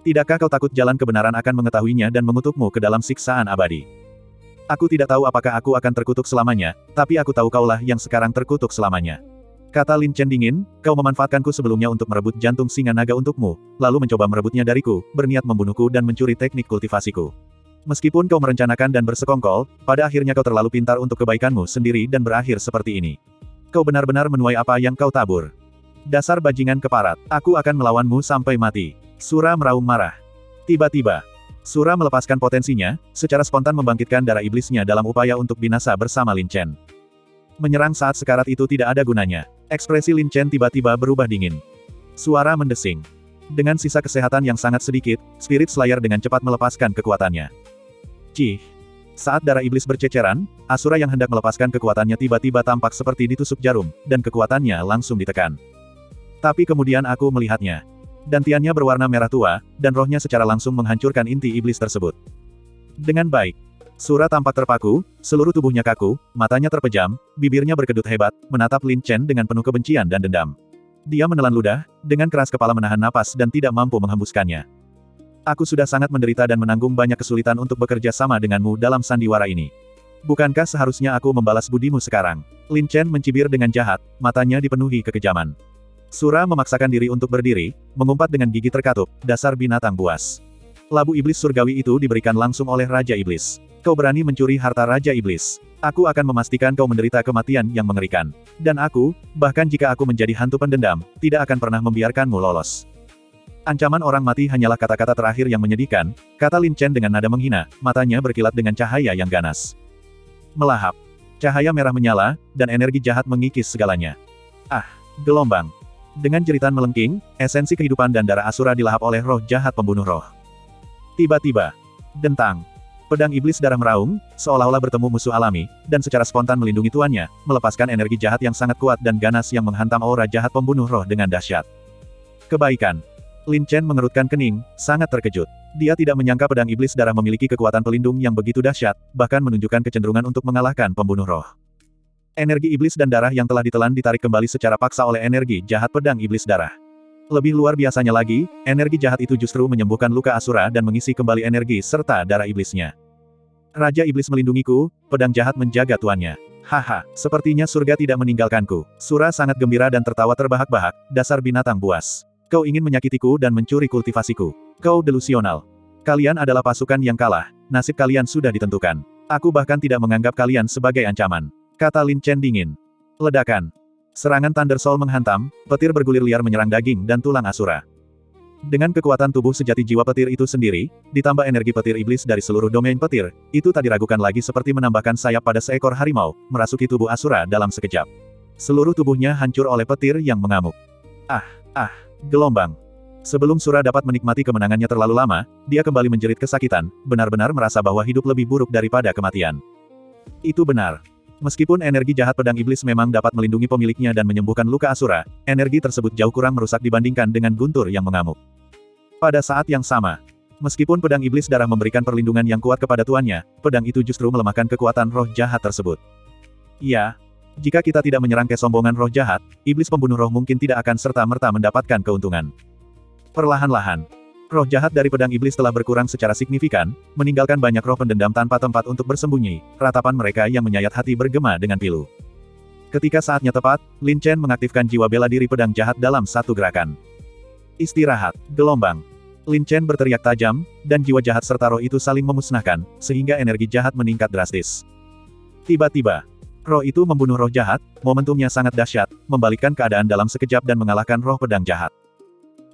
Tidakkah kau takut jalan kebenaran akan mengetahuinya dan mengutukmu ke dalam siksaan abadi? Aku tidak tahu apakah aku akan terkutuk selamanya, tapi aku tahu kaulah yang sekarang terkutuk selamanya. Kata Lin Chen dingin, kau memanfaatkanku sebelumnya untuk merebut jantung singa naga untukmu, lalu mencoba merebutnya dariku, berniat membunuhku dan mencuri teknik kultivasiku. Meskipun kau merencanakan dan bersekongkol, pada akhirnya kau terlalu pintar untuk kebaikanmu sendiri dan berakhir seperti ini. Kau benar-benar menuai apa yang kau tabur. Dasar bajingan keparat, aku akan melawanmu sampai mati. Sura meraung marah. Tiba-tiba, Sura melepaskan potensinya, secara spontan membangkitkan darah iblisnya dalam upaya untuk binasa bersama Lin Chen. Menyerang saat sekarat itu tidak ada gunanya. Ekspresi Lin Chen tiba-tiba berubah dingin. Suara mendesing. Dengan sisa kesehatan yang sangat sedikit, Spirit Slayer dengan cepat melepaskan kekuatannya. Cih. Saat darah iblis berceceran, Asura yang hendak melepaskan kekuatannya tiba-tiba tampak seperti ditusuk jarum, dan kekuatannya langsung ditekan. Tapi kemudian aku melihatnya. Dantiannya berwarna merah tua, dan rohnya secara langsung menghancurkan inti iblis tersebut. Dengan baik. Sura tampak terpaku, seluruh tubuhnya kaku, matanya terpejam, bibirnya berkedut hebat, menatap Lin Chen dengan penuh kebencian dan dendam. Dia menelan ludah, dengan keras kepala menahan napas dan tidak mampu menghembuskannya. Aku sudah sangat menderita dan menanggung banyak kesulitan untuk bekerja sama denganmu dalam sandiwara ini. Bukankah seharusnya aku membalas budimu sekarang? Lin Chen mencibir dengan jahat, matanya dipenuhi kekejaman. Sura memaksakan diri untuk berdiri, mengumpat dengan gigi terkatup, dasar binatang buas. Labu iblis surgawi itu diberikan langsung oleh Raja Iblis. Kau berani mencuri harta Raja Iblis. Aku akan memastikan kau menderita kematian yang mengerikan. Dan aku, bahkan jika aku menjadi hantu pendendam, tidak akan pernah membiarkanmu lolos. Ancaman orang mati hanyalah kata-kata terakhir yang menyedihkan, kata Lin Chen dengan nada menghina, matanya berkilat dengan cahaya yang ganas. Melahap. Cahaya merah menyala, dan energi jahat mengikis segalanya. Ah, gelombang. Dengan jeritan melengking, esensi kehidupan dan darah Asura dilahap oleh roh jahat pembunuh roh. Tiba-tiba. Dentang. Pedang iblis darah meraung, seolah-olah bertemu musuh alami, dan secara spontan melindungi tuannya, melepaskan energi jahat yang sangat kuat dan ganas yang menghantam aura jahat pembunuh roh dengan dahsyat. Kebaikan. Lin Chen mengerutkan kening, sangat terkejut. Dia tidak menyangka pedang iblis darah memiliki kekuatan pelindung yang begitu dahsyat, bahkan menunjukkan kecenderungan untuk mengalahkan pembunuh roh. Energi iblis dan darah yang telah ditelan ditarik kembali secara paksa oleh energi jahat pedang iblis darah. Lebih luar biasanya lagi, energi jahat itu justru menyembuhkan luka Asura dan mengisi kembali energi serta darah iblisnya. Raja Iblis melindungiku, pedang jahat menjaga tuannya. Haha, sepertinya surga tidak meninggalkanku. Sura sangat gembira dan tertawa terbahak-bahak, dasar binatang buas. Kau ingin menyakitiku dan mencuri kultivasiku. Kau delusional. Kalian adalah pasukan yang kalah, nasib kalian sudah ditentukan. Aku bahkan tidak menganggap kalian sebagai ancaman. Kata Lin Chen dingin. Ledakan. Serangan Thunder Soul menghantam, petir bergulir liar menyerang daging dan tulang Asura. Dengan kekuatan tubuh sejati jiwa petir itu sendiri, ditambah energi petir iblis dari seluruh domain petir, itu tak diragukan lagi seperti menambahkan sayap pada seekor harimau, merasuki tubuh Asura dalam sekejap. Seluruh tubuhnya hancur oleh petir yang mengamuk. Gelombang. Sebelum Sura dapat menikmati kemenangannya terlalu lama, dia kembali menjerit kesakitan, benar-benar merasa bahwa hidup lebih buruk daripada kematian. Itu benar. Meskipun energi jahat pedang iblis memang dapat melindungi pemiliknya dan menyembuhkan luka Asura, energi tersebut jauh kurang merusak dibandingkan dengan guntur yang mengamuk. Pada saat yang sama, meskipun pedang iblis darah memberikan perlindungan yang kuat kepada tuannya, pedang itu justru melemahkan kekuatan roh jahat tersebut. Ya, jika kita tidak menyerang kesombongan roh jahat, iblis pembunuh roh mungkin tidak akan serta-merta mendapatkan keuntungan. Perlahan-lahan, Roh jahat dari pedang iblis telah berkurang secara signifikan, meninggalkan banyak roh pendendam tanpa tempat untuk bersembunyi. Ratapan mereka yang menyayat hati bergema dengan pilu. Ketika saatnya tepat, Lin Chen mengaktifkan jiwa bela diri pedang jahat dalam satu gerakan. Istirahat, gelombang. Lin Chen berteriak tajam, dan jiwa jahat serta roh itu saling memusnahkan, sehingga energi jahat meningkat drastis. Tiba-tiba, roh itu membunuh roh jahat, momentumnya sangat dahsyat, membalikkan keadaan dalam sekejap dan mengalahkan roh pedang jahat.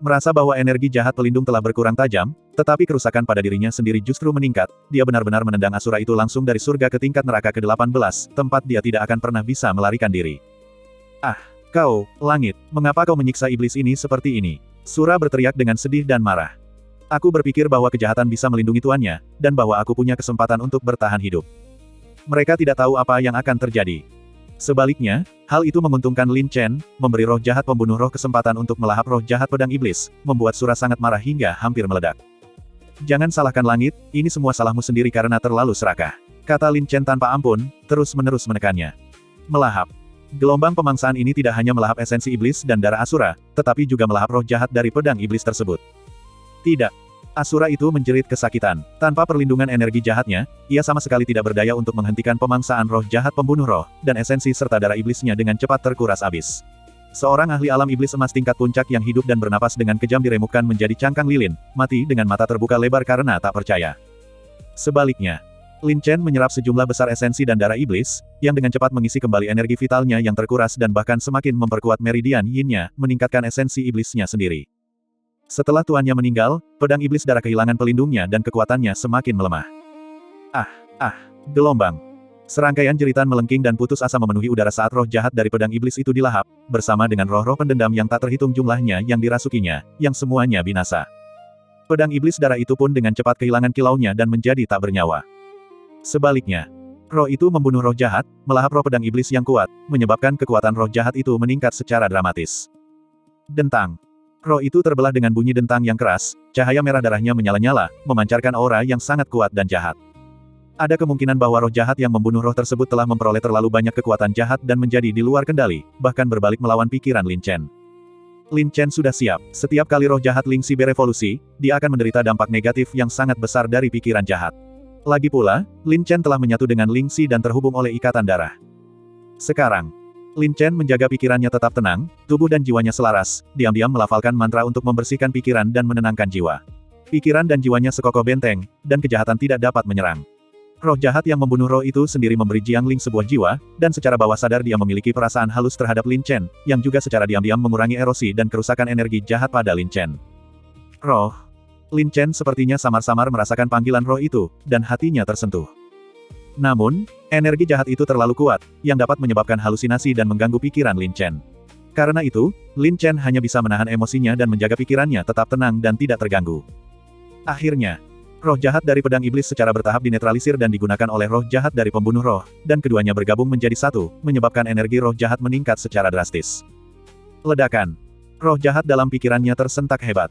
Merasa bahwa energi jahat pelindung telah berkurang tajam, tetapi kerusakan pada dirinya sendiri justru meningkat, dia benar-benar menendang Asura itu langsung dari surga ke tingkat neraka ke-18, tempat dia tidak akan pernah bisa melarikan diri. Ah, kau, langit, mengapa kau menyiksa iblis ini seperti ini? Sura berteriak dengan sedih dan marah. Aku berpikir bahwa kejahatan bisa melindungi tuannya, dan bahwa aku punya kesempatan untuk bertahan hidup. Mereka tidak tahu apa yang akan terjadi. Sebaliknya, hal itu menguntungkan Lin Chen, memberi roh jahat pembunuh roh kesempatan untuk melahap roh jahat pedang iblis, membuat Sura sangat marah hingga hampir meledak. Jangan salahkan langit, ini semua salahmu sendiri karena terlalu serakah, kata Lin Chen tanpa ampun, terus-menerus menekannya. Melahap. Gelombang pemangsaan ini tidak hanya melahap esensi iblis dan darah Asura, tetapi juga melahap roh jahat dari pedang iblis tersebut. Tidak. Asura itu menjerit kesakitan. Tanpa perlindungan energi jahatnya, ia sama sekali tidak berdaya untuk menghentikan pemangsaan roh jahat pembunuh roh, dan esensi serta darah iblisnya dengan cepat terkuras habis. Seorang ahli alam iblis emas tingkat puncak yang hidup dan bernapas dengan kejam diremukkan menjadi cangkang lilin, mati dengan mata terbuka lebar karena tak percaya. Sebaliknya, Lin Chen menyerap sejumlah besar esensi dan darah iblis, yang dengan cepat mengisi kembali energi vitalnya yang terkuras dan bahkan semakin memperkuat meridian yin-nya, meningkatkan esensi iblisnya sendiri. Setelah tuannya meninggal, pedang iblis darah kehilangan pelindungnya dan kekuatannya semakin melemah. Gelombang. Serangkaian jeritan melengking dan putus asa memenuhi udara saat roh jahat dari pedang iblis itu dilahap, bersama dengan roh-roh pendendam yang tak terhitung jumlahnya yang dirasukinya, yang semuanya binasa. Pedang iblis darah itu pun dengan cepat kehilangan kilaunya dan menjadi tak bernyawa. Sebaliknya, roh itu membunuh roh jahat, melahap roh pedang iblis yang kuat, menyebabkan kekuatan roh jahat itu meningkat secara dramatis. Dentang. Roh itu terbelah dengan bunyi dentang yang keras, cahaya merah darahnya menyala-nyala, memancarkan aura yang sangat kuat dan jahat. Ada kemungkinan bahwa roh jahat yang membunuh roh tersebut telah memperoleh terlalu banyak kekuatan jahat dan menjadi di luar kendali, bahkan berbalik melawan pikiran Lin Chen. Lin Chen sudah siap, setiap kali roh jahat Ling Xi berevolusi, dia akan menderita dampak negatif yang sangat besar dari pikiran jahat. Lagi pula, Lin Chen telah menyatu dengan Ling Xi dan terhubung oleh ikatan darah. Sekarang, Lin Chen menjaga pikirannya tetap tenang, tubuh dan jiwanya selaras, diam-diam melafalkan mantra untuk membersihkan pikiran dan menenangkan jiwa. Pikiran dan jiwanya sekokoh benteng, dan kejahatan tidak dapat menyerang. Roh jahat yang membunuh roh itu sendiri memberi Jiangling sebuah jiwa, dan secara bawah sadar dia memiliki perasaan halus terhadap Lin Chen, yang juga secara diam-diam mengurangi erosi dan kerusakan energi jahat pada Lin Chen. Roh. Lin Chen sepertinya samar-samar merasakan panggilan roh itu, dan hatinya tersentuh. Namun, energi jahat itu terlalu kuat, yang dapat menyebabkan halusinasi dan mengganggu pikiran Lin Chen. Karena itu, Lin Chen hanya bisa menahan emosinya dan menjaga pikirannya tetap tenang dan tidak terganggu. Akhirnya, roh jahat dari pedang iblis secara bertahap dinetralisir dan digunakan oleh roh jahat dari pembunuh roh, dan keduanya bergabung menjadi satu, menyebabkan energi roh jahat meningkat secara drastis. Ledakan. Roh jahat dalam pikirannya tersentak hebat.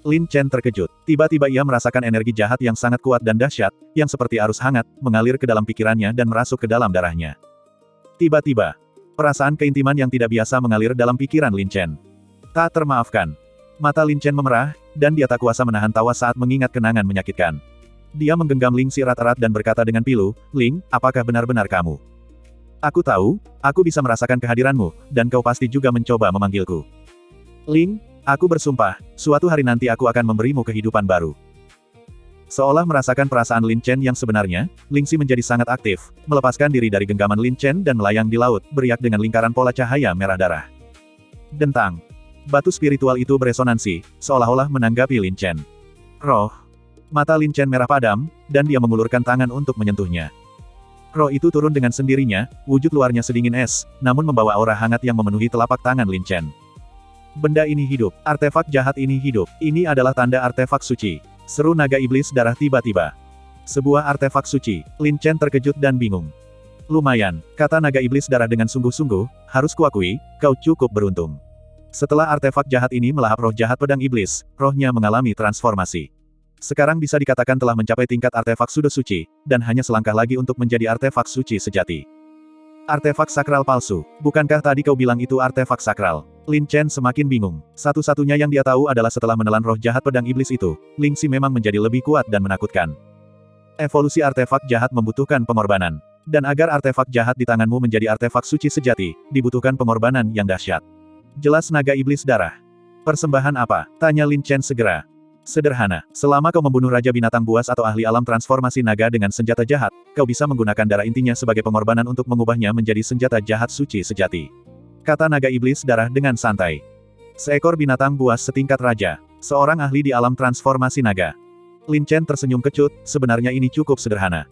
Lin Chen terkejut. Tiba-tiba ia merasakan energi jahat yang sangat kuat dan dahsyat, yang seperti arus hangat, mengalir ke dalam pikirannya dan merasuk ke dalam darahnya. Tiba-tiba, perasaan keintiman yang tidak biasa mengalir dalam pikiran Lin Chen. Tak termaafkan. Mata Lin Chen memerah, dan dia tak kuasa menahan tawa saat mengingat kenangan menyakitkan. Dia menggenggam Ling Xi erat-erat dan berkata dengan pilu, "Ling, apakah benar-benar kamu? Aku tahu, aku bisa merasakan kehadiranmu, dan kau pasti juga mencoba memanggilku. Ling, aku bersumpah, suatu hari nanti aku akan memberimu kehidupan baru." Seolah merasakan perasaan Lin Chen yang sebenarnya, Ling Xi menjadi sangat aktif, melepaskan diri dari genggaman Lin Chen dan melayang di laut, beriak dengan lingkaran pola cahaya merah darah. Dentang. Batu spiritual itu beresonansi, seolah-olah menanggapi Lin Chen. Roh. Mata Lin Chen merah padam, dan dia mengulurkan tangan untuk menyentuhnya. Roh itu turun dengan sendirinya, wujud luarnya sedingin es, namun membawa aura hangat yang memenuhi telapak tangan Lin Chen. Benda ini hidup, artefak jahat ini hidup, ini adalah tanda artefak suci. Seru naga iblis darah tiba-tiba. Sebuah artefak suci, Lin Chen terkejut dan bingung. Lumayan, kata naga iblis darah dengan sungguh-sungguh, harus kuakui, kau cukup beruntung. Setelah artefak jahat ini melahap roh jahat pedang iblis, rohnya mengalami transformasi. Sekarang bisa dikatakan telah mencapai tingkat artefak sudo suci, dan hanya selangkah lagi untuk menjadi artefak suci sejati. Artefak sakral palsu, bukankah tadi kau bilang itu artefak sakral? Lin Chen semakin bingung. Satu-satunya yang dia tahu adalah setelah menelan roh jahat pedang iblis itu, Ling Xi memang menjadi lebih kuat dan menakutkan. Evolusi artefak jahat membutuhkan pengorbanan. Dan agar artefak jahat di tanganmu menjadi artefak suci sejati, dibutuhkan pengorbanan yang dahsyat. Jelas naga iblis darah. Persembahan apa? Tanya Lin Chen segera. Sederhana, selama kau membunuh Raja Binatang Buas atau ahli alam transformasi naga dengan senjata jahat, kau bisa menggunakan darah intinya sebagai pengorbanan untuk mengubahnya menjadi senjata jahat suci sejati. Kata naga iblis darah dengan santai. Seekor binatang buas setingkat raja. Seorang ahli di alam transformasi naga. Lin Chen tersenyum kecut, sebenarnya ini cukup sederhana.